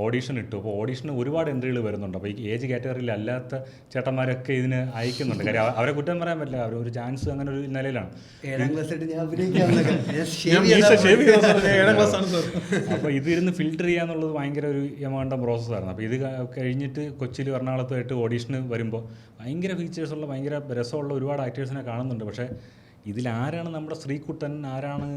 ഓഡീഷൻ ഇട്ടു. അപ്പോൾ ഓഡീഷന് ഒരുപാട് എൻട്രികൾ വരുന്നുണ്ട്. അപ്പോൾ ഈ ഏജ് കാറ്റഗറിയിൽ അല്ലാത്ത ചേട്ടന്മാരൊക്കെ ഇതിന് അയക്കുന്നുണ്ട്. കാര്യം അവരെ കുറ്റം പറയാൻ പറ്റില്ല, അവർ ഒരു ചാൻസ് അങ്ങനെ ഒരു നിലയിലാണ്. അപ്പോൾ ഇതിരുന്ന് ഫിൽട്ടർ ചെയ്യാന്നുള്ളത് ഭയങ്കര ഒരു എമൗണ്ട് പ്രോസസ്സായിരുന്നു. അപ്പോൾ ഇത് കഴിഞ്ഞിട്ട് കൊച്ചിയിൽ എറണാകുളത്തായിട്ട് ഓഡീഷന് വരുമ്പോൾ ഭയങ്കര ഫീച്ചേഴ്സുള്ള ഭയങ്കര രസമുള്ള ഒരുപാട് ആക്ടേഴ്സിനെ കാണുന്നുണ്ട്. പക്ഷേ ഇതിലാരാണ് നമ്മുടെ ശ്രീകുട്ടൻ, ആരാണ്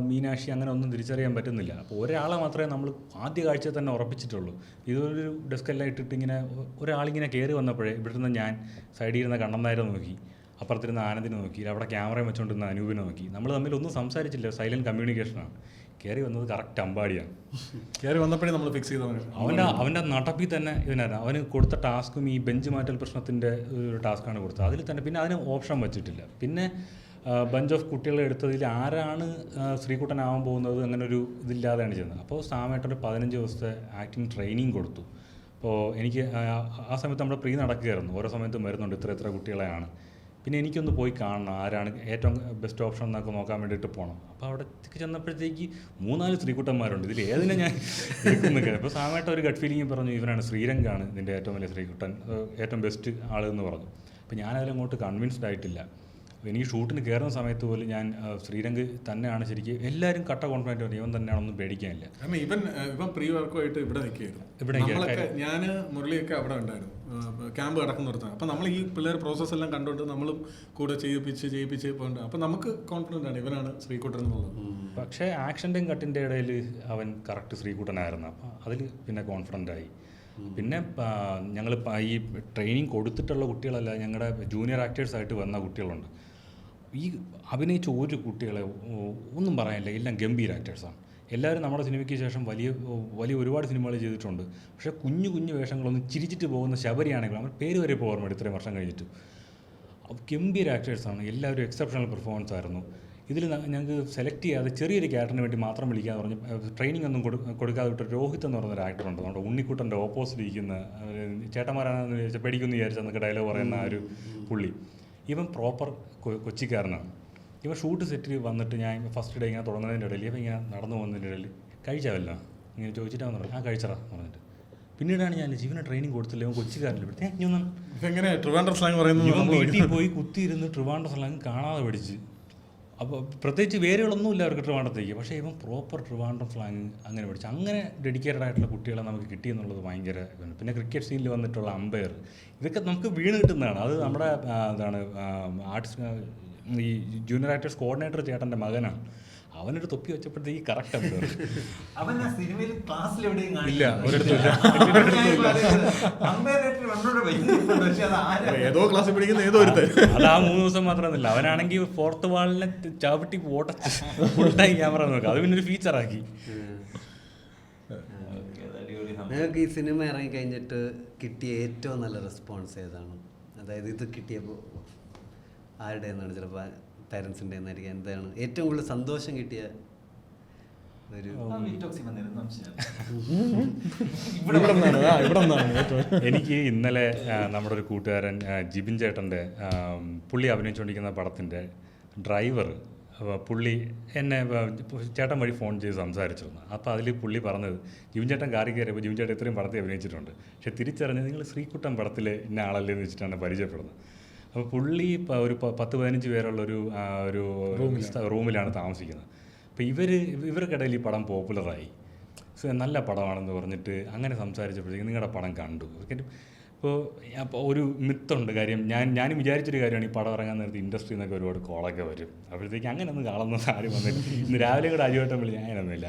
മീനാക്ഷി, അങ്ങനെ ഒന്നും തിരിച്ചറിയാൻ പറ്റുന്നില്ല. അപ്പോൾ ഒരാളെ മാത്രമേ നമ്മൾ ആദ്യ കാഴ്ചയിൽ തന്നെ ഉറപ്പിച്ചിട്ടുള്ളൂ. ഇതൊരു ഡെസ്കെല്ലാം ഇട്ടിട്ട് ഇങ്ങനെ ഒരാളിങ്ങനെ കയറി വന്നപ്പോഴേ ഇവിടെ നിന്ന് ഞാൻ സൈഡിൽ ഇരുന്ന കണ്ണൻ നായരെ നോക്കി, അപ്പുറത്തിരുന്ന ആനന്ദിനെ നോക്കി, അവിടെ ക്യാമറയും വെച്ചുകൊണ്ടിരുന്ന അനൂപിനെ നോക്കി. നമ്മൾ തമ്മിൽ ഒന്നും സംസാരിച്ചില്ല, സൈലൻറ്റ് കമ്മ്യൂണിക്കേഷനാണ്. കയറി വന്നത് കറക്റ്റ് അമ്പാടിയാണ്. കയറി വന്നപ്പോഴേ നമ്മൾ ഫിക്സ് ചെയ്തവന് അവൻ്റെ നടപ്പിൽ തന്നെ ഇതിനായിരുന്നു. അവന് കൊടുത്ത ടാസ്കും ഈ ബെഞ്ച് മാറ്റൽ പ്രശ്നത്തിൻ്റെ ഒരു ടാസ്ക്കാണ് കൊടുത്തത്. അതിൽ തന്നെ പിന്നെ അതിന് ഓപ്ഷൻ വച്ചിട്ടില്ല. പിന്നെ ബഞ്ച് ഓഫ് കുട്ടികളെ എടുത്തതിൽ ആരാണ് ശ്രീകുട്ടനാവാൻ പോകുന്നത് അങ്ങനെ ഒരു ഇതില്ലാതെയാണ് ചെയ്യുന്നത്. അപ്പോൾ സാമേട്ടൊരു 15 ദിവസത്തെ ആക്ടിങ് ട്രെയിനിങ് കൊടുത്തു. അപ്പോൾ എനിക്ക് ആ സമയത്ത് നമ്മുടെ പ്രീ നടക്കുകയായിരുന്നു. ഓരോ സമയത്തും വരുന്നുണ്ട് ഇത്ര കുട്ടികളെയാണ്. പിന്നെ എനിക്കൊന്ന് പോയി കാണണം, ആരാണ് ഏറ്റവും ബെസ്റ്റ് ഓപ്ഷൻ എന്നൊക്കെ നോക്കാൻ വേണ്ടിയിട്ട് പോകണം. അപ്പോൾ അവിടെ ചെന്നപ്പോഴത്തേക്ക് 3-4 ശ്രീകുട്ടന്മാരുണ്ട്. ഇതിൽ ഏതിനെ ഞാൻ എടുക്കുന്നൊക്കെ. അപ്പോൾ സാമേട്ട ഒരു ഗട്ട് ഫീലിംഗ് പറഞ്ഞു, ഇവനാണ് ശ്രീരംഗാണ് ഇതിൻ്റെ ഏറ്റവും വലിയ ശ്രീകുട്ടൻ, ഏറ്റവും ബെസ്റ്റ് ആളെന്ന് പറഞ്ഞു. അപ്പോൾ ഞാനതിലങ്ങോട്ട് കൺവിൻസ്ഡ് ആയിട്ടില്ല. എനിക്ക് ഷൂട്ടിന് കയറുന്ന സമയത്ത് പോലും ഞാൻ ശ്രീരംഗ് തന്നെയാണ് ശരിക്കും എല്ലാവരും കട്ട കോൺഫിഡൻറ്റ് പറഞ്ഞു, ഇവൻ തന്നെയാണെന്നും പേടിക്കാനില്ല. കാരണം ഇവൻ പ്രീ വർക്കുമായിട്ട് ഇവിടെ നിൽക്കുകയായിരുന്നു. ഞാൻ മുരളിയൊക്കെ അവിടെ ഉണ്ടായിരുന്നു, ക്യാമ്പ് കിടക്കുന്നിടത്താണ്. അപ്പം നമ്മൾ ഈ പിള്ളേർ പ്രോസസ്സ് എല്ലാം കണ്ടുകൊണ്ട് നമ്മളും കൂടെ ചെയ്യിപ്പിച്ച് പോകണ്ട. അപ്പം നമുക്ക് കോൺഫിഡൻ്റ് ആണ് ഇവനാണ് ശ്രീകുട്ടൻ എന്നുള്ളത്. പക്ഷേ ആക്ഷൻ്റെയും കട്ടിൻ്റെ ഇടയിൽ അവൻ കറക്റ്റ് ശ്രീകുട്ടനായിരുന്നു. അപ്പം അതിൽ പിന്നെ കോൺഫിഡൻ്റ് ആയി. പിന്നെ ഞങ്ങൾ ഈ ട്രെയിനിങ് കൊടുത്തിട്ടുള്ള കുട്ടികളല്ല, ഞങ്ങളുടെ ജൂനിയർ ആക്ടേഴ്സായിട്ട് വന്ന കുട്ടികളുണ്ട്. ഈ അഭിനയിച്ച ഒരു കുട്ടികളെ ഒന്നും പറയാനില്ല, എല്ലാം ഗംഭീര ആക്ടേഴ്സാണ്. എല്ലാവരും നമ്മുടെ സിനിമയ്ക്ക് ശേഷം വലിയ ഒരുപാട് സിനിമകൾ ചെയ്തിട്ടുണ്ട്. പക്ഷേ കുഞ്ഞു വേഷങ്ങളൊന്നും ചിരിച്ചിട്ട് പോകുന്ന ശബരിയാണെങ്കിലും അവർ പേര് വരെ ഇപ്പോൾ ഓർമ്മ ഇത്രയും വർഷം കഴിഞ്ഞിട്ട്. ഗംഭീര ആക്ടേഴ്സാണ്, എല്ലാവരും എക്സെപ്ഷണൽ പെർഫോമൻസ് ആയിരുന്നു. ഇതിൽ ഞങ്ങൾക്ക് സെലക്ട് ചെയ്യാതെ ചെറിയൊരു ക്യാരക്ടറിന് വേണ്ടി മാത്രം വിളിക്കാന്ന് പറഞ്ഞ് ട്രെയിനിങ് ഒന്നും കൊടുക്കാതെ വിട്ട് രോഹിത് എന്ന് പറയുന്നൊരു ആക്ടറുണ്ട്. നമ്മുടെ ഉണ്ണിക്കുട്ടൻ്റെ ഓപ്പോസിറ്റ് ഇരിക്കുന്ന ചേട്ടന്മാരാണെന്ന് വിചാരിച്ചാൽ പേടിക്കുമെന്ന് വിചാരിച്ചെന്നൊക്കെ ഡയലോഗ് പറയുന്ന ആ ഒരു പുള്ളി. ഇവൻ പ്രോപ്പർ കൊച്ചിക്കാരനാണ്. ഇവൻ ഷൂട്ട് സെറ്റിൽ വന്നിട്ട് ഞാൻ ഫസ്റ്റ് ഡേ ഇങ്ങനെ തുടങ്ങുന്നതിൻ്റെ ഇടയിൽ ഇവൻ ഇങ്ങനെ നടന്നു പോകുന്നതിൻ്റെ ഇടയിൽ കഴിച്ചാവല്ലോ ഇങ്ങനെ ചോദിച്ചിട്ടാന്ന് പറഞ്ഞു, ആ കഴിച്ചറാ എന്ന് പറഞ്ഞിട്ട്. പിന്നീടാണ് ഞാൻ ജീവനെ ട്രെയിനിങ് കൊടുത്തില്ല, ഇവൻ കൊച്ചിക്കാരനില്ല. ഇതെങ്ങനെ ട്രിവാൻഡ്രം സ്ലാങ് പറയുന്നത്? ഇവൻ വീട്ടിൽ പോയി കുത്തിയിരുന്ന് ട്രിവാൻഡ്രം സ്ലാങ് കാണാതെ പഠിച്ച്. അപ്പോൾ പ്രത്യേകിച്ച് വേരുകളൊന്നുമില്ല അവർക്ക് ട്രിവാൻഡ്രത്തേക്ക്, പക്ഷേ ഇവൻ പ്രോപ്പർ ട്രിവാൻഡ്രം സ്ലാങ് അങ്ങനെ പഠിച്ചു. അങ്ങനെ ഡെഡിക്കേറ്റഡ് ആയിട്ടുള്ള കുട്ടികളെ നമുക്ക് കിട്ടിയെന്നുള്ളത് ഭയങ്കര. പിന്നെ ക്രിക്കറ്റ് സീനിൽ വന്നിട്ടുള്ള അമ്പയർ, ഇതൊക്കെ നമുക്ക് വീണ് കിട്ടുന്നതാണ്. അത് നമ്മുടെ എന്താണ് ആർട്ടിസ്റ്റ് ഈ ജൂനിയർ ആക്ടേഴ്സ് കോർഡിനേറ്റർ ചേട്ടൻ്റെ മകനാണ്. അവനൊരു തൊപ്പി വെച്ചപ്പോഴത്തേക്ക് കറക്റ്റ് അമ്പയർ. ഇല്ല, ഏതോ ക്ലാസ്സിൽ പഠിക്കുന്ന ഏതോ ഒരു അത് ആ 3 ദിവസം മാത്രമൊന്നുമില്ല. അവനാണെങ്കിൽ 4th വാളിനെ ചവിട്ടി ഓടച്ച് ഫുൾ ടൈം ക്യാമറ നോക്കുക. അത് പിന്നെ ഒരു ഫീച്ചറാക്കി. നിങ്ങൾക്ക് ഈ സിനിമ ഇറങ്ങിക്കഴിഞ്ഞിട്ട് കിട്ടിയ ഏറ്റവും നല്ല റെസ്പോൺസ് ഏതാണ്? അതായത് ഇത് കിട്ടിയപ്പോൾ ആരുടെ എന്നാണ്, ചിലപ്പോൾ പാരൻസിൻ്റെ എന്നായിരിക്കും. എന്താണ് ഏറ്റവും കൂടുതൽ സന്തോഷം കിട്ടിയ ഒരു? എനിക്ക് ഇന്നലെ നമ്മുടെ ഒരു കൂട്ടുകാരൻ ജിബിൻ ചേട്ടൻ്റെ പുള്ളി അഭിനയിച്ചുകൊണ്ടിരിക്കുന്ന പടത്തിൻ്റെ ഡ്രൈവർ, പുള്ളി എന്നെ ചേട്ടൻ വഴി ഫോൺ ചെയ്ത് സംസാരിച്ചിരുന്നു. അപ്പോൾ അതിൽ പുള്ളി പറഞ്ഞത്, ജിബിൻ ചേട്ടൻ കാറി കയറിയപ്പോൾ ജിബിൻ ചേട്ടൻ ഇത്രയും പടത്തിൽ അഭിനയിച്ചിട്ടുണ്ട്, പക്ഷെ തിരിച്ചറിഞ്ഞ് നിങ്ങൾ ശ്രീകുട്ടൻ പടത്തിലെ ഇന്ന ആളല്ലേ എന്ന് വെച്ചിട്ടാണ് പരിചയപ്പെടുന്നത്. അപ്പോൾ പുള്ളി ഒരു 10-15 പേരുള്ളൊരു റൂമിലാണ് താമസിക്കുന്നത്. അപ്പോൾ ഇവർക്കിടയിൽ ഈ പടം പോപ്പുലറായി, നല്ല പടമാണെന്ന് പറഞ്ഞിട്ട് അങ്ങനെ സംസാരിച്ചപ്പോഴത്തേക്കും നിങ്ങളുടെ പടം കണ്ടു. അപ്പോൾ ഒരു മിത്തുണ്ട് കാര്യം, ഞാനും വിചാരിച്ചൊരു കാര്യമാണ് ഈ പടം ഇറങ്ങാൻ നേരത്തെ ഇൻഡസ്ട്രിയിൽ നിന്നൊക്കെ ഒരുപാട് കോളൊക്കെ വരും. അപ്പോഴത്തേക്ക് അങ്ങനെയൊന്നും കാണുന്നത് ആരും വന്നിട്ട് ഇന്ന് രാവിലെ കൂടെ അരിവട്ടം വിളിച്ച് അങ്ങനെയൊന്നുമില്ല.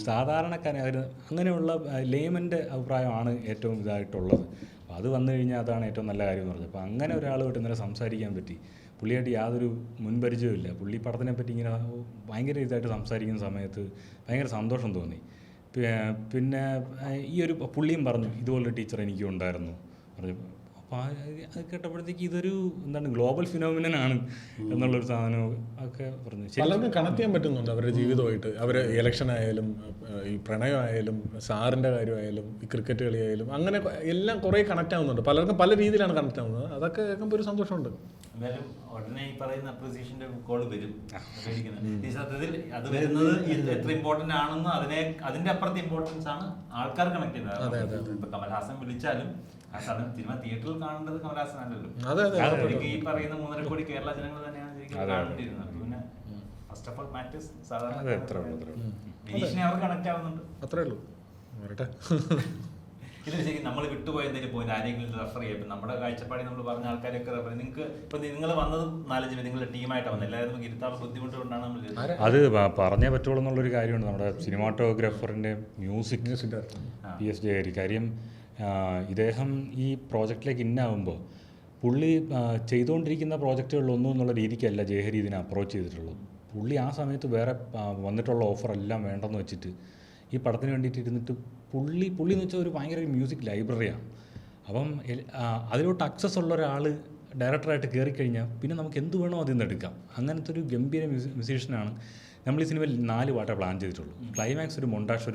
സാധാരണക്കാർ അങ്ങനെയുള്ള ലേമൻ്റെ അഭിപ്രായമാണ് ഏറ്റവും ഇതായിട്ടുള്ളത്. അപ്പോൾ അത് വന്നു കഴിഞ്ഞാൽ അതാണ് ഏറ്റവും നല്ല കാര്യം എന്ന് പറഞ്ഞത്. അപ്പോൾ അങ്ങനെ ഒരാളുമായിട്ട് ഇന്നലെ സംസാരിക്കാൻ പറ്റി. പുള്ളിയായിട്ട് യാതൊരു മുൻപരിചയമില്ല. പുള്ളി പടത്തിനെ പറ്റി ഇങ്ങനെ ഭയങ്കര ഇതായിട്ട് സംസാരിക്കുന്ന സമയത്ത് ഭയങ്കര സന്തോഷം തോന്നി. പിന്നെ ഈ ഒരു പുള്ളിയും പറഞ്ഞു ഇതുപോലൊരു ടീച്ചർ എനിക്കും ഉണ്ടായിരുന്നു പറഞ്ഞു. അപ്പോൾ അത് കേട്ടപ്പോഴത്തേക്ക് ഇതൊരു എന്താണ് ഗ്ലോബൽ ഫിനോമിനനാണ് എന്നുള്ളൊരു സാധനം ഒക്കെ പറഞ്ഞു. പലർക്കും കണക്ട് ചെയ്യാൻ പറ്റുന്നുണ്ട് അവരുടെ ജീവിതമായിട്ട്. അവർ ഇലക്ഷൻ ആയാലും ഈ പ്രണയമായാലും സാറിൻ്റെ കാര്യമായാലും ഈ ക്രിക്കറ്റ് കളിയായാലും അങ്ങനെ എല്ലാം കുറേ കണക്ട് ആവുന്നുണ്ട്. പലർക്കും പല രീതിയിലാണ് കണക്ട് ആവുന്നത്. അതൊക്കെ കേൾക്കുമ്പോൾ ഒരു സന്തോഷമുണ്ട്. എന്തായാലും ഉടനെ ഈ പറയുന്ന അപ്രീസിയേഷൻ്റെ കോൾ വരും. ഈ സത്യത്തിൽ അത് വരുന്നത് എത്ര ഇമ്പോർട്ടൻ്റ് ആണെന്ന് അതിൻ്റെ അപ്പുറത്തെ ഇമ്പോർട്ടൻസ് ആണ് ആൾക്കാർ കണക്ട് ചെയ്യുന്നത്. ഇപ്പൊ കമൽഹാസൻ വിളിച്ചാലും സിനിമ തിയേറ്ററിൽ കാണേണ്ടത് കമൽഹാസനല്ലല്ലോ. ഈ പറയുന്ന 3.5 കോടി കേരള ജനങ്ങൾ തന്നെയാണ് കാണേണ്ടിയിരുന്നത്. പിന്നെ ഫസ്റ്റ് ഓഫ് ഓൾ മാറ്റേഴ്സ് സാധാരണ വിനീഷിനെ അവർ കണക്ട് ആവുന്നുണ്ട്. അത്രേ ഉള്ളൂ. വരട്ടെ. ഇതിന് ശരിക്കും നമ്മൾ വിട്ടുപോയ എന്തെങ്കിലും പോയിന്റ് ആരെങ്കിലും റെഫർ ചെയ്യാം. ഇപ്പം നമ്മുടെ കാഴ്ചപ്പാടി നമ്മൾ പറഞ്ഞ ആൾക്കാരൊക്കെ റെഫർ ചെയ്യും. നിങ്ങൾക്ക് ഇപ്പം നിങ്ങൾ വന്നത് 4-5 പേര് നിങ്ങളുടെ ടീമായിട്ടാണ് വന്നത്. എല്ലാവരും നമുക്ക് ഇരുത്താനുള്ള ബുദ്ധിമുട്ട് കൊണ്ടാണ് നമ്മൾ അത് പറഞ്ഞേ പറ്റുള്ളൂ എന്നുള്ളൊരു കാര്യമുണ്ട്. നമ്മുടെ സിനിമാറ്റോഗ്രാഫറിൻ്റെ മ്യൂസിക് PS ജയഹരി. കാര്യം ഇദ്ദേഹം ഈ പ്രോജക്റ്റിലേക്ക് ഇന്നാവുമ്പോൾ പുള്ളി ചെയ്തുകൊണ്ടിരിക്കുന്ന പ്രോജക്റ്റുകളിലൊന്നും എന്നുള്ള രീതിക്കല്ല ജയഹരി ഇതിനെ അപ്രോച്ച് ചെയ്തിട്ടുള്ളൂ. പുള്ളി ആ സമയത്ത് വേറെ വന്നിട്ടുള്ള ഓഫറെല്ലാം വേണ്ടെന്ന് വെച്ചിട്ട് ഈ പടത്തിന് വേണ്ടിയിട്ട് ഇരുന്നിട്ട് പുള്ളി എന്ന് വെച്ചാൽ ഒരു ഭയങ്കര മ്യൂസിക് ലൈബ്രറിയാണ്. അപ്പം അതിലോട്ട് അക്സസ് ഉള്ള ഒരാൾ ഡയറക്ടറായിട്ട് കയറിക്കഴിഞ്ഞാൽ പിന്നെ നമുക്ക് എന്ത് വേണോ അതിൽ നിന്ന് എടുക്കാം. അങ്ങനത്തെ ഒരു ഗംഭീര മ്യൂസീഷ്യനാണ്. നമ്മൾ ഈ സിനിമയിൽ 4 പാട്ടേ പ്ലാൻ ചെയ്തിട്ടുള്ളൂ. ക്ലൈമാക്സ് ഒരു മൊണ്ടാഷ്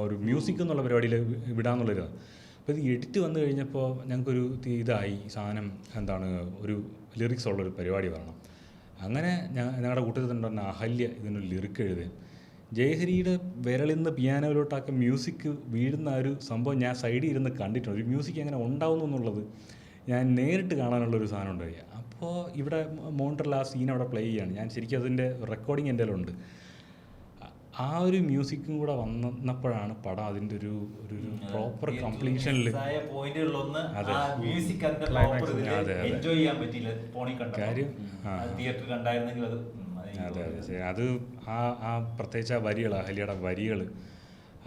ഒരു മ്യൂസിക് എന്നുള്ള പരിപാടിയിൽ വിടാമെന്നുള്ളൊരിതാണ്. അപ്പോൾ ഇത് എഡിറ്റ് വന്നു കഴിഞ്ഞപ്പോൾ ഞങ്ങൾക്കൊരു ഇതായി സാധനം എന്താണ് ഒരു ലിറിക്സ് ഉള്ളൊരു പരിപാടി വരണം. അങ്ങനെ ഞങ്ങളുടെ കൂട്ടത്തിൽ തന്നെ അഹല്യ ഇതിനൊരു ലിറിക്ക് എഴുതുകയും ജയഹരിയുടെ വിരളിൽ നിന്ന് പിയാനോയിലോട്ടൊക്കെ മ്യൂസിക് വീഴുന്ന ഒരു സംഭവം ഞാൻ സൈഡിൽ ഇരുന്ന് കണ്ടിട്ടുണ്ട്. ഒരു മ്യൂസിക് എങ്ങനെ ഉണ്ടാവുന്നു എന്നുള്ളത് ഞാൻ നേരിട്ട് കാണാനുള്ളൊരു സാധനം ഉണ്ടായി. അപ്പോൾ ഇവിടെ മോണിറ്ററിൽ ആ സീൻ അവിടെ പ്ലേ ചെയ്യാണ്. ഞാൻ ശരിക്കും അതിൻ്റെ റെക്കോർഡിങ് എൻ്റെ ഉണ്ട്. ആ ഒരു മ്യൂസിക്കും കൂടെ വന്നപ്പോഴാണ് പടം അതിൻ്റെ ഒരു പ്രോപ്പർ കംപ്ലീഷനിൽ കാര്യം. അതെ ശരി. അത് ആ പ്രത്യേകിച്ച് ആ വരികൾ, അഹല്യയുടെ വരികൾ,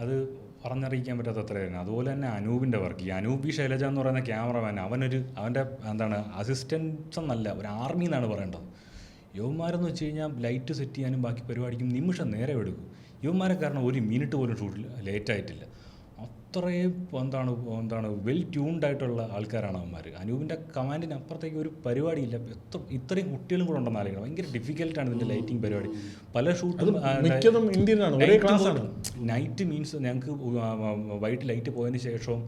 അത് പറഞ്ഞറിയിക്കാൻ പറ്റാത്ത അത്രയായിരുന്നു. അതുപോലെ തന്നെ അനൂപിൻ്റെ വർക്ക്, ഈ അനൂപ് ശൈലജ എന്ന് പറയുന്ന ക്യാമറമാൻ, അവൻ്റെ എന്താണ് അസിസ്റ്റൻസ് എന്നല്ല, ഒരു ആർമി എന്നാണ് പറയേണ്ടത്. യുവന്മാരെന്ന് വെച്ച് കഴിഞ്ഞാൽ ലൈറ്റ് സെറ്റ് ചെയ്യാനും ബാക്കി പരിപാടിക്കും നിമിഷം നേരെ എടുക്കും. യുവന്മാരെ കാരണം 1 മിനിറ്റ് പോലും ഷൂട്ടിൽ ലേറ്റായിട്ടില്ല. അത്രയും എന്താണ് വെൽ ട്യൂൺഡ് ആയിട്ടുള്ള ആൾക്കാരാണ് അവന്മാർ. അനൂപിൻ്റെ കമാൻഡിന് അപ്പുറത്തേക്ക് ഒരു പരിപാടിയില്ല. ഇത്രയും കുട്ടികളും കൂടെ ഉണ്ടെന്ന് ആലോചിക്കണം. ഭയങ്കര ഡിഫിക്കൽട്ടാണ് ഇതിൻ്റെ ലൈറ്റിംഗ് പരിപാടി. പല ഷൂട്ടും നൈറ്റ് മീൻസ് ഞങ്ങൾക്ക് വൈകിട്ട് ലൈറ്റ് പോയതിന് ശേഷവും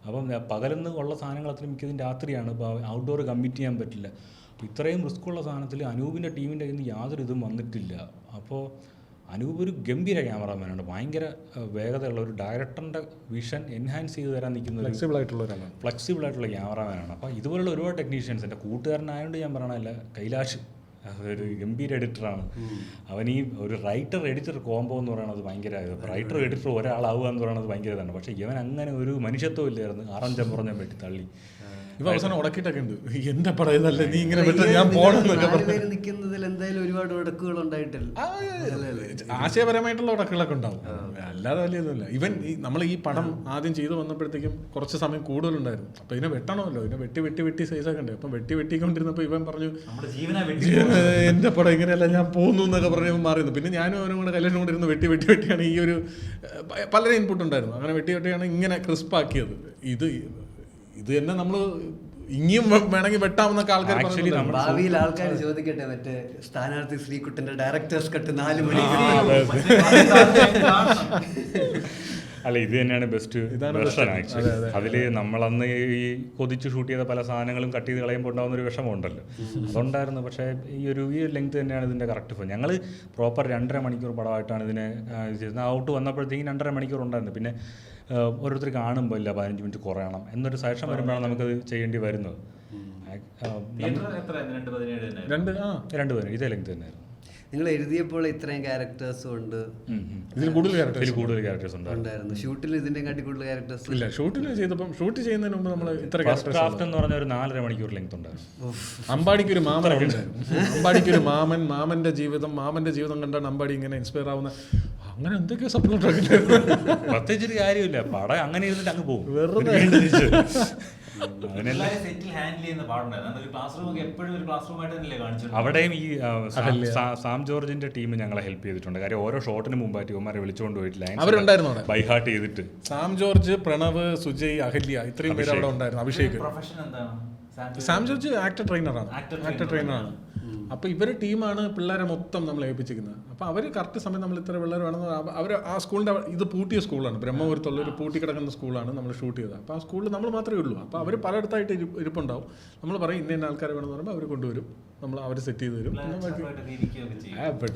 അപ്പം പകലെന്ന് ഉള്ള സാധനങ്ങൾ അത്രയും മിക്കതും രാത്രിയാണ്. ഇപ്പോൾ ഔട്ട്ഡോർ കമ്മിറ്റ് ചെയ്യാൻ പറ്റില്ല. അപ്പോൾ ഇത്രയും റിസ്ക്കുള്ള സാധനത്തിൽ അനൂപിൻ്റെ ടീമിൻ്റെ കയ്യിൽ നിന്ന് യാതൊരു ഇതും വന്നിട്ടില്ല. അപ്പോൾ അനൂപ് ഒരു ഗംഭീര ക്യാമറാമാനാണ്. ഭയങ്കര വേഗതയുള്ള ഒരു ഡയറക്ടറിൻ്റെ വിഷൻ എൻഹാൻസ് ചെയ്ത് തരാൻ നിൽക്കുന്ന ഫ്ലെക്സിബിൾ ആയിട്ടുള്ള ക്യാമറാമാനാണ്. അപ്പോൾ ഇതുപോലുള്ള ഒരുപാട് ടെക്നീഷ്യൻസ്, എൻ്റെ കൂട്ടുകാരനായതുകൊണ്ട് ഞാൻ പറയണമല്ല, കൈലാഷ് ഒരു ഗംഭീര എഡിറ്ററാണ്. അവൻ ഈ ഒരു റൈറ്റർ എഡിറ്റർ കോംബോ എന്ന് പറയുന്നത് ഭയങ്കര, റൈറ്റർ എഡിറ്റർ ഒരാളാവുക എന്ന് പറയുന്നത് ഭയങ്കര ഇതാണ്. പക്ഷേ ഇവൻ അങ്ങനെ ഒരു മനുഷ്യത്വം ഇല്ലായിരുന്നു. ആറഞ്ചം പുറഞ്ഞം വെട്ടി തള്ളി. ഇപ്പൊ അവസാനം ഉടക്കിട്ടൊക്കെ ഉണ്ട്. എന്റെ പറയുന്നല്ലേ നീ ഇങ്ങനെ ഞാൻ നിൽക്കുന്നതിൽ എന്തായാലും ഒരുപാട് ഉടക്കുകൾ ഉണ്ടായിട്ടില്ല. ആശയപരമായിട്ടുള്ള ഉടക്കുകളൊക്കെ ഉണ്ടാവും, അല്ലാതെ വലിയൊന്നുമില്ല. ഇവൻ നമ്മൾ ഈ പടം ആദ്യം ചെയ്തു വന്നപ്പോഴത്തേക്കും കുറച്ച് സമയം കൂടുതലുണ്ടായിരുന്നു. അപ്പൊ ഇതിനെ വെട്ടണമല്ലോ, ഇതിനെ വെട്ടി സൈസൊക്കെ ഉണ്ട്. അപ്പം വെട്ടിക്കൊണ്ടിരുന്നപ്പോൾ ഇവൻ പറഞ്ഞു എന്റെ പടം ഇങ്ങനെയല്ല, ഞാൻ പോകുന്നു എന്നൊക്കെ പറഞ്ഞ് മാറിയിരുന്നു. പിന്നെ ഞാനും അവനും കൂടെ കല്യാണം കൊണ്ടിരുന്നു വെട്ടിയാണ് ഈ ഒരു പലരും ഇൻപുട്ട് ഉണ്ടായിരുന്നു. അങ്ങനെ വെട്ടിയാണ് ഇങ്ങനെ ക്രിസ്പാക്കിയത്. ഇത് തന്നെ നമ്മൾ ഇനിയും വേണമെങ്കിൽ വെട്ടാമെന്നൊക്കെ ആൾക്കാർ ഭാവിയിൽ ആൾക്കാർ ചോദിക്കട്ടെ, മറ്റേ സ്ഥാനാർത്ഥി ശ്രീകുട്ടന്റെ ഡയറക്ടേഴ്സ് കട്ട് 4 മണി. അല്ല, ഇത് തന്നെയാണ് ബെസ്റ്റ് വെർഷൻ ആക്ച്വലി. അതിൽ നമ്മളന്ന് ഈ കൊതിച്ച് ഷൂട്ട് ചെയ്ത പല സാധനങ്ങളും കട്ട് ചെയ്ത് കളയുമ്പോൾ ഉണ്ടാകുന്ന ഒരു വിഷമമുണ്ടല്ലോ, അതുണ്ടായിരുന്നു. പക്ഷേ ഈ ലെങ്ത് തന്നെയാണ് ഇതിൻ്റെ കറക്റ്റ് ഫോൺ. ഞങ്ങൾ പ്രോപ്പർ 2.5 മണിക്കൂർ പടമായിട്ടാണ് ഇതിനെ ഔട്ട് വന്നപ്പോഴത്തേക്കും 2.5 മണിക്കൂർ ഉണ്ടായിരുന്നു. പിന്നെ ഓരോരുത്തർ കാണുമ്പോൾ ഇല്ല 15 മിനിറ്റ് കുറയണം എന്നൊരു സജഷൻ വരുമ്പോഴാണ് നമുക്കത് ചെയ്യേണ്ടി വരുന്നത്. 2 ഇതേ ലെങ്ത് തന്നെയായിരുന്നു. നിങ്ങൾ എഴുതിയപ്പോൾ ഇത്രയും ക്യാരക്ടേഴ്സും ഉണ്ട്, ഇതിൽ കൂടുതൽ ക്യാരക്ടേഴ്സ് ഉണ്ടായിരുന്നു. ഷൂട്ടിൽ ഇതിന്റെ കാട്ടി കൂടുതൽ ക്യാരക്ടേഴ്സ് ഇല്ല. ഷൂട്ട് ചെയ്യുന്നതിന് മുമ്പ് നമ്മൾ ഇത്ര ക്രാഫ്റ്റ് എന്ന് പറഞ്ഞ ഒരു 4.5 മണിക്കൂർ ലെങ്ത് ഉണ്ടായിരുന്നു. അമ്പാടിക്കൊരു മാമനൊക്കെ ഉണ്ടായിരുന്നു. അമ്പാടിക്കൊരു മാമന്റെ ജീവിതം കണ്ടാണ് അമ്പാടി ഇങ്ങനെ ഇൻസ്പയർ ആവുന്ന. അങ്ങനെ എന്തൊക്കെയോ സ്വപ്നം പ്രത്യേകിച്ചൊരു കാര്യമില്ല, പടം അങ്ങനെ ഇരുന്നിട്ട് അങ്ങ് പോകും. അവിടെയും ഈ സാം ജോർജിന്റെ ടീം ഞങ്ങളെ ഹെൽപ്പ് ചെയ്തിട്ടുണ്ട്. കാര്യം ഓരോ ഷോട്ടിന് മുമ്പായിട്ട് ഇവന്മാരെ വിളിച്ചുകൊണ്ട് പോയിട്ടില്ല, അവരുണ്ടായിരുന്നു ബൈഹാർട്ട് ചെയ്തിട്ട്. സാം ജോർജ്, പ്രണവ്, സുജയ്, അഹല്യ ഇത്രയും പേര് അവിടെ ഉണ്ടായിരുന്നു. അഭിഷേക്. സാം ജോർജ് ആക്ടർ ട്രെയിനറാണ്. അപ്പോൾ ഇവർ ടീമാണ് പിള്ളേരെ മൊത്തം നമ്മൾ ഏൽപ്പിച്ചിരിക്കുന്നത്. അപ്പോൾ അവർ കറക്റ്റ് സമയം നമ്മൾ ഇത്ര പിള്ളേർ വേണമെന്ന് അവർ ആ സ്കൂളിൻ്റെ ഇത് പൂട്ടിയ സ്കൂളാണ്, ബ്രഹ്മപുരത്തുള്ള ഒരു പൂട്ടി കിടക്കുന്ന സ്കൂളാണ് നമ്മൾ ഷൂട്ട് ചെയ്തത്. അപ്പോൾ ആ സ്കൂളിൽ നമ്മൾ മാത്രമേ ഉള്ളൂ. അപ്പോൾ അവർ പലയിടത്തായിട്ട് ഇരിപ്പുണ്ടാവും. നമ്മൾ പറയും ഇന്ന ആൾക്കാരെ വേണമെന്ന് പറയുമ്പോൾ അവർ കൊണ്ടുവരും, നമ്മൾ അവർ സെറ്റ് ചെയ്ത് തരും. പിന്നെ ബാക്കി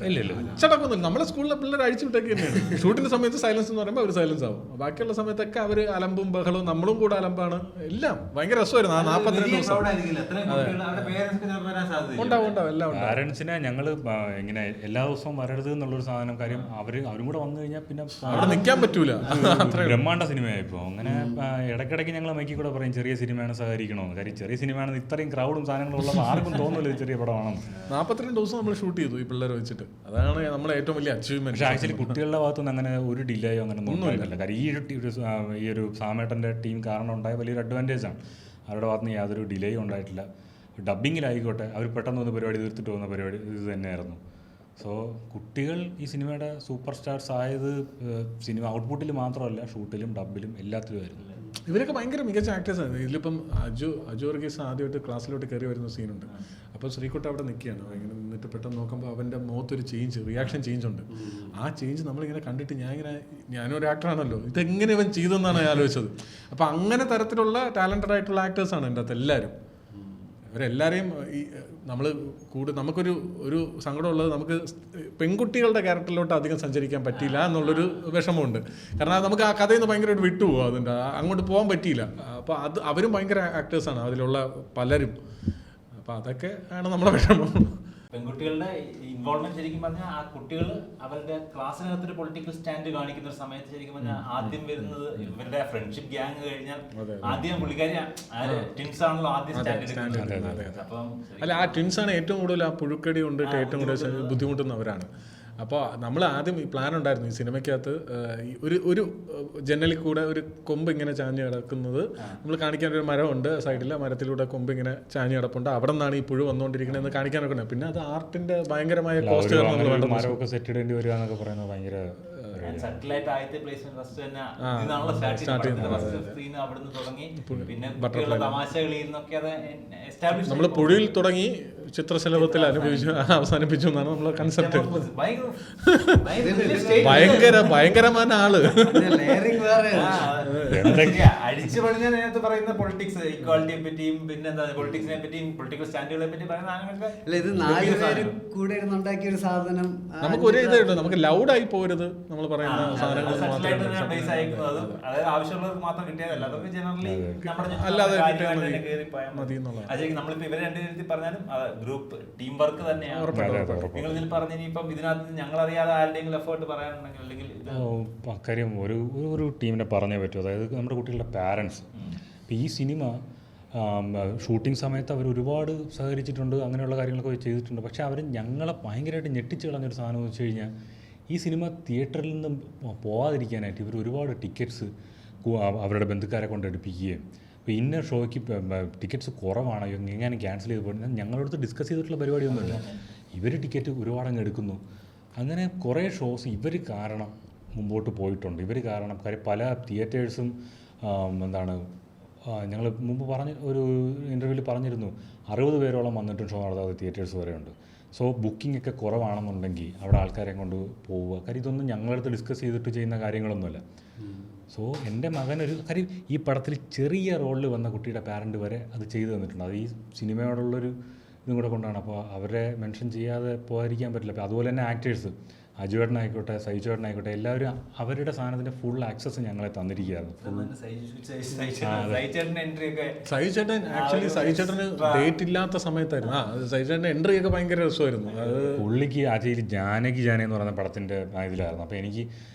ഇല്ല അച്ചടക്കൊന്നുമില്ല. നമ്മളെ സ്കൂളിലെ പിള്ളേർ അഴിച്ചു വിട്ടൊക്കെ തന്നെയാണ്. ഷൂട്ടിന്റെ സമയത്ത് സൈലൻസ് എന്ന് പറയുമ്പോൾ അവർ സൈലൻസ് ആവും. ബാക്കിയുള്ള സമയത്തൊക്കെ അവർ അലമ്പും ബഹളവും, നമ്മളും കൂടെ അലമ്പാണ്. എല്ലാം ഭയങ്കര രസമായിരുന്നു ആ 42 ദിവസം. ഉണ്ടാവും എല്ലാം ഉണ്ടാവും. പാരൻസിനെ ഞങ്ങൾ ഇങ്ങനെ എല്ലാ ദിവസവും വരരുത് എന്നുള്ളൊരു സാധനം. കാര്യം അവരും കൂടെ വന്നു കഴിഞ്ഞാൽ പിന്നെ അവിടെ നിൽക്കാൻ പറ്റൂല. ബ്രഹ്മാണ്ഡ സിനിമയായിപ്പോൾ അങ്ങനെ ഇടയ്ക്കിടയ്ക്ക് ഞങ്ങൾ മൈക്കിൽ കൂടെ പറയും ചെറിയ സിനിമയാണ് സഹകരിക്കണമെന്ന്. കാര്യം ചെറിയ സിനിമയാണെന്ന് ഇത്രയും ക്രൗഡും സാധനങ്ങളും ഉള്ളപ്പോൾ ആർക്കും തോന്നുന്നില്ല ചെറിയ പടമാണെന്ന്. 42 ദിവസം നമ്മൾ ഷൂട്ട് ചെയ്തു ഈ പിള്ളേരെ വെച്ചിട്ട്. അതാണ് നമ്മളെ ഏറ്റവും വലിയ അച്ചീവ്മെന്റ്. പക്ഷേ ആക്ച്വലി കുട്ടികളുടെ ഭാഗത്തുനിന്ന് അങ്ങനെ ഒരു ഡിലേയോ അങ്ങനെ ഒന്നും ഉണ്ടായിട്ടില്ല. കാര്യം ഈ ഒരു സാമേട്ടൻ്റെ ടീം കാരണം ഉണ്ടായ വലിയൊരു അഡ്വാൻറ്റേജാണ്. അവരുടെ ഭാഗത്തുനിന്ന് യാതൊരു ഡിലേയും ഉണ്ടായിട്ടില്ല. ഡബ്ബിങ്ങിലായിക്കോട്ടെ അവർ പെട്ടെന്ന് ഒന്ന് പരിപാടി തീർത്തിട്ട് പോകുന്ന പരിപാടി ഇത് തന്നെയായിരുന്നു. സോ കുട്ടികൾ ഈ സിനിമയുടെ സൂപ്പർ സ്റ്റാർസ് ആയത് സിനിമ ഔട്ട്പുട്ടിൽ മാത്രമല്ല, ഷൂട്ടിലും ഡബിലും എല്ലാത്തിലുമായിരുന്നു. ഇവരൊക്കെ ഭയങ്കര മികച്ച ആക്ടേഴ്സാണ്. ഇതിലിപ്പം അജു വർഗീസ് ആദ്യമായിട്ട് ക്ലാസ്സിലോട്ട് കയറി വരുന്ന സീനുണ്ട്. അപ്പോൾ ശ്രീകുട്ട അവിടെ നിൽക്കുകയാണ്. ഇങ്ങനെ നിന്നിട്ട് പെട്ടെന്ന് നോക്കുമ്പോൾ അവൻ്റെ മുഖത്തൊരു റിയാക്ഷൻ ചേഞ്ച് ഉണ്ട്. ആ ചേഞ്ച് നമ്മളിങ്ങനെ കണ്ടിട്ട് ഞാനൊരു ആക്ടറാണല്ലോ, ഇതെങ്ങനെ ഇവൻ ചെയ്തെന്നാണ് ഞാൻ ആലോചിച്ചത്. അപ്പോൾ അങ്ങനെ തരത്തിലുള്ള ടാലൻറ്റഡ് ആയിട്ടുള്ള ആക്ടേഴ്സാണ് എൻ്റെ അകത്ത് എല്ലാവരും. അവരെല്ലാവരെയും നമുക്കൊരു സങ്കടമുള്ളത്, നമുക്ക് പെൺകുട്ടികളുടെ ക്യാരക്ടറിലോട്ട് അധികം സഞ്ചരിക്കാൻ പറ്റിയില്ല എന്നുള്ളൊരു വിഷമമുണ്ട്. കാരണം നമുക്ക് ആ കഥയിൽ നിന്ന് ഭയങ്കരമായിട്ട് വിട്ടുപോകും. അതിൻ്റെ അങ്ങോട്ട് പോകാൻ പറ്റിയില്ല. അപ്പോൾ അവരും ഭയങ്കര ആക്ടേഴ്സാണ് അതിലുള്ള പലരും. അപ്പോൾ അതൊക്കെ ആണ് നമ്മുടെ വിഷമം. പെൺകുട്ടികളുടെ ഇൻവോൾവ്മെന്റ് ശരിക്കും പറഞ്ഞാൽ ആ കുട്ടികൾ അവരുടെ ക്ലാസ്സിനകത്തൊരു പൊളിറ്റിക്കൽ സ്റ്റാൻഡ് കാണിക്കുന്ന സമയത്ത് ശരിക്കും പറഞ്ഞാൽ ആദ്യം വരുന്നത് ഇവരുടെ ഫ്രണ്ട്ഷിപ്പ് ഗ്യാങ് കഴിഞ്ഞാൽ ആദ്യം പുള്ളിക്കാരി ട്വിൻസ് ആണല്ലോ ആദ്യം സ്റ്റാൻഡ് എടുക്കുന്നത്. അല്ല, ആ ട്വിൻസ് ആണ് ഏറ്റവും കൂടുതൽ ആ പുഴുക്കടി കൊണ്ടിട്ട് ഏറ്റവും കൂടുതൽ ബുദ്ധിമുട്ടുന്നവരാണ്. അപ്പോൾ നമ്മൾ ആദ്യം ഈ പ്ലാൻ ഉണ്ടായിരുന്നു ഈ സിനിമയ്ക്കകത്ത് ഒരു ജനലിൽ കൂടെ ഒരു കൊമ്പ് ഇങ്ങനെ ചാഞ്ഞ് കിടക്കുന്നത് നമ്മൾ കാണിക്കാൻ ഒരു മരമുണ്ട് സൈഡിൽ, മരത്തിലൂടെ കൊമ്പ് ഇങ്ങനെ ചാഞ്ഞ് കിടപ്പുണ്ട്, അവിടെ നിന്നാണ് ഈ പുഴു വന്നുകൊണ്ടിരിക്കണമെന്ന് കാണിക്കാനൊക്കെ ഉണ്ട്. പിന്നെ അത് ആർട്ടിന്റെ ഭയങ്കരമായ കോസ്റ്റ് മരമൊക്കെ സെറ്റ് ചെയ്യേണ്ടി വരിക എന്നൊക്കെ പറയുന്നത് ഭയങ്കര സാറ്റലൈറ്റ് ആദ്യത്തെ പ്ലേസ്മെന്റ് ഫസ്റ്റ് തന്നെ ഇതാണല്ലോ സ്റ്റാർട്ട് ചെയ്യുന്നത്. അവിടുന്ന് തുടങ്ങി പിന്നെ തമാശകളിൽ നിന്നൊക്കെ അത് എസ്റ്റാബ്ലിഷ് നമ്മൾ പുഴയിൽ തുടങ്ങി ചിത്രശലഭത്തിൽ അവസാനിപ്പിച്ചു എന്നാണ് നമ്മളെ കൺസെപ്റ്റ്. ഭയങ്കരമായ ആള് അടിച്ചു പണിഞ്ഞ നേരത്തെ പറയുന്ന പൊളിറ്റിക്സ്, ഇക്വാലിറ്റിയെ പറ്റിയും പിന്നെ പൊളിറ്റിക്സിനെ പറ്റിയും പൊളിറ്റിക്കൽ സ്റ്റാൻഡുകളെ പറ്റി പറയുന്ന ഇത് 4 പേര് കൂടെ ഇരുന്നുണ്ടാക്കിയ ഒരു സാധനം. നമുക്ക് ഒരേ ഇതേ ഉള്ളൂ, നമുക്ക് ലൗഡ് ആയി പോരുത് നമ്മൾ പറയുന്ന സാധനങ്ങൾ ആവശ്യമുള്ളവർക്ക് മാത്രം കിട്ടിയതല്ല, അതൊക്കെ ജനറലി അല്ലാതെ മതി എന്നുള്ളത്. നമ്മളിപ്പോ ഇവരെ രണ്ടുപേരത്തിൽ പറഞ്ഞാലും ഗ്രൂപ്പ് ടീം വർക്ക് തന്നെയാണ്. നിങ്ങൾ ഇതിൽ പറഞ്ഞ ഇനിയിപ്പം ഇതിനകത്ത് ഞങ്ങളറിയാതെ ആരുടെയെങ്കിലും എഫേർട്ട് പറയാനുണ്ടെങ്കിൽ അല്ലെങ്കിൽ കാര്യം ഒരു ടീമിനെ പറഞ്ഞേ പറ്റൂ. അതായത് നമ്മുടെ കുട്ടികളുടെ പാരൻസ്. ഇപ്പോൾ ഈ സിനിമ ഷൂട്ടിംഗ് സമയത്ത് അവർ ഒരുപാട് സഹകരിച്ചിട്ടുണ്ട്, അങ്ങനെയുള്ള കാര്യങ്ങളൊക്കെ ചെയ്തിട്ടുണ്ട്. പക്ഷേ അവർ ഞങ്ങളെ ഭയങ്കരമായിട്ട് ഞെട്ടിച്ച് കളഞ്ഞൊരു സാധനം എന്ന് വെച്ച് കഴിഞ്ഞാൽ ഈ സിനിമ തിയേറ്ററിൽ നിന്നും പോകാതിരിക്കാനായിട്ട് ഇവർ ഒരുപാട് ടിക്കറ്റ്സ് അവരുടെ ബന്ധുക്കാരെ കൊണ്ട് എടുപ്പിക്കുകയും ഇപ്പോൾ ഇന്ന ഷോയ്ക്ക് ടിക്കറ്റ്സ് കുറവാണ് എങ്ങനെ ക്യാൻസൽ ചെയ്ത് പോയി ഞങ്ങളടുത്ത് ഡിസ്കസ് ചെയ്തിട്ടുള്ള പരിപാടിയൊന്നുമില്ല. ഇവർ ടിക്കറ്റ് ഒരുപാടങ്ങ് എടുക്കുന്നു. അങ്ങനെ കുറേ ഷോസ് ഇവർ കാരണം മുമ്പോട്ട് പോയിട്ടുണ്ട്. ഇവർ കാരണം കാര്യം പല തിയേറ്റേഴ്സും ഞങ്ങൾ മുമ്പ് ഒരു ഇൻ്റർവ്യൂവിൽ പറഞ്ഞിരുന്നു 60 പേരോളം വന്നിട്ടും ഷോ നടത്താതെ തിയേറ്റേഴ്സ് വരെയുണ്ട്. സോ ബുക്കിംഗ് ഒക്കെ കുറവാണെന്നുണ്ടെങ്കിൽ അവിടെ ആൾക്കാരെ കൊണ്ട് പോവുക. കാര്യം ഇതൊന്നും ഞങ്ങളടുത്ത് ഡിസ്കസ് ചെയ്തിട്ട് ചെയ്യുന്ന കാര്യങ്ങളൊന്നുമല്ല. സോ എൻ്റെ മകനൊരു കാര്യം ഈ പടത്തിൽ ചെറിയ റോളിൽ വന്ന കുട്ടിയുടെ പാരൻ്റ് വരെ അത് ചെയ്തു തന്നിട്ടുണ്ട്. അത് ഈ സിനിമയോടുള്ളൊരു ഇതും കൂടെ കൊണ്ടാണ്. അപ്പോൾ അവരെ മെൻഷൻ ചെയ്യാതെ പോകാതിരിക്കാൻ പറ്റില്ല. അപ്പോൾ അതുപോലെ തന്നെ ആക്ടേഴ്സ് അജുവേട്ടനായിക്കോട്ടെ സൈജുവേട്ടനായിക്കോട്ടെ എല്ലാവരും അവരുടെ സാധനത്തിൻ്റെ ഫുൾ ആക്സസ് ഞങ്ങളെ തന്നിരിക്കുകയായിരുന്നു. സൈജുചേട്ടൻ ആക്ച്വലി സൈജുചേട്ടന് ഡേറ്റ് ഇല്ലാത്ത സമയത്തായിരുന്നു. സൈജുചേട്ടൻ്റെ എൻട്രി ഒക്കെ ഭയങ്കര രസമായിരുന്നു. അത് പുള്ളിക്ക് ആക്ച്വലി ജാനകി എന്ന് പറയുന്ന പടത്തിൻ്റെ ഇതിലായിരുന്നു. അപ്പോൾ എനിക്ക്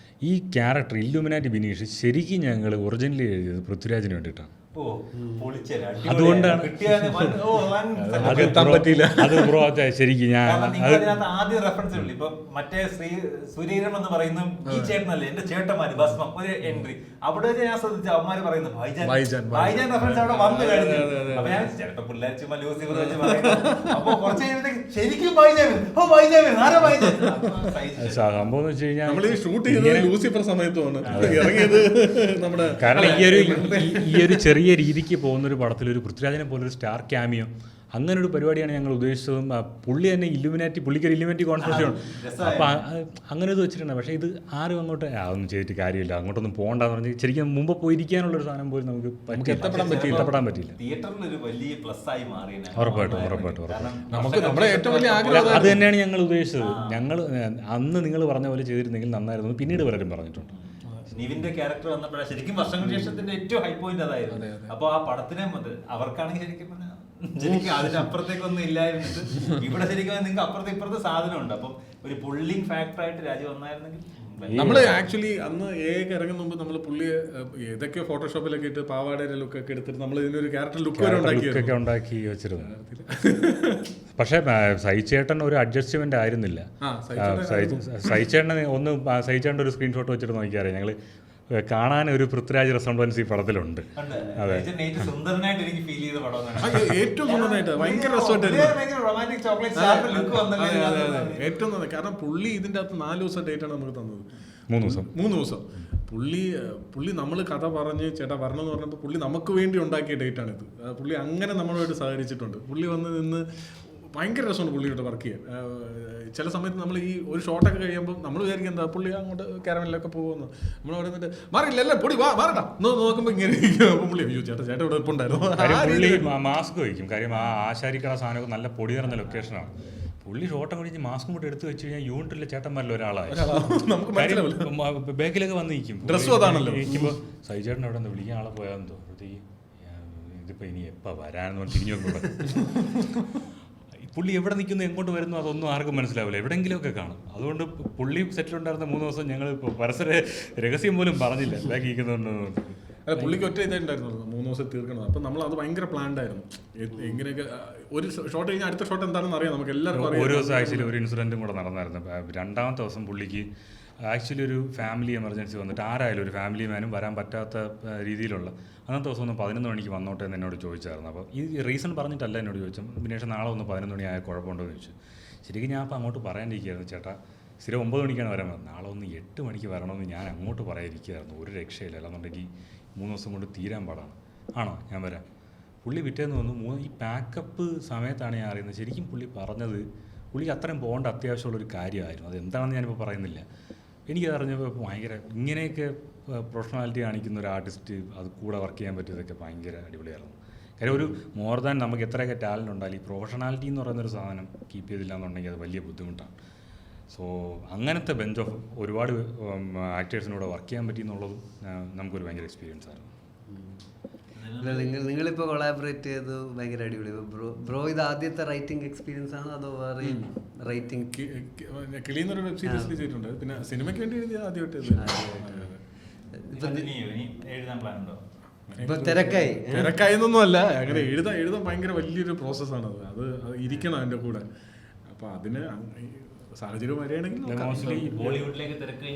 ഈ ക്യാരക്ടർ ഇല്ലുമിനാറ്റി ബിനീഷ് ശരിക്കും ഞങ്ങൾ ഒറിജിനലി എഴുതിയത് പൃഥ്വിരാജിന് വേണ്ടിയിട്ടാണ്. അതുകൊണ്ടാണ് അത് ബ്രോ ശരിക്കും ഞാൻ ആദ്യം റെഫറൻസ് ഉള്ളു. ഇപ്പൊ മറ്റേ സൂര്യകിരൺ എന്ന് പറയുന്ന ഈ ചേട്ടനല്ലേ എന്റെ ചേട്ടന്മാര് ഭസ്മം ഒരു എൻട്രി അവിടെ ഞാൻ ശ്രദ്ധിച്ചു. അവന്മാര് പറയുന്നു ഭായിജാൻ റെഫറൻസ് അവിടെ വന്നു കഴിഞ്ഞു. അപ്പൊ ഞാൻ ചേട്ടൻ പിള്ളേർ ചുമ്മാ ലൂസിഫർ വെച്ച് പറയുന്നത്. അപ്പൊ കുറച്ച് കഴിയുമ്പോഴത്തേക്ക് ശരിക്കും ഭായിജാൻ സംഭവം എന്ന് വെച്ച് കഴിഞ്ഞാൽ നമ്മൾ ഷൂട്ട് ചെയ്തത് ലൂസിഫർ സമയത്തുമാണ് ഇറങ്ങിയത് നമ്മുടെ. കാരണം ഈ ഒരു ചെറിയ രീതിക്ക് പോകുന്നൊരു പടത്തിൽ ഒരു പൃഥ്വിരാജിനെ പോലൊരു സ്റ്റാർ ക്യാമിയോ അങ്ങനെ ഒരു പരിപാടിയാണ് ഞങ്ങൾ ഉദ്ദേശിച്ചതും. പുള്ളി തന്നെ പുള്ളിക്കൊരു ഇല്ലുമിനാറ്റി കോൺഫറൻസ് ഉണ്ട്. അപ്പോൾ അങ്ങനെ ഇത് വെച്ചിട്ടുണ്ട്. പക്ഷേ ഇത് ആരും അങ്ങോട്ട് അതൊന്നും ചെയ്തിട്ട് കാര്യമില്ല, അങ്ങോട്ടൊന്നും പോകണ്ടെന്ന് പറഞ്ഞ് ശരിക്കും മുമ്പ് പോയിരിക്കാനുള്ളൊരു സാധനം പോലും നമുക്ക് ഇഷ്ടപ്പെടാൻ പറ്റിയില്ല. ഉറപ്പായിട്ടും അത് തന്നെയാണ് ഞങ്ങൾ ഉദ്ദേശിച്ചത്. ഞങ്ങൾ അന്ന് നിങ്ങൾ പറഞ്ഞ പോലെ ചെയ്തിരുന്നെങ്കിൽ നന്നായിരുന്നു, പിന്നീട് പലരും പറഞ്ഞിട്ടുണ്ട്. നിവിന്റെ ക്യാരക്ടർ വന്നപ്പോഴാണ് ശരിക്കും വർഷങ്ങൾക്ക് ശേഷത്തിന്റെ ഏറ്റവും ഹൈ പോയിന്റ് അതായിരുന്നു. അപ്പൊ ആ പടത്തിനെ അവർക്കാണെങ്കിൽ ശരിക്കും അതിനപ്പുറത്തേക്കൊന്നും ഇല്ലായിരുന്നിട്ട് ഇവിടെ ശരിക്കും നിങ്ങൾക്ക് അപ്പുറത്തെ ഇപ്പുറത്തെ സാധനം ഉണ്ട്. അപ്പം ഒരു പുള്ളിങ് ഫാക്ടർ ആയിട്ട് രാജു വന്നായിരുന്നെങ്കിൽ നമ്മള് ആക്ച്വലി അന്ന് ഇറങ്ങുന്ന മുമ്പ് നമ്മൾ പുള്ളിയെ ഏതൊക്കെയോ ഫോട്ടോഷോപ്പിലൊക്കെ ഇട്ട് പാവാടയുടെ ലുക്കൊക്കെ എടുത്തിട്ട് നമ്മൾ ഇതിനൊരു ക്യാരക്ടർ ലുക്കൊക്കെ ഉണ്ടാക്കി വെച്ചിരുന്നു. പക്ഷേ സൈചേട്ടൻ ഒരു അഡ്ജസ്റ്റ്മെന്റ് ആയിരുന്നില്ല. സൈചേട്ടൻ്റെ ഒരു സ്ക്രീൻഷോട്ട് വെച്ചിട്ട് നോക്കിയാറിയാം, ഞങ്ങൾ കാണാൻ ഒരു പൃഥ്വിരാജ് റെസംബ്ലൻസ് ഈ പടത്തിലുണ്ട്. അതെ, സുന്ദരനായിട്ട് എനിക്ക് ഫീൽ ചെയ്ത പടം. ഏറ്റവും സുന്ദരനായിട്ട് ഭയങ്കര ഏറ്റവും നന്നായി. കാരണം പുള്ളി ഇതിന്റെ അകത്ത് 4 ദിവസം ഡേറ്റ് ആണ് നമുക്ക് തന്നത്. 3 ദിവസം പുള്ളി നമ്മൾ കഥ പറഞ്ഞ് ചേട്ടാ വരണം എന്ന് പറഞ്ഞപ്പോൾ പുള്ളി നമുക്ക് വേണ്ടി ഉണ്ടാക്കിയ ഡേറ്റ് ആണിത്. പുള്ളി അങ്ങനെ നമ്മളുമായിട്ട് സഹകരിച്ചിട്ടുണ്ട്. പുള്ളി വന്ന് നിന്ന് ഭയങ്കര രസമാണ് പുള്ളിയോട്ട് വർക്ക് ചെയ്യാൻ. ചില സമയത്ത് നമ്മൾ ഈ ഒരു ഷോട്ടൊക്കെ കഴിയുമ്പോൾ നമ്മൾ വിചാരിക്കും എന്താ പുള്ളി അങ്ങോട്ട് കാരമലിലൊക്കെ പോകുന്നു, നമ്മൾ പറയുന്നിട്ട് മാറില്ലല്ലേ പൊടി മാറട്ടാ നോക്കുമ്പോൾ ഇങ്ങനെ അപ്പം പുള്ളി അയ്യോ ചേട്ടാ ഇവിടെ ഇപ്പം ഉണ്ടായിരുന്നു. മാസ്ക് വയ്ക്കും. കാര്യം ആ ആശാരിക്കട സാധനമൊക്കെ നല്ല പൊടി നിറഞ്ഞ ലൊക്കേഷനാണ്. പുള്ളി ഷോട്ടം കഴിഞ്ഞ് മാസ്കും കൂടെ എടുത്ത് വെച്ച് കഴിഞ്ഞാൽ യൂണിറ്റിലെ ചേട്ടന്മാരിൽ ഒരാളായി ബാക്കിലൊക്കെ വന്ന് നിൽക്കും. ഡ്രസ്സും അതാണല്ലോ. ഇരിക്കുമ്പോൾ സൈചേട്ടൻ അവിടെ നിന്ന് വിളിക്കാൻ ആളെ പോയാന്ന് തോന്നി, ഇതിപ്പോൾ ഇനി എപ്പോൾ വരാനെന്ന് പറഞ്ഞ് തിരിഞ്ഞു നോക്കുമ്പോൾ പുള്ളി എവിടെ നിൽക്കുന്നു എങ്ങോട്ട് വരുന്നു അതൊന്നും ആർക്കും മനസ്സിലാവില്ല, എവിടെയെങ്കിലുമൊക്കെ കാണും. അതുകൊണ്ട് പുള്ളി സെറ്റിലുണ്ടായിരുന്ന 3 ദിവസം ഞങ്ങൾ പരസ്പര രഹസ്യം പോലും പറഞ്ഞില്ല ബാക്കി ഇരിക്കുന്നുണ്ട്. അല്ല പുള്ളിക്ക് ഒറ്റ ഇതായിട്ടുണ്ടായിരുന്നു 3 ദിവസം തീർക്കണം. അപ്പം നമ്മൾ അത് ഭയങ്കര പ്ലാൻഡ് ആയിരുന്നു. എങ്ങനെയൊക്കെ ഒരു ഷോട്ട് കഴിഞ്ഞാൽ അടുത്ത ഷോട്ട് എന്താണെന്ന് അറിയാം നമുക്ക് എല്ലാവർക്കും അറിയാം. ഒരു ദിവസം ആക്ച്വലി ഒരു ഇൻസിഡൻറ്റും കൂടെ നടന്നായിരുന്നു. 2ാമത്തെ ദിവസം പുള്ളിക്ക് ആക്ച്വലി ഒരു ഫാമിലി എമർജൻസി വന്നിട്ട് ആരായാലും ഒരു ഫാമിലി മാനും വരാൻ പറ്റാത്ത രീതിയിലുള്ള അന്നത്തെ ദിവസം ഒന്ന് 11 മണിക്ക് വന്നോട്ടെ എന്ന് എന്നോട് ചോദിച്ചായിരുന്നു. അപ്പോൾ ഈ റീസൺ പറഞ്ഞിട്ടല്ല എന്നോട് ചോദിച്ചു. പിന്നെ നാളെ ഒന്ന് 11 മണിയായ കുഴപ്പമുണ്ടോ എന്ന് ചോദിച്ചു. ശരിക്കും ഞാൻ അപ്പോൾ അങ്ങോട്ട് പറയാനിരിക്കുകയായിരുന്നു, ചേട്ടാ സ്ഥിരം 9 മണിക്കാണ് വരാൻ പറഞ്ഞത്, നാളെ ഒന്ന് 8 മണിക്ക് വരണമെന്ന് ഞാൻ അങ്ങോട്ട് പറയാനിരിക്കുകയായിരുന്നു. ഒരു രക്ഷയില്ല, അല്ലാന്നുണ്ടെങ്കിൽ 3 ദിവസം കൊണ്ട് തീരാൻ പാടാണ്. ആണോ ഞാൻ വരാം. പുള്ളി പിറ്റേന്ന് വന്നു. ഈ പാക്കപ്പ് സമയത്താണ് ഞാൻ അറിയുന്നത് ശരിക്കും പുള്ളി പറഞ്ഞത് പുള്ളിക്ക് അത്രയും പോകേണ്ട അത്യാവശ്യമുള്ളൊരു കാര്യമായിരുന്നു. അതെന്താണെന്ന് ഞാനിപ്പോൾ പറയുന്നില്ല. എനിക്കതറിഞ്ഞപ്പോൾ ഭയങ്കര ഇങ്ങനെയൊക്കെ പ്രൊഫഷണാലിറ്റി കാണിക്കുന്ന ഒരു ആർട്ടിസ്റ്റ് അത് കൂടെ വർക്ക് ചെയ്യാൻ പറ്റിയതൊക്കെ ഭയങ്കര അടിപൊളിയായിരുന്നു. കാര്യം ഒരു മോർ ദാൻ നമുക്ക് എത്രയൊക്കെ ടാലൻ്റ് ഉണ്ടായാലും ഈ പ്രൊഫഷണാലിറ്റി എന്ന് പറയുന്നൊരു സാധനം കീപ്പ് ചെയ്തില്ല എന്നുണ്ടെങ്കിൽ അത് വലിയ ബുദ്ധിമുട്ടാണ്. സോ അങ്ങനത്തെ ബെഞ്ച് ഓഫ് ഒരുപാട് ആക്ടേഴ്സിനൂടെ വർക്ക് ചെയ്യാൻ പറ്റി എന്നുള്ളതും നമുക്കൊരു ഭയങ്കര എക്സ്പീരിയൻസ് ആയിരുന്നു. നിങ്ങളിപ്പോൾ കൊളാബറേറ്റ് ചെയ്ത് ഭയങ്കര അടിപൊളി. ബ്രോ ഇത് ആദ്യത്തെ റൈറ്റിംഗ് എക്സ്പീരിയൻസ് ആണോ അതോ വേറെ റൈറ്റിംഗ്? കിളിയെന്നൊരു വെബ് സീരീസിൽ ചെയ്തിട്ടുണ്ട്, പിന്നെ സിനിമയ്ക്ക് വേണ്ടി എഴുതിയ ആദ്യമായിട്ട്. തിരക്കായെന്നൊന്നും അല്ല, അങ്ങനെ എഴുതാൻ ഭയങ്കര വലിയൊരു പ്രോസസ്സാണ് അത് ഇരിക്കണം എൻ്റെ കൂടെ. അപ്പോൾ അതിന് സാഹചര്യം വരികയാണെങ്കിൽ ബോളിവുഡിലേക്ക് തിരക്ക്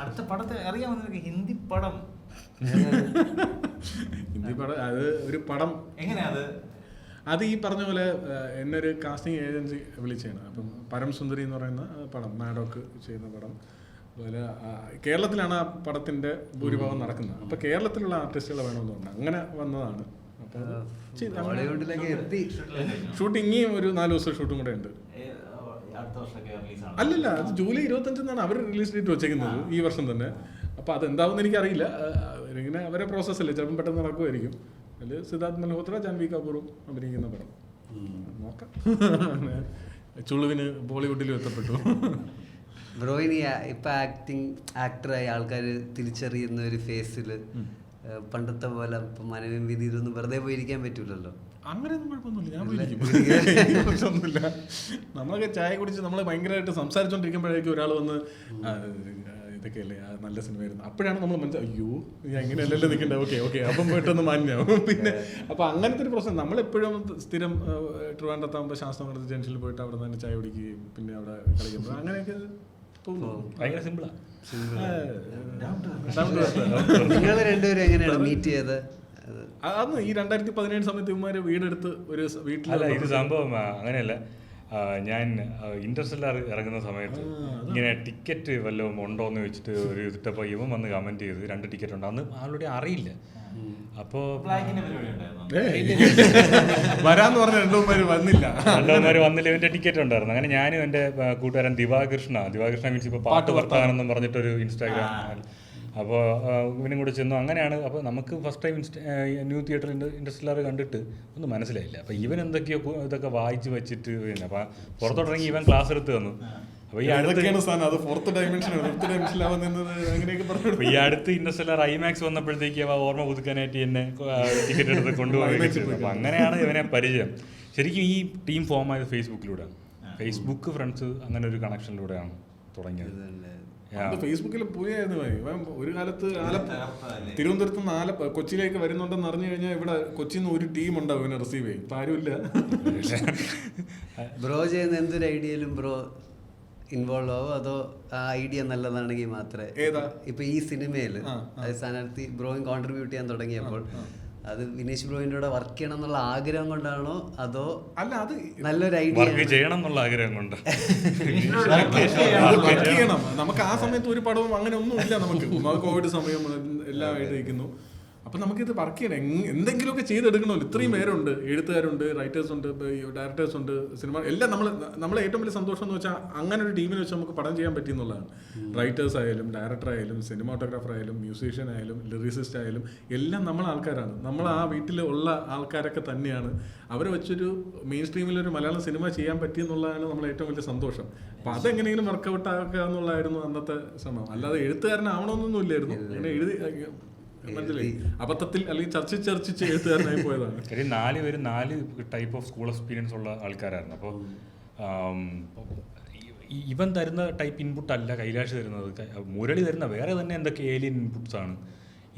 അടുത്ത പടത്തെ അറിയാവുന്ന ഹിന്ദി പടം അത് ഒരു പടം എങ്ങനെയാ അത് ഈ പറഞ്ഞ പോലെ എന്നെ ഒരു കാസ്റ്റിംഗ് ഏജൻസി വിളിച്ചാണ്. അപ്പം പരം സുന്ദരി എന്ന് പറയുന്ന പടം മാഡോക്ക് ചെയ്യുന്ന പടം. അതുപോലെ കേരളത്തിലാണ് ആ പടത്തിന്റെ ഭൂരിഭാഗം നടക്കുന്നത്. അപ്പൊ കേരളത്തിലുള്ള ആർട്ടിസ്റ്റുകൾ വേണമെന്ന് പറഞ്ഞു അങ്ങനെ വന്നതാണ്. ഷൂട്ടിങ് ഒരു 4 ദിവസം ഷൂട്ടും കൂടെ ഉണ്ട്. അല്ലല്ല, അത് ജൂലൈ 25 അവർ റിലീസ് ഡേറ്റ് വെച്ചേക്കുന്നത് ഈ വർഷം തന്നെ. അപ്പോൾ അതെന്താവുമെന്ന് എനിക്കറിയില്ല. ഇങ്ങനെ അവരെ പ്രോസസ്സല്ലേ, ചിലപ്പം പെട്ടെന്ന് നടക്കുമായിരിക്കും. അതിൽ സിദ്ധാർത്ഥ് മൽഹോത്ര ജാൻവി കപൂറും അഭിനയിക്കുന്ന പടം നോക്കാം. ചുളുവിന് ബോളിവുഡിലും എത്തപ്പെട്ടു. ബ്രോയിനി ഇപ്പം ആക്ടറായി ആൾക്കാർ തിരിച്ചറിയുന്ന ഒരു ഫേസിൽ പണ്ടത്തെ പോലെ ഇപ്പം മനവും വിധിയിലൊന്നും വെറുതെ പോയിരിക്കാൻ പറ്റൂലല്ലോ. അങ്ങനെയൊന്നും കുഴപ്പമൊന്നുമില്ല, ഞാൻ പോയിരിക്കും. പ്രശ്നമൊന്നുമില്ല. നമ്മളൊക്കെ ചായ കുടിച്ച് നമ്മൾ ഭയങ്കരമായിട്ട് സംസാരിച്ചുകൊണ്ടിരിക്കുമ്പോഴേക്കും ഒരാൾ വന്ന് ഇതൊക്കെയല്ലേ നല്ല സിനിമയായിരുന്നു. അപ്പോഴാണ് നമ്മൾ മനസ്സിലായി അയ്യോ എങ്ങനെയല്ലല്ലോ നിൽക്കണ്ടേ, ഓക്കെ അപ്പം പോയിട്ടൊന്ന് മാന്യാവും. പിന്നെ അപ്പോൾ അങ്ങനത്തെ ഒരു പ്രശ്നം നമ്മളെപ്പോഴും സ്ഥിരം ട്രിവാൻഡ്രത്താകുമ്പോൾ ശാസ്ത്രനഗരത്ത് ജംഗ്ഷനിൽ പോയിട്ട് അവിടെ തന്നെ ചായ കുടിക്കുകയും പിന്നെ അവിടെ കളിക്കുമ്പോൾ അങ്ങനെയൊക്കെ ഭയങ്കര സിമ്പിളാണ്. നിങ്ങൾ രണ്ടുപേരും എങ്ങനെയാണ് മീറ്റ് ചെയ്തത്? അന്ന് ഈ 2017 സമയത്ത് ഇവന്മാര് വീടെടുത്ത് ഒരു വീട്ടിലല്ല. ഇത് സംഭവം അങ്ങനെയല്ല. ഞാൻ ഇന്റർസ്റ്റെല്ലാർ ഇറങ്ങുന്ന സമയത്ത് ഇങ്ങനെ ടിക്കറ്റ് വല്ലതും ഉണ്ടോ എന്ന് വെച്ചിട്ട് ഒരു ഇട്ടപ്പോൾ ഇവൻ വന്ന് കമൻറ്റ് ചെയ്ത് 2 ടിക്കറ്റ് ഉണ്ട്. അന്ന് ആളുടെ അറിയില്ല. അപ്പോൾ ബ്ലാക്കിന്റെ പരിപാടി ഉണ്ടായിരുന്നു. വരാന്ന് പറഞ്ഞ രണ്ടുപേര് വന്നില്ല. രണ്ടുപേർ വന്നില്ല. ഇവന്റെ ടിക്കറ്റ് ഉണ്ടായിരുന്നു. അങ്ങനെ ഞാനും എൻ്റെ കൂട്ടുകാരൻ ദിവാകൃഷ്ണ മീൻസ് ഇപ്പോൾ പാട്ട് വർത്താനെന്നും പറഞ്ഞിട്ടൊരു ഇൻസ്റ്റാഗ്രാം. അപ്പോൾ ഇവനും കൂടെ ചെന്നു. അങ്ങനെയാണ്. അപ്പോൾ നമുക്ക് first time new theatre industrial കണ്ടിട്ട് ഒന്നും മനസ്സിലായില്ല. അപ്പോൾ ഇവൻ എന്തൊക്കെയോ ഇതൊക്കെ വായിച്ച് വെച്ചിട്ട് പിന്നെ അപ്പോൾ പുറത്തോട്ടിറങ്ങി ഇവൻ ക്ലാസ് എടുത്ത് തന്നു. അപ്പോൾ ഈ അടുത്ത് ഇൻഡസ്ട്രിയൽ ഐമാക്സ് വന്നപ്പോഴത്തേക്ക് അവ ഓർമ്മ പുതുക്കാനായിട്ട് എന്നെ ടിക്കറ്റ് എടുത്ത് കൊണ്ടുപോയി. അപ്പോൾ അങ്ങനെയാണ് ഇവനെ പരിചയം. ശരിക്കും ഈ ടീം ഫോം ആയത് ഫേസ്ബുക്കിലൂടെയാണ്. ഫേസ്ബുക്ക് ഫ്രണ്ട്സ് അങ്ങനെ ഒരു കണക്ഷനിലൂടെയാണ് തുടങ്ങിയത്. ഫേസ്ബുക്കിൽ പോയായിരുന്നു. ഒരു കാലത്ത് തിരുവനന്തപുരത്ത് നിന്ന് കൊച്ചിയിലേക്ക് വരുന്നുണ്ടെന്ന് അറിഞ്ഞു കഴിഞ്ഞാൽ ഇവിടെ കൊച്ചിയിൽ നിന്ന് ഒരു ടീം ഉണ്ടാവും ഇവനെ റിസീവ് ചെയ്യും. ഇപ്പം ആരുമില്ല. ബ്രോ ചെയ്യുന്ന എന്തൊരു ഐഡിയയിലും ബ്രോ ഇൻവോൾവ് ആവോ അതോ ആ ഐഡിയ നല്ലതാണെങ്കിൽ മാത്രമേ? ഇപ്പൊ ഈ സിനിമയിൽ സ്ഥാനാർത്ഥി ബ്രോയും കോൺട്രിബ്യൂട്ട് ചെയ്യാൻ തുടങ്ങിയപ്പോൾ അത് വിനീഷ് ബ്രോയിന്റെ കൂടെ വർക്ക് ചെയ്യണം എന്നുള്ള ആഗ്രഹം കൊണ്ടാണോ അതോ അല്ല അത് നല്ലൊരു ഐഡിയ ചെയ്യണം എന്നുള്ള ആഗ്രഹം കൊണ്ട്? നമുക്ക് ആ സമയത്ത് ഒരു പടവും അങ്ങനെ ഒന്നും ഇല്ല. നമുക്ക് കോവിഡ് സമയം എല്ലാം എഴുതിയിരിക്കുന്നു. അപ്പം നമുക്കിത് വർക്ക് ചെയ്യണം, എന്തെങ്കിലുമൊക്കെ ചെയ്തെടുക്കണമല്ലോ. ഇത്രയും പേരുണ്ട്, എഴുത്തുകാരുണ്ട്, റൈറ്റേഴ്സ് ഉണ്ട്, ഡയറക്ടേഴ്സ് ഉണ്ട്, സിനിമ എല്ലാം. നമ്മളെ ഏറ്റവും വലിയ സന്തോഷം എന്ന് വെച്ചാൽ അങ്ങനെ ഒരു ടീമിനെ വെച്ച് നമുക്ക് പടം ചെയ്യാൻ പറ്റിയെന്നുള്ളതാണ്. റൈറ്റേഴ്സ് ആയാലും ഡയറക്ടർ ആയാലും സിനിമാറ്റോഗ്രാഫർ ആയാലും മ്യൂസീഷ്യൻ ആയാലും ലിറിസിസ്റ്റ് ആയാലും എല്ലാം നമ്മളെ ആൾക്കാരാണ്. നമ്മൾ ആ വീട്ടിൽ ഉള്ള ആൾക്കാരൊക്കെ തന്നെയാണ്. അവരെ വെച്ചൊരു മെയിൻ സ്ട്രീമിലൊരു മലയാളം സിനിമ ചെയ്യാൻ പറ്റിയെന്നുള്ളതാണ് നമ്മളെ ഏറ്റവും വലിയ സന്തോഷം. അപ്പം അതെങ്ങനെയെങ്കിലും വർക്കൗട്ട് ആക്കുക എന്നുള്ളതായിരുന്നു അന്നത്തെ ശ്രമം. അല്ലാതെ എഴുത്തുകാരനാവണമെന്നൊന്നും ഇല്ലായിരുന്നു. അങ്ങനെ എഴുതി അബദ്ധത്തിൽ അല്ലെങ്കിൽ ചർച്ചിച്ച് എഴുത്തുകാരനായി പോയതാണ്. കാര്യം 4 പേര് 4 ടൈപ്പ് ഓഫ് സ്കൂൾ എക്സ്പീരിയൻസ് ഉള്ള ആൾക്കാരായിരുന്നു. അപ്പോൾ ഇവൻ തരുന്ന ടൈപ്പ് ഇൻപുട്ട് അല്ല കൈലാഷ് തരുന്നത്. മുരളി തരുന്ന വേറെ തന്നെ എന്തൊക്കെ ഏലിയൻ ഇൻപുട്സ് ആണ്.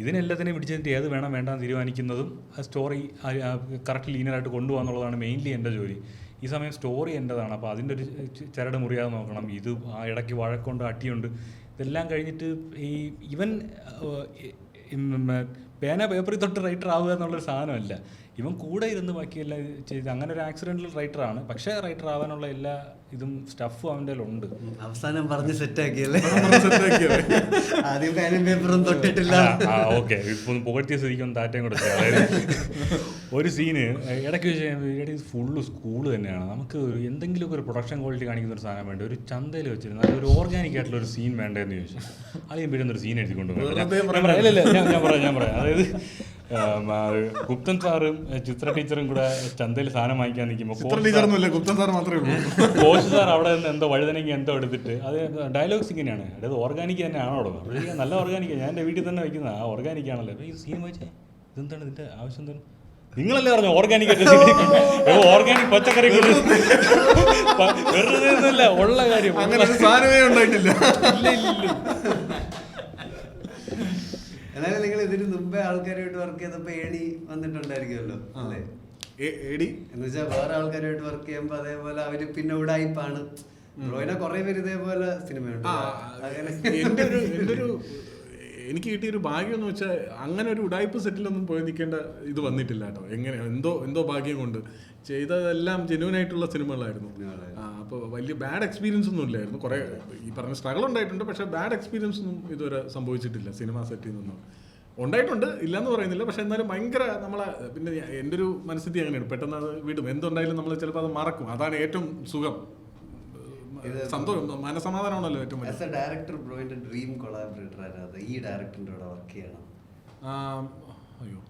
ഇതിനെല്ലാത്തിനെയും പിടിച്ചിട്ട് ഏത് വേണം വേണ്ടാന്ന് തീരുമാനിക്കുന്നതും ആ സ്റ്റോറി കറക്റ്റ് ലീനിയറായിട്ട് കൊണ്ടുപോകാന്നുള്ളതാണ് മെയിൻലി എൻ്റെ ജോലി. ഈ സമയം സ്റ്റോറി എൻ്റെതാണ്. അപ്പോൾ അതിൻ്റെ ഒരു ചരട് മുറിയാതെ നോക്കണം. ഇത് ആ ഇടയ്ക്ക് വഴക്കൊണ്ട് അട്ടിയുണ്ട്. ഇതെല്ലാം കഴിഞ്ഞിട്ട് ഈ ഇവൻ പേന പേപ്പറിൽ തൊട്ട് റൈറ്റർ ആവുക എന്നുള്ളൊരു സാധനമല്ല. ഇവൻ കൂടെ ഇരുന്ന് ബാക്കിയെല്ലാം ചെയ്ത് അങ്ങനെ ഒരു ആക്സിഡൻ്റൽ റൈറ്ററാണ്. പക്ഷേ റൈറ്റർ ആവാനുള്ള എല്ലാ ഇതും സ്റ്റഫും അവൻ്റെ ഉണ്ട്. അവസാനം പറഞ്ഞ് സെറ്റാക്കിയല്ലേ? ആദ്യം പേനും പേപ്പറും തൊട്ടിട്ടില്ല. ഓക്കെ, ഇപ്പം പുകഴ്ത്തിയ സ്ഥിതിക്കും താറ്റയും കൊടുത്തത്. അതായത് ഒരു സീന് ഇടയ്ക്ക് വെച്ച് ഫുള്ള് സ്കൂള് തന്നെയാണ്. നമുക്ക് എന്തെങ്കിലുമൊക്കെ ഒരു പ്രൊഡക്ഷൻ ക്വാളിറ്റി കാണിക്കുന്ന ഒരു സാധനം വേണ്ട. ഒരു ചന്തയിൽ വെച്ചിരുന്ന ഒരു ഓർഗാനിക് ആയിട്ടുള്ള ഒരു സീൻ വേണ്ടതെന്ന് ചോദിച്ചു. അതിന് വീടുന്നൊരു സീൻ എഴുതിക്കൊണ്ട് ഞാൻ പറയാം. അതായത് ഗുപ്തൻ സാറും ചിത്ര ടീച്ചറും കൂടെ ചന്തയിൽ സാധനം വാങ്ങിക്കാൻ നിൽക്കുമ്പോൾ കോച്ച് സാർ അവിടെ നിന്ന് എന്തോ വഴുതനെങ്കിൽ എന്തോ എടുത്തിട്ട് അത് ഡയലോഗ്സ് ഇങ്ങനെയാണ്. അതായത് ഓർഗാനിക് തന്നെ ആണോ? നല്ല ഓർഗാനിക്കാണ്, ഞാൻ എൻ്റെ വീട്ടിൽ തന്നെ വയ്ക്കുന്നത്. ആ ഓർഗാനിക് ആണല്ലോ. അപ്പോൾ ഈ സീൻ വായിച്ചേ ഇതെന്താണ് ഇതിൻ്റെ ആവശ്യം? എന്താണ് നിങ്ങളല്ലേ പറഞ്ഞു ഓർഗാനിക് ഓർഗാനിക് പച്ചക്കറി വെറുതെ ഒന്നുമില്ല, ഉള്ള കാര്യം. സാധനമേ ഉണ്ടായിട്ടില്ല. എന്നാലും നിങ്ങൾ ഇതിന് മുമ്പേ ആൾക്കാരുമായിട്ട് വർക്ക് ചെയ്തപ്പോ ഏണി വന്നിട്ടുണ്ടായിരിക്കുമല്ലോ അല്ലേ? എന്ന് വെച്ചാൽ വേറെ ആൾക്കാരുമായിട്ട് വർക്ക് ചെയ്യുമ്പോ അതേപോലെ അവര് പിന്നെ ഉടായിപ്പാണ്. ബ്രോയിനെ കുറെ പേര് ഇതേപോലെ സിനിമയുണ്ട്. എനിക്ക് കിട്ടിയൊരു ഭാഗ്യം എന്ന് വെച്ചാൽ അങ്ങനെ ഒരു ഉടായ്പ സെറ്റിലൊന്നും പോയി നിൽക്കേണ്ട ഇത് വന്നിട്ടില്ല കേട്ടോ. എങ്ങനെ എന്തോ ഭാഗ്യം കൊണ്ട് ചെയ്തതെല്ലാം ജെന്യൂൻ ആയിട്ടുള്ള സിനിമകളായിരുന്നു. അപ്പോൾ വലിയ ബാഡ് എക്സ്പീരിയൻസ് ഒന്നും ഇല്ലായിരുന്നു. കുറേ ഈ പറഞ്ഞ സ്ട്രഗിൾ ഉണ്ടായിട്ടുണ്ട്, പക്ഷേ ബാഡ് എക്സ്പീരിയൻസ് ഒന്നും ഇതുവരെ സംഭവിച്ചിട്ടില്ല സിനിമ സെറ്റിൽ നിന്നും. ഉണ്ടായിട്ടുണ്ട്, ഇല്ലയെന്ന് പറയുന്നില്ല. പക്ഷെ എന്നാലും ഭയങ്കര നമ്മളെ പിന്നെ എൻ്റെ ഒരു മനസ്ഥിതി അങ്ങനെയാണ്, പെട്ടെന്ന് അത് വിടും. എന്തുണ്ടായാലും നമ്മൾ ചിലപ്പോൾ അത് മറക്കും. അതാണ് ഏറ്റവും സുഖം, സന്തോഷം, മനസമാധാനമാണല്ലോ ഏറ്റവും വലിയ. ഡയറക്ടർ ബ്രോയിന്റെ ഡ്രീം കൊളാബറേറ്റർ ആരാണ്? ഈ ഡയറക്ടറിന്റെ കൂടെ വർക്ക് ചെയ്യണം. അയ്യോ,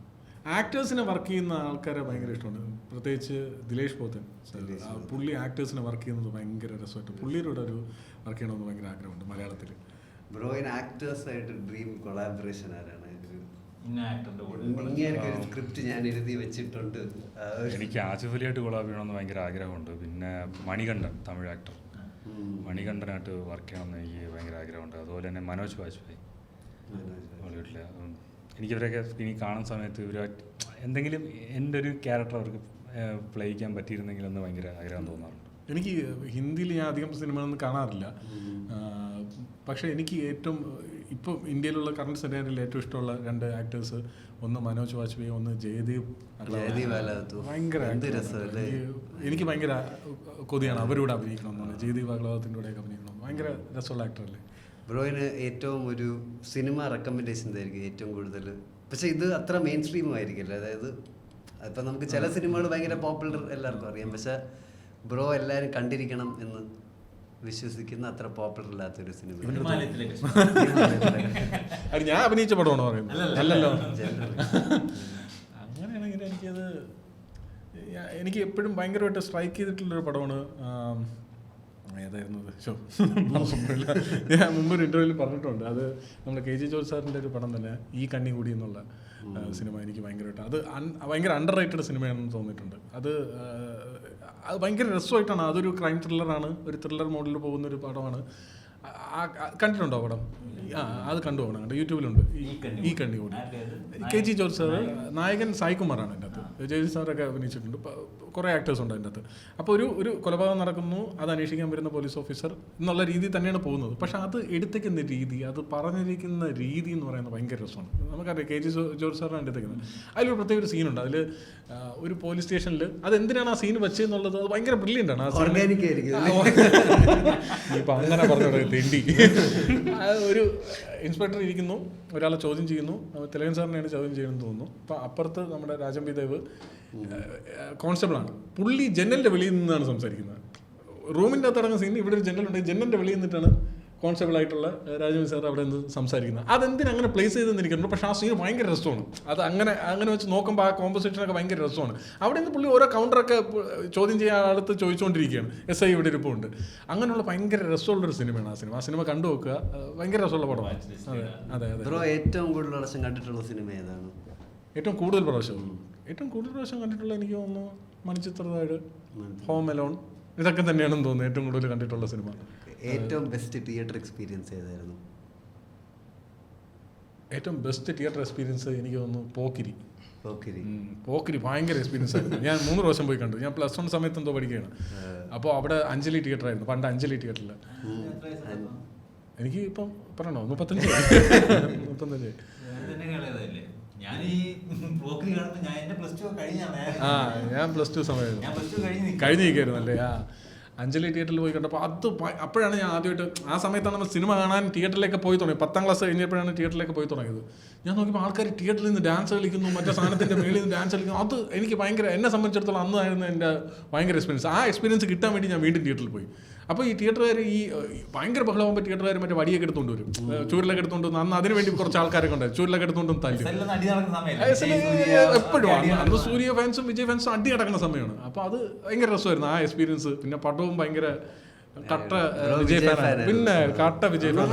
ആക്ടേഴ്സിനെ വർക്ക് ചെയ്യുന്ന ആൾക്കാരെ ഭയങ്കര ഇഷ്ടമാണ്. പ്രത്യേകിച്ച് ദിലേഷ് പോത്തൻ. പുള്ളി ആക്ടേഴ്സിനെ വർക്ക് ചെയ്യുന്നത് ഭയങ്കര രസമായിട്ട്. പുള്ളിയുടെ ഒരു വർക്ക് ചെയ്യണമെന്ന് ഭയങ്കര ആഗ്രഹമുണ്ട് മലയാളത്തിൽ. ബ്രോയിൻ ആക്ടേഴ്സ് ആയിട്ട് ഡ്രീം കൊളാബറേഷൻ ആരാണ്? സ്ക്രിപ്റ്റ് ഞാൻ എഴുതി വെച്ചിട്ടുണ്ട്. എനിക്ക് ആസിഫ് അലിയായിട്ട് കൊളാബ് ചെയ്യണമെന്ന് ഭയങ്കര ആഗ്രഹമുണ്ട്. പിന്നെ മണികണ്ഠൻ, തമിഴ് ആക്ടർ, മണികണ്ഠനായിട്ട് വർക്ക് ചെയ്യണമെന്ന് എനിക്ക് ഭയങ്കര ആഗ്രഹമുണ്ട്. അതുപോലെ തന്നെ മനോജ് വാജ്പേയി ബോളിവുഡിലെ. എനിക്കിവരൊക്കെ സ്ക്രീനിൽ കാണുന്ന സമയത്ത് ഇവർ എന്തെങ്കിലും എൻ്റെ ഒരു ക്യാരക്ടർ അവർക്ക് പ്ലേ ചെയ്യാൻ പറ്റിയിരുന്നെങ്കിലെന്ന് ഭയങ്കര ആഗ്രഹം തോന്നാറുണ്ട്. എനിക്ക് ഹിന്ദിയിൽ ഞാൻ അധികം സിനിമകളൊന്നും കാണാറില്ല. പക്ഷേ എനിക്ക് ഏറ്റവും ഇപ്പോൾ ഇന്ത്യയിലുള്ള കറണ്ട് സെനാരിയിൽ ഏറ്റവും ഇഷ്ടമുള്ള 2 ആക്ടേഴ്സ്, ഒന്ന് മനോജ് വാജ്പേയി, ഒന്ന് ജയദീപ്. ഭയങ്കര എനിക്ക് ഭയങ്കര കൊതിയാണ് അവരോട് അഭിനയിക്കണമെന്നാണ്. ജയദീപ് അഗ്ലവാത്തിൻ്റെ കൂടെയൊക്കെ അഭിനയിക്കണം. ഭയങ്കര രസമുള്ള ആക്ടറല്ലേ. ബ്രോയിന് ഏറ്റവും ഒരു സിനിമ റെക്കമെൻഡേഷൻ ആയിരിക്കും ഏറ്റവും കൂടുതൽ പക്ഷെ ഇത് അത്ര മെയിൻ സ്ട്രീമും ആയിരിക്കില്ല. അതായത് ഇപ്പം നമുക്ക് ചില സിനിമകൾ ഭയങ്കര പോപ്പുലർ എല്ലാവർക്കും അറിയാം, പക്ഷെ ബ്രോ എല്ലാവരും കണ്ടിരിക്കണം എന്ന് വിശ്വസിക്കുന്ന അത്ര പോപ്പുലർ ഇല്ലാത്തൊരു സിനിമ. അത് ഞാൻ അഭിനയിച്ച പടമാണോ പറയുന്നത്? അല്ലല്ലോ. അങ്ങനെയാണെങ്കിൽ എനിക്ക് എപ്പോഴും ഭയങ്കരമായിട്ട് സ്ട്രൈക്ക് ചെയ്തിട്ടുള്ളൊരു പടമാണ്. ഏതായിരുന്നു ഞാൻ മുമ്പൊരു ഇൻ്റർവ്യൂവിൽ പറഞ്ഞിട്ടുണ്ട്. അത് നമ്മൾ KG ജോർജ് സാറിൻ്റെ ഒരു പടം തന്നെ, ഈ കണ്ണി കൂടി എന്നുള്ള സിനിമ എനിക്ക് ഭയങ്കരമായിട്ട് അത് ഭയങ്കര അണ്ടർ റേറ്റഡ് സിനിമയാണെന്ന് തോന്നിയിട്ടുണ്ട്. അത് ഭയങ്കര രസമായിട്ടാണ്. അതൊരു ക്രൈം ത്രില്ലറാണ്, ഒരു ത്രില്ലർ മോഡിൽ പോകുന്നൊരു പടമാണ്. കണ്ടിട്ടുണ്ടോ പടം? അത് കണ്ടുപോകണം, കണ്ടു, യൂട്യൂബിലുണ്ട്. ഈ കണ്ണി കൂടി. KG ജോർജ് സാറ്, നായകൻ സായികുമാറാണ് അതിൻ്റെ അകത്ത്. ജയജി സാറൊക്കെ അഭിനയിച്ചിട്ടുണ്ട്. കുറേ ആക്ടേഴ്സ് ഉണ്ട് അതിൻ്റെ അകത്ത്. അപ്പോൾ ഒരു കൊലപാതകം നടക്കുന്നു, അത് അന്വേഷിക്കാൻ വരുന്ന പോലീസ് ഓഫീസർ എന്നുള്ള രീതി തന്നെയാണ് പോകുന്നത്. പക്ഷെ അത് എടുത്തേക്കുന്ന രീതി, അത് പറഞ്ഞിരിക്കുന്ന രീതി എന്ന് പറയുന്നത് ഭയങ്കര രസമാണ്. നമുക്കറിയാം KG ജോർജ് സാറാണ് എടുത്തേക്കുന്നത്. അതിലൊരു പ്രത്യേക ഒരു സീനുണ്ട്. അതിൽ ഒരു പോലീസ് സ്റ്റേഷനിൽ അതെന്തിനാണ് ആ സീൻ വെച്ചതെന്നുള്ളത് അത് ഭയങ്കര ബ്രില്യൻ്റ് ആണ്. ആ ഇപ്പം അങ്ങനെ പറഞ്ഞോട്ടെ തെണ്ടി. ഒരു ഇൻസ്പെക്ടർ ഇരിക്കുന്നു, ഒരാളെ ചോദ്യം ചെയ്യുന്നു. തിലകൻ സാറിനെയാണ് ചോദ്യം ചെയ്യുന്നത് തോന്നുന്നു. അപ്പം അപ്പുറത്ത് നമ്മുടെ രാജംബി ദേവ് കോൺസ്റ്റബിളാണ്. പുള്ളി ജനലിൻ്റെ വെളിയിൽ നിന്നാണ് സംസാരിക്കുന്നത്. റൂമിൻ്റെ അകത്ത് അടങ്ങുന്ന സീൻ ഇവിടെ ഒരു ജനലുണ്ട്, ജനലിൻ്റെ വെളിയിൽ നിന്നിട്ടാണ് കോൺസ്റ്റബിൾ ആയിട്ടുള്ള രാജംബി സാർ അവിടെ നിന്ന് സംസാരിക്കുന്നത്. അതെന്തിനും അങ്ങനെ പ്ലേസ് ചെയ്തെന്ന് എനിക്കുണ്ട്. പക്ഷേ ആ സീൻ ഭയങ്കര രസമാണ്. അത് അങ്ങനെ വെച്ച് നോക്കുമ്പോൾ ആ കോമ്പോസിഷനൊക്കെ ഭയങ്കര രസമാണ്. അവിടെ നിന്ന് പുള്ളി ഓരോ കൗണ്ടറൊക്കെ ചോദ്യം ചെയ്യാൻ അടുത്ത് ചോദിച്ചുകൊണ്ടിരിക്കുകയാണ്. SI ഇവിടെ ഇരിപ്പുണ്ട്. അങ്ങനെയുള്ള ഭയങ്കര രസമുള്ളൊരു സിനിമയാണ് ആ സിനിമ. ആ സിനിമ കണ്ടു നോക്കുക, ഭയങ്കര രസമുള്ള പടമാണ്. അതെ. ബ്രോ ഏറ്റവും കൂടുതൽ പ്രാവശ്യം കണ്ടിട്ടുള്ള സിനിമ ഏതാണ്? ഏറ്റവും കൂടുതൽ പ്രാവശ്യം കണ്ടിട്ടുള്ള എനിക്ക് തോന്നുന്നു മണിച്ചിത്രതാഴ്, ഹോം അലോൺ, ഇതൊക്കെ തന്നെയാണെന്ന് തോന്നുന്നു ഏറ്റവും കൂടുതൽ കണ്ടിട്ടുള്ള സിനിമ. ഏറ്റവും ബെസ്റ്റ് തിയേറ്റർ എക്സ്പീരിയൻസ് ഏതായിരുന്നു? ഏറ്റവും ബെസ്റ്റ് തിയേറ്റർ എക്സ്പീരിയൻസ് എനിക്ക് തോന്നുന്നു പോക്കിരി ഭയങ്കര എക്സ്പീരിയൻസ് ആയിരുന്നു. ഞാൻ 3 പ്രാവശ്യം പോയി കണ്ടു. ഞാൻ +1 സമയത്ത് എന്തോ പഠിക്കുകയാണ്. അപ്പോൾ അവിടെ അഞ്ജലി തിയേറ്റർ ആയിരുന്നു, പണ്ട് അഞ്ജലി തിയേറ്ററിൽ. എനിക്ക് ഇപ്പം പറയണോ 35 ഞാൻ +2 സമയമായിരുന്നു, കഴിഞ്ഞിരിക്കുകയായിരുന്നു അല്ലേ. അഞ്ജലി തിയേറ്ററിൽ പോയി കണ്ടപ്പോൾ അപ്പോഴാണ് ഞാൻ ആദ്യമായിട്ട്, ആ സമയത്താണ് നമ്മൾ സിനിമ കാണാൻ തിയേറ്ററിലേക്ക് പോയി തുടങ്ങി. 10ാം ക്ലാസ് കഴിഞ്ഞപ്പോഴാണ് തിയേറ്ററിലേക്ക് പോയി തുടങ്ങിയത്. ഞാൻ നോക്കിയപ്പോൾ ആൾക്കാർ തിയേറ്ററിൽ നിന്ന് ഡാൻസ് കളിക്കുന്നു, മറ്റേ സാധനത്തിൻ്റെ മേളിൽ നിന്ന് ഡാൻസ് കളിക്കുന്നു. അത് എനിക്ക് ഭയങ്കര, എന്നെ സംബന്ധിച്ചിടത്തോളം അന്നായിരുന്നു എൻ്റെ ഭയങ്കര എക്സ്പീരിയൻസ്. ആ എക്സ്പീരിയൻസ് കിട്ടാൻ വേണ്ടി ഞാൻ വീണ്ടും തിയേറ്ററിൽ പോയി. അപ്പോൾ ഈ തിയേറ്ററുകാർ ഭയങ്കര ബഹളമാകുമ്പോൾ തിയേറ്ററുകാർ മറ്റേ വടിയൊക്കെ എടുത്തുകൊണ്ട് വരും, ചൂരിലൊക്കെ എടുത്തുകൊണ്ട് വന്നു. അന്ന് അതിന് വേണ്ടി കുറച്ച് ആൾക്കാരൊക്കെ ഉണ്ടായിരുന്നു, ചൂരിലൊക്കെ എടുത്തുകൊണ്ടും തല്ലും. എപ്പോഴും അന്ന് സൂര്യ ഫാൻസും വിജയ് ഫാൻസും അടി കിടക്കുന്ന സമയമാണ്. അപ്പോൾ അത് ഭയങ്കര രസമായിരുന്നു ആ എക്സ്പീരിയൻസ്. പിന്നെ പടവും ഭയങ്കര കട്ട വിജയ് ഫാനാണ്. പിന്നെ കട്ട വിജയ് ഫാൻ.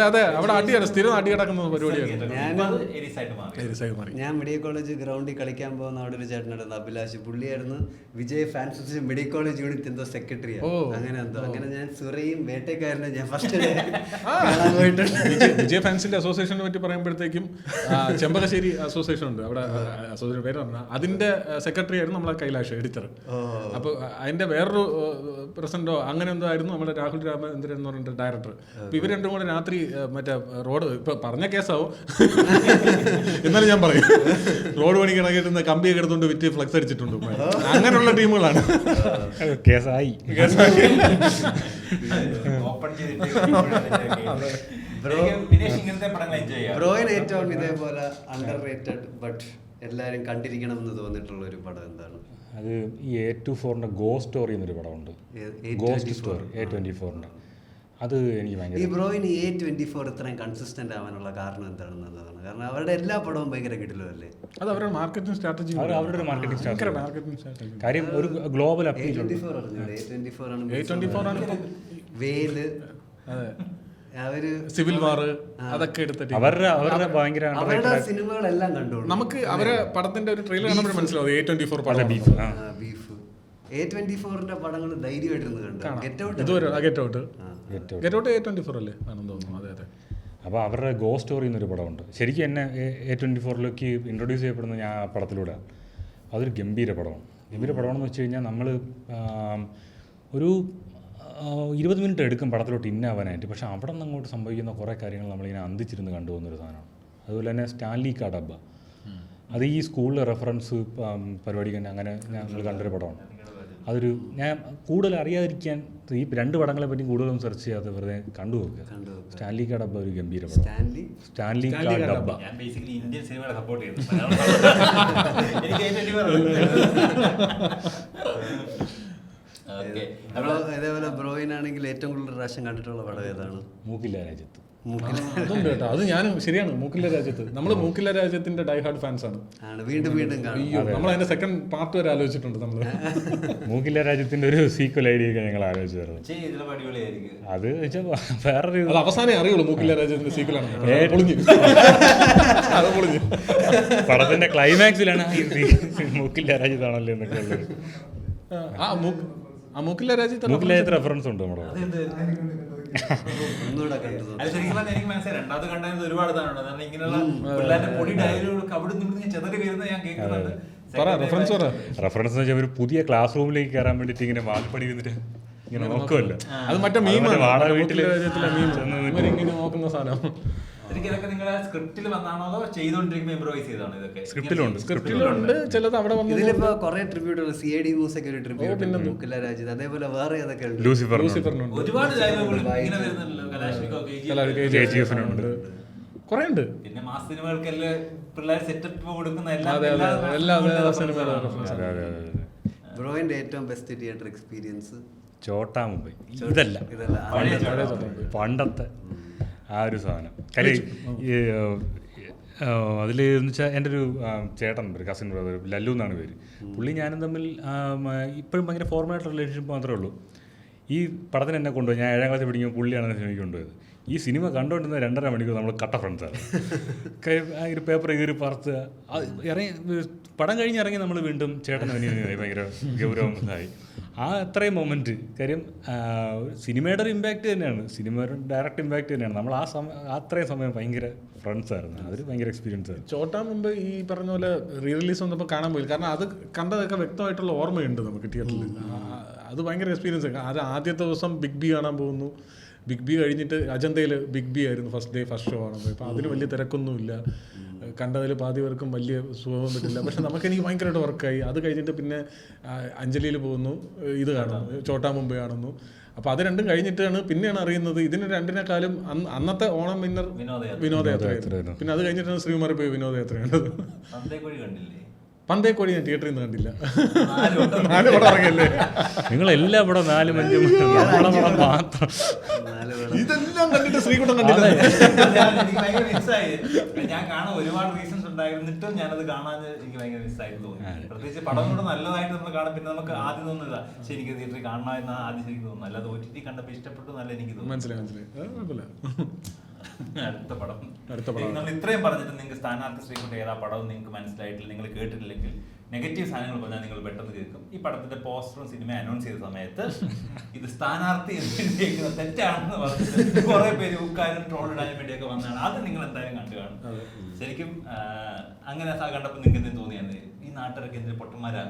അതെ അവിടെ അടിയാണ്, സ്ഥിരം അടി കിടക്കുന്ന പരിപാടിയാണ്. ഞാൻ മെഡിക്കൽ കോളേജ് ഗ്രൗണ്ടിൽ കളിക്കാൻ പോകുന്ന അവിടെ ഒരു ചേട്ടനായിരുന്നു അഭിലാഷ്. പുള്ളിയായിരുന്നു Vijay fans medical college unit എന്തോ സെക്രട്ടറിയാണ്. അങ്ങനെ ഞാൻ സുറയും വേട്ടക്കാരനെ ഞാൻ ഫസ്റ്റ് പോയിട്ടുണ്ട്. വിജയ് ഫാൻസിന്റെ അസോസിയേഷനെ പറ്റി പറയുമ്പോഴത്തേക്കും ചെമ്പകശ്ശേരി അസോസിയേഷൻ ഉണ്ട് അവിടെ, അസോസിയേഷൻ പേര് പറഞ്ഞാൽ അതിന്റെ സെക്രട്ടറി ആയിരുന്നു നമ്മളെ കൈലാഷ് എഡിറ്റർ. അപ്പോൾ അതിന്റെ വേറൊരു പ്രസിഡന്റോ അങ്ങനെ എന്തോ ആയിരുന്നു നമ്മുടെ രാഹുൽ രാമചന്ദ്രൻ എന്ന് പറഞ്ഞിട്ട് ഡയറക്ടർ. അപ്പൊ ഇവർ രണ്ടും കൂടെ രാത്രി മറ്റേ റോഡ്, ഇപ്പൊ പറഞ്ഞ കേസാവും എന്നാലും ഞാൻ പറയും, റോഡ് പണി കിടക്കിട്ട് കമ്പിയൊക്കെ എടുത്തുകൊണ്ട് വിറ്റ് ഫ്ലക്സ് അടിച്ചിട്ടുണ്ട്. അങ്ങനെയുള്ള ടീമുകളാണ്. കേസായി ബ്രോയിന് ഏറ്റവും ഇതേപോലെ അണ്ടർ റേറ്റഡ് ബട്ട് എല്ലാവരും കണ്ടിരിക്കണം എന്ന് തോന്നിയിട്ടുള്ള ഒരു പടം എന്താണ്? അത് ഈ A24 ഗോ സ്റ്റോറി എന്നൊരു പടമുണ്ട്, ഗോസ്റ്റ് സ്റ്റോറി A24. അത് എനിക്ക് ഭയങ്കര. ഈ ബ്രോയിന് A24 ഇത്രയും കൺസിസ്റ്റന്റ് ആവാനുള്ള കാരണം എന്താണെന്നുള്ളതാണ്. കാരണം അവരുടെ എല്ലാ പടവും ഭയങ്കര കിടിലല്ലേ. അത് അവരുടെ മാർക്കറ്റിംഗ് സ്ട്രാറ്റജി, അവരുടെ ഒരു മാർക്കറ്റിംഗ് സ്ട്രാറ്റജി. കാര്യം ഒരു ഗ്ലോബൽ അപ്പീൽ. A24 ആണ് വേല്, അവര് സിവിൽ വാർ, അതൊക്കെ എടുത്തിട്ട് അവരുടെ ഭയങ്കര സിനിമകളെല്ലാം കണ്ടോളൂ. നമുക്ക് അവരെ പടത്തിന്റെ ഒരു ട്രെയിലർ കാണുമ്പോൾ മനസ്സിലാവും A24 പടം. ബീഫ് A24ന്റെ പടങ്ങൾ ധൈര്യമായിട്ടിരുന്ന് കണ്ടു. ഗെറ്റ് ഔട്ട് A24 അല്ലേ ആണെന്ന് തോന്നുന്നു. അതെ. അപ്പോൾ അവരുടെ ഗോ സ്റ്റോറി എന്നൊരു പടമുണ്ട്. ശരിക്കും എന്നെ A24ലേക്ക് ഇൻട്രൊഡ്യൂസ് ചെയ്യപ്പെടുന്ന ഞാൻ ആ പടത്തിലൂടെ. അതൊരു ഗംഭീര പടമാണ്. ഗംഭീരമാണെന്ന് വെച്ച് കഴിഞ്ഞാൽ നമ്മൾ ഒരു 20 മിനിറ്റ് എടുക്കും പടത്തിലോട്ട് ഇന്നാവാനായിട്ട്. പക്ഷേ അവിടെ നിന്ന് അങ്ങോട്ട് സംഭവിക്കുന്ന കുറേ കാര്യങ്ങൾ നമ്മളിങ്ങനെ അന്തിച്ചിരുന്ന് കണ്ടുപോകുന്നൊരു സാധനമാണ്. അതുപോലെ തന്നെ സ്റ്റാൻലി കാഡബ്ബ, അത് ഈ സ്കൂളിലെ റെഫറൻസ് പരിപാടിക്ക് തന്നെ അങ്ങനെ ഞങ്ങൾ കണ്ടൊരു പടമാണ്. അതൊരു ഞാൻ കൂടുതൽ അറിയാതിരിക്കാൻ ഈ 2 പടങ്ങളെ പറ്റി കൂടുതലൊന്നും സെർച്ച് ചെയ്യാതെ വെറുതെ കണ്ടു നോക്കുക. സ്റ്റാൻലി കാ ഡബ്ബ ഒരു ഗംഭീര പടം. സ്റ്റാൻലി കാ ഡബ്ബ. ഞാൻ ബേസിക്കലി ഇന്ത്യൻ സിനിമകളെ സപ്പോർട്ട് ചെയ്യുന്നു. എനിക്ക് അതേപോലെ ബ്രോയിനാണെങ്കിൽ ഏറ്റവും കൂടുതൽ പ്രാവശ്യം കണ്ടിട്ടുള്ള പടം ഏതാണ്? മൂക്കില്ല രാജ്യത്ത്. അതുണ്ട് കേട്ടോ, അത് ഞാനും ശരിയാണ്. മൂക്കില്ല രാജ്യത്ത് നമ്മൾ മൂക്കില്ല രാജ്യത്തിന്റെ ഡൈ ഹാർഡ് ഫാൻസ് ആണ്. വീണ്ടും വീണ്ടും അയ്യോ, നമ്മൾ അതിന്റെ സെക്കൻഡ് പാർട്ട് വരെ ആലോചിച്ചിട്ടുണ്ട് നമ്മൾ. മൂക്കില്ല രാജ്യത്തിന്റെ ഒരു സീക്വൽ ഐഡിയ ഒക്കെ ഞങ്ങൾ ആലോചിച്ചായിരുന്നു. അത് വെച്ചാൽ വേറൊരു അത് അവസാനം അറിയുള്ളൂ മൂക്കില്ല രാജ്യത്തിന്റെ സീക്വൽ ആണ്. പടത്തിന്റെ ക്ലൈമാക്സിലാണ് മൂക്കില്ല രാജ്യത്താണല്ലോ എന്നൊക്കെ ഉള്ളത്. മൂക്കില്ല രാജ്യത്ത് റെഫറൻസ് ഉണ്ട് നമ്മുടെ. എനിക്ക് മനസ്സിലായി രണ്ടാമത് കണ്ടത് ഒരുപാട് താനുണ്ട്. കാരണം ഇങ്ങനെയുള്ള പിള്ളേരുടെ പൊടി ഡയലോഗുകൾക്ക് അവിടെ നിന്ന് ചെതറി വരുന്നത് ഞാൻ കേൾക്കുന്നുണ്ട്. റെഫറൻസ് എന്ന് വെച്ചാൽ ഒരു പുതിയ ക്ലാസ് റൂമിലേക്ക് കയറാൻ വേണ്ടിട്ട് ഇങ്ങനെ വാൽപ്പടി വന്നിട്ട് ഇങ്ങനെ നോക്കുമല്ലോ. അത് മറ്റേ വാടക വീട്ടില് നോക്കുന്ന സാധനം. ഇതൊക്കെ നിങ്ങളുടെ സ്ക്രിപ്റ്റിൽ വന്നാണോ അതോ ചെയ്തോണ്ടിരിക്കുമ്പോൾ ഇംപ്രൂവൈസ് ചെയ്താണോ? ഇതൊക്കെ സ്ക്രിപ്റ്റിലുണ്ട്. ചിലത് അവിടെ ഇതിലിപ്പോ കുറെ ട്രിബ്യൂട്ടുകൾ CID മ്യൂസിക് ഒരു ട്രിബ്യൂട്ട് മൂക്കില്ല രാജ്യത്ത്. അതേപോലെ വേറെ ഏതൊക്കെ ഉണ്ട്? ലൂസിഫറിനുണ്ട്. ഒരുപാട് ഡയലോഗുകൾ ഇങ്ങനെ വരുന്നുണ്ടല്ലോ. KGF-നുണ്ട്. കുറെ ഉണ്ട്. പിന്നെ മാസ് സിനിമകൾക്കെല്ലാം പിള്ളേർ സെറ്റപ്പ് കൊടുക്കുന്ന ബ്രോയിന്റെ ഏറ്റവും ബെസ്റ്റ് തിയേറ്റർ എക്സ്പീരിയൻസ്? ചോട്ടാ മുംബൈ. ഇതല്ല പണ്ടത്തെ ആ ഒരു സാധനം. കാര്യം അതിൽ എന്ന് വെച്ചാൽ എൻ്റെ ഒരു ചേട്ടനുണ്ട്, ഒരു കസിൻ ബ്രദർ, ലല്ലു എന്നാണ് പേര്. പുള്ളി ഞാനും തമ്മിൽ ഇപ്പോഴും ഭയങ്കര ഫോർമാലായിട്ട് റിലേഷൻഷിപ്പ് മാത്രമേ ഉള്ളൂ. ഈ പടത്തിന് എന്നെ കൊണ്ടുപോയി, ഞാൻ 7ാം ക്ലാസ്സിൽ പഠിക്കുമ്പോൾ പുള്ളിയാണ് സിനിമയ്ക്ക് കൊണ്ടുപോയത്. ഈ സിനിമ കണ്ടുകൊണ്ടിരുന്ന 2.5 മണിക്കൂർ നമ്മൾ കട്ട ഫ്രണ്ട്സാണ്. ഒരു പേപ്പർ കീറി പറത്ത് പടം കഴിഞ്ഞിറങ്ങി നമ്മൾ വീണ്ടും ചേട്ടൻ അനിയനായി ഭയങ്കര ഗൗരവമായി. ആ അത്രയും മൊമെൻറ്റ്. കാര്യം സിനിമയുടെ ഒരു ഇമ്പാക്റ്റ് തന്നെയാണ്, സിനിമയുടെ ഡയറക്റ്റ് ഇമ്പാക്റ്റ് തന്നെയാണ്. നമ്മൾ അത്രയും സമയം ഭയങ്കര ഫ്രണ്ട്സായിരുന്നു. അതൊരു ഭയങ്കര എക്സ്പീരിയൻസ് ആയിരുന്നു. ചോട്ടാ മുമ്പ് ഈ പറഞ്ഞ പോലെ റീ റിലീസ് വന്നപ്പോൾ കാണാൻ പോയി. കാരണം അത് കണ്ടതൊക്കെ വ്യക്തമായിട്ടുള്ള ഓർമ്മയുണ്ട് നമുക്ക് തിയേറ്ററിൽ. അത് ഭയങ്കര എക്സ്പീരിയൻസ്. അത് ആദ്യത്തെ ദിവസം ബിഗ് ബി കാണാൻ പോകുന്നു. ബിഗ് ബി കഴിഞ്ഞിട്ട് അജന്തയിൽ ബിഗ് ബി ആയിരുന്നു ഫസ്റ്റ് ഷോ ആണ്. അപ്പോൾ അതിന് വലിയ തിരക്കൊന്നുമില്ല. കണ്ടതിൽ പാതി പേർക്കും വലിയ സുഖം പറ്റില്ല. പക്ഷെ എനിക്ക് ഭയങ്കരമായിട്ട് വർക്കായി. അത് കഴിഞ്ഞിട്ട് പിന്നെ അഞ്ജലിയിൽ പോകുന്നു, ഇത് കാണുന്നു, ചോട്ടാ മുംബൈ കാണുന്നു. അപ്പോൾ അത് രണ്ടും കഴിഞ്ഞിട്ടാണ് പിന്നെയാണ് അറിയുന്നത് ഇതിന് രണ്ടിനേക്കാളും അന്നത്തെ ഓണം വിന്നർ വിനോദയാത്രയായിരുന്നു. പിന്നെ അത് കഴിഞ്ഞിട്ടാണ് ശ്രീകുമാരി പോയി വിനോദയാത്രയാണ്. പന്തേക്കോടി ഞാൻ തിയേറ്ററിൽ നിന്ന് കണ്ടില്ല. 4 പടം ഇറങ്ങിയല്ലേ? നിങ്ങളെല്ലാം ഇവിടെ 4-5 മാത്രം ഇതെല്ലാം കണ്ടിട്ട് ശ്രീകുട്ടൻ കണ്ടില്ല. ഞാൻ കാണാൻ ഒരുപാട് റീസൺസ് ഉണ്ടായിരുന്നിട്ടും ഞാനത് കാണാൻ എനിക്ക് ഭയങ്കര മിസ്സായിട്ട് തോന്നി. പ്രത്യേകിച്ച് പടം കൂടെ നല്ലതായിട്ട് നമ്മൾ കാണാം. പിന്നെ നമുക്ക് ആദ്യം തോന്നുന്നില്ല പക്ഷെ എനിക്ക് തിയേറ്ററിൽ കാണണം എന്ന് ആദ്യം ശരിക്കും തോന്നുന്നു. അല്ലാതെ OTT കണ്ടപ്പോൾ ഇഷ്ടപ്പെട്ടു നല്ല എനിക്ക് തോന്നുന്നു. മനസ്സിലായി. അടുത്ത പടം നമ്മൾ ഇത്രയും പറഞ്ഞിട്ട് നിങ്ങൾക്ക് സ്ഥാനാർത്ഥി ശ്രീകുട്ടൻ ഏതാ പടവും നിങ്ങൾക്ക് മനസ്സിലായിട്ടില്ല, നിങ്ങൾ കേട്ടിട്ടില്ലെങ്കിൽ നെഗറ്റീവ് സാധനങ്ങൾ പറഞ്ഞാൽ നിങ്ങൾ പെട്ടെന്ന് കേൾക്കും. ഈ പടത്തിന്റെ പോസ്റ്ററും സിനിമ അനൗൺസ് ചെയ്ത സമയത്ത് ഇത് സ്ഥാനാർത്ഥി എന്ന് തെറ്റാണെന്ന് പറഞ്ഞിട്ട് കുറെ പേര് ഊക്കാനും ട്രോൾ ഇടാനും വേണ്ടിയൊക്കെ വന്നതാണ്. അത് നിങ്ങൾ എന്തായാലും കണ്ടു കാണും. ശരിക്കും അങ്ങനെ കണ്ടപ്പോൾ നിങ്ങൾക്ക് എന്തെങ്കിലും തോന്നിയാണ് ഈ നാട്ടുകാരൊക്കെ എന്തിന് പൊട്ടന്മാരാണ്?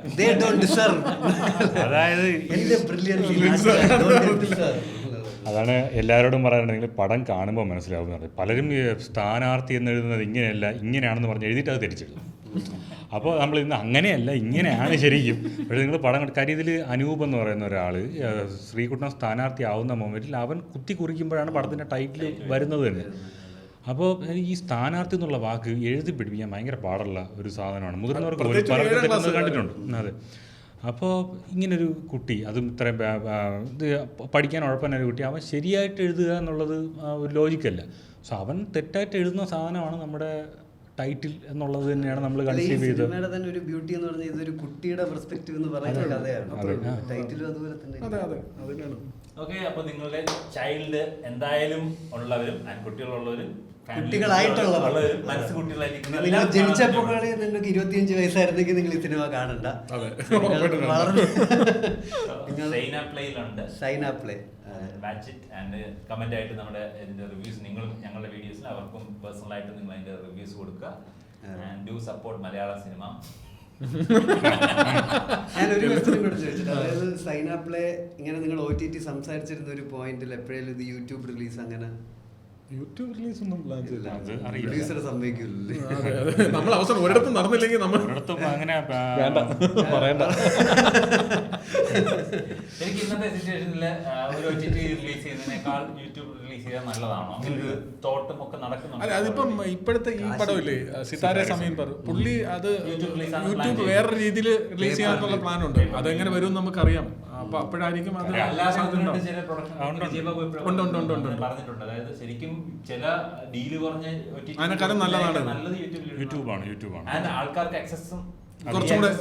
അതാണ് എല്ലാവരോടും പറയാനുണ്ടെങ്കിൽ പടം കാണുമ്പോൾ മനസ്സിലാവുന്നത്. പലരും സ്ഥാനാർത്ഥി എന്ന് എഴുതുന്നത് ഇങ്ങനെയല്ല ഇങ്ങനെയാണെന്ന് പറഞ്ഞ് എഴുതിയിട്ട് അത് തിരിച്ചിടും. അപ്പോൾ നമ്മൾ ഇന്ന് അങ്ങനെയല്ല ഇങ്ങനെയാണ് ശരിക്കും. പക്ഷേ നിങ്ങൾ പടം കാര്യം ഇതിൽ അനൂപ് എന്ന് പറയുന്ന ഒരാൾ ശ്രീകുട്ടൻ സ്ഥാനാർത്ഥി ആവുന്ന മൊമെൻറ്റിൽ അവൻ കുത്തി കുറിക്കുമ്പോഴാണ് പടത്തിൻ്റെ ടൈറ്റിൽ വരുന്നത് തന്നെ. അപ്പോൾ ഈ സ്ഥാനാർത്ഥി എന്നുള്ള വാക്ക് എഴുതി പിടിപ്പിക്കാൻ ഭയങ്കര പാടുള്ള ഒരു സാധനമാണ്. മുതിർന്നവർക്ക് പറഞ്ഞു കണ്ടിട്ടുണ്ട്. അതെ. അപ്പോൾ ഇങ്ങനൊരു കുട്ടി, അതും ഇത്രയും ഇത് പഠിക്കാൻ ഉഴപ്പന്നൊരു കുട്ടി, അവൻ ശരിയായിട്ട് എഴുതുക എന്നുള്ളത് ഒരു ലോജിക്കല്ല. സോ അവൻ തെറ്റായിട്ട് എഴുതുന്ന സാധനമാണ് നമ്മുടെ ടൈറ്റിൽ എന്നുള്ളത് തന്നെയാണ് നമ്മൾ കൺസീവ് ചെയ്തത്. സിനിമയുടെ തന്നെ ഒരു ബ്യൂട്ടി എന്ന് പറഞ്ഞാൽ ഇതൊരു കുട്ടിയുടെ പെർസ്പെക്റ്റീവ് എന്ന് പറയുന്ന കഥയാണ്. ടൈറ്റിലും അതുപോലെ തന്നെ. ഓക്കെ, അപ്പോൾ നിങ്ങളുടെ ചൈൽഡ് എന്തായാലും ഉള്ളവരും കുട്ടികളുള്ളവരും കുട്ടികളായിട്ടുള്ളവരും മനസ്സ് കുട്ടികളായിരിക്കും. നിങ്ങൾ ജനിച്ചപ്പോൾ നിങ്ങൾക്ക് 25 വയസ്സായിരുന്നെങ്കിൽ നിങ്ങൾ ഈ സിനിമ കാണണ്ട. ആൻഡ് കമന്റ് ആയിട്ട് നമ്മുടെ ഇതിന്റെ റിവ്യൂസ് നിങ്ങളും ഞങ്ങളുടെ വീഡിയോസിൽ അവർക്കും പേഴ്സണൽ ആയിട്ട് നിങ്ങൾ അതിന്റെ റിവ്യൂസ് കൊടുക്കുക. And do support Malayala cinema. ഞാനൊരു ക്വസ്റ്റ്യൻ കൂടെ ചോദിച്ചിട്ട്, അതായത് സൈനാപ്ലേ ഇങ്ങനെ നിങ്ങൾ OTT സംസാരിച്ചിരുന്ന ഒരു പോയിന്റിൽ എപ്പോഴേലും ഇത് യൂട്യൂബ് റിലീസ് അങ്ങനെ യൂട്യൂബ് റിലീസ് ഒന്നും പ്ലാൻ ചെയ്തില്ല. അത് അറിയില്ല. പ്രൊഡ്യൂസർ സമ്മതിക്കില്ലേ? നമ്മൾ അവസാനം ഒരിടത്തും നടന്നില്ലെങ്കിൽ നമ്മൾ ഒരിടത്തും അങ്ങനെ പറയണ്ട. എനിക്ക് ഇന്നത്തെ സിറ്റുവേഷനിൽ ഒരു OTT റിലീസ് ചെയ്യുന്നതിനേക്കാൾ യൂട്യൂബ് റിലീസ് ചെയ്താൽ നല്ലതാണോ? അങ്ങനെ ഒരു തോട്ടും ഒക്കെ അല്ല, നടക്കുന്നുണ്ട്. അതിപ്പം ഇപ്പോഴത്തെ ഈ പടമില്ലേ സിതാര സമീൻ പറ, പുള്ളി അത് യൂട്യൂബ് വേറെ രീതിയിൽ റിലീസ് ചെയ്യാനുള്ള പ്ലാൻ ഉണ്ട്. അതെങ്ങനെ വരും നമുക്കറിയാം. അപ്പൊ അപ്പോഴായിരിക്കും അത് അല്ലാതെ സാധ്യത ഉണ്ടാവും. ചില production ഉണ്ട്. പറഞ്ഞിട്ടുണ്ട്. അതായത് ശരിക്കും ചില ഡീല് പറഞ്ഞ OTT അതിനെക്കാളും നല്ലതാണ്. നല്ലത് യൂട്യൂബാണ്. ആൻഡ് ആൾക്കാർക്ക് ആക്സസും കുറച്ചും കൂടെ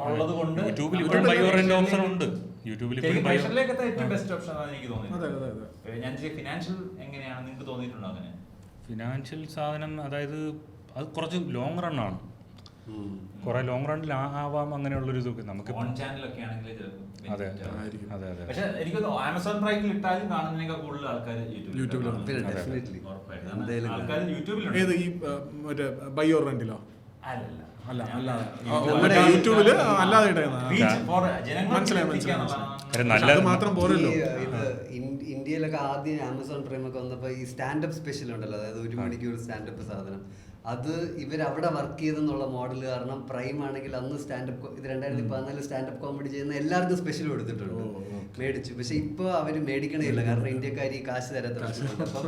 ഉള്ളത് കൊണ്ട് യൂട്യൂബിൽ ഇപ്പോഴും ബൈ ഓർ റെന്റ് ഓപ്ഷൻ ഉണ്ട്. യൂട്യൂബിൽ ഇപ്പോഴും ബൈ പ്രഷറിലേക്ക് ഏറ്റവും ബെസ്റ്റ് ഓപ്ഷൻ ആണ് എനിക്ക് അതെ, തോന്നിയത്. ഞാൻ ഫിനാൻഷ്യൽ എങ്ങനെയാണ് നിങ്ങൾക്ക് തോന്നിയിട്ടുണ്ടോ അങ്ങനെ? ഫിനാൻഷ്യൽ സാധനം, അതായത് അത് കുറച്ച് ലോങ് റൺ ആണ്. കുറെ ലോങ് റണ്ണിൽ ആവാം അങ്ങനെയുള്ളൊരു ഇതൊക്കെ നമുക്ക്. ഓൺ ചാനലൊക്കെ ആണെങ്കിൽ അതെ അതെ അതെ. പക്ഷെ എനിക്ക് ആമസോൺ പ്രൈമിൽ ഇട്ടാലും കാണുന്നതിനേക്കാൾ കൂടുതൽ ആൾക്കാർ യൂട്യൂബിലാണ്. ഡെഫിനറ്റ്ലി ആൾക്കാർ യൂട്യൂബിലുണ്ട്. ഏത് ഈ മറ്റേ ബൈ ഓർ റെന്റിലോ? അല്ലല്ല അല്ല അല്ലാതെ നമ്മുടെ യൂട്യൂബില് അല്ലാതെ ഇടുന്ന ജനങ്ങൾ അത് മാത്രം പോരല്ലോ. ഇത് ഇന്ത്യയിലൊക്കെ ആദ്യം ആമസോൺ പ്രൈം ഒക്കെ വന്നപ്പോൾ ഈ സ്റ്റാൻഡപ്പ് സ്പെഷ്യൽ ഉണ്ടല്ലോ, അതായത് 1 മണിക്കൂർ സ്റ്റാൻഡപ്പ് സാധനം, അത് ഇവരവിടെ വർക്ക് ചെയ്തെന്നുള്ള മോഡൽ കാരണം പ്രൈം ആണെങ്കിൽ അന്ന് സ്റ്റാൻഡപ്പ്, ഇത് 2014 സ്റ്റാൻഡപ്പ് കോമഡി ചെയ്യുന്ന എല്ലാവർക്കും സ്പെഷ്യൽ കൊടുത്തിട്ടുണ്ട്, മേടിച്ചു. പക്ഷെ ഇപ്പോൾ അവർ മേടിക്കണേയില്ല, കാരണം ഇന്ത്യക്കാർ ഈ കാശ് തരാത്ത പ്രശ്നമുണ്ട്. അപ്പം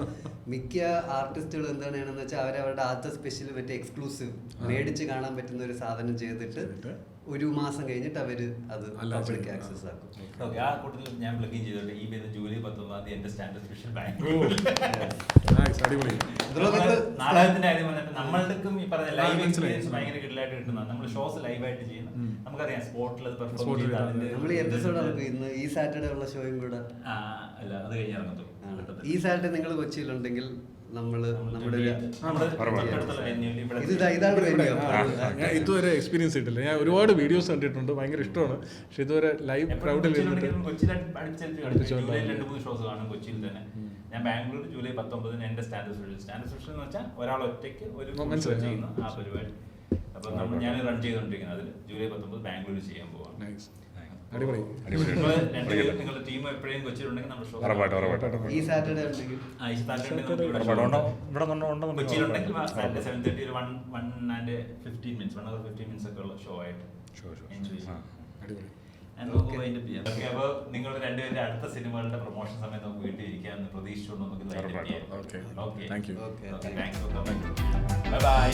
മിക്ക ആർട്ടിസ്റ്റുകൾ എന്താണെന്ന് വെച്ചാൽ അവരവരുടെ ആദ്യത്തെ സ്പെഷ്യൽ മറ്റേ എക്സ്ക്ലൂസീവ് മേടിച്ച് കാണാൻ പറ്റുന്ന ഒരു സാധനം ചെയ്തിട്ട് 1 മാസം കഴിഞ്ഞിട്ട് അവർ അത് പബ്ലിക് ആക്സസ് ആക്കും. ഓക്കെ, ആ കൂട്ടത്തിൽ ഞാൻ പ്ലഗിൻ ചെയ്തോട്ടെ. ഈ വരുന്ന ജൂലൈ 19 എന്റെ സ്റ്റാൻഡപ്പ് സ്പെഷ്യൽ നാടകത്തിന്റെ കാര്യം പറഞ്ഞിട്ട് നമ്മൾക്കും ഈ പറഞ്ഞ ലൈവ് എക്സ്പീരിയൻസ് ഭയങ്കര കിടലായിട്ട് കിട്ടുന്നത്. നമ്മൾ ഷോസ് ലൈവായിട്ട് ചെയ്യുന്നത് നമുക്കറിയാം. സ്പോട്ടിൽ പെർഫോം ചെയ്ത് നമ്മൾ ഈ എപ്പിസോഡ് നമുക്ക് ഇന്ന് ഈ സാറ്റർഡേ ഉള്ള ഷോയും കൂടെ അല്ല അത് കഴിഞ്ഞ് ഇറങ്ങത്തുള്ളൂ. ഈ സാറ്റർഡേ നിങ്ങൾ കൊച്ചിയിലുണ്ടെങ്കിൽ നമ്മള് നമ്മുടെ ഇതാണ് venue. ഞാൻ ഇതുവരെ എക്സ്പീരിയൻസ് ചെയ്തിട്ടില്ല. ഞാൻ ഒരുപാട് വീഡിയോസ് കണ്ടിട്ടുണ്ട്, ഭയങ്കര ഇഷ്ടമാണ്. പക്ഷെ ഇതുവരെ ലൈവ് ക്രൗഡിൽ ജൂലൈ 2-3 ഷോസ് കാണും കൊച്ചിയിൽ തന്നെ. ഞാൻ ബാംഗ്ലൂർ ജൂലൈ 19 എന്റെ സ്റ്റാൻഡപ്പ് സ്പെഷ്യൽ എന്ന് വെച്ചാൽ ഒരാൾ ഒറ്റയ്ക്ക് ഒരു ചെയ്യുന്ന ആ പരിപാടി. അപ്പൊ നമ്മൾ ഞാൻ റൺ ചെയ്തോണ്ടിരിക്കുന്നത് അതിൽ ജൂലൈ 19 ബാംഗ്ലൂർ ചെയ്യാൻ പോവാണ്. അടിപൊളി. നിങ്ങളുടെ ടീം എപ്പോഴും കൊച്ചിയിലുണ്ടെങ്കിൽ നമ്മുടെ ഷോ ഈ സാറ്റർഡേ ഉണ്ടെങ്കിൽ കൊച്ചിയിലുണ്ടെങ്കിൽ 7:30 ഒരു 1:15 minutes ഒക്കെ ഉള്ള ഷോ ആയിട്ട് എൻജോയ് ചെയ്യാം. അപ്പൊ നിങ്ങൾ രണ്ടുപേരുടെ അടുത്ത സിനിമകളുടെ പ്രൊമോഷൻ സമയത്ത് നമുക്ക് വീട്ടിൽ ഇരിക്കാമെന്ന് പ്രതീക്ഷിച്ചുകൊണ്ട് നമുക്ക് ബൈ ബൈ.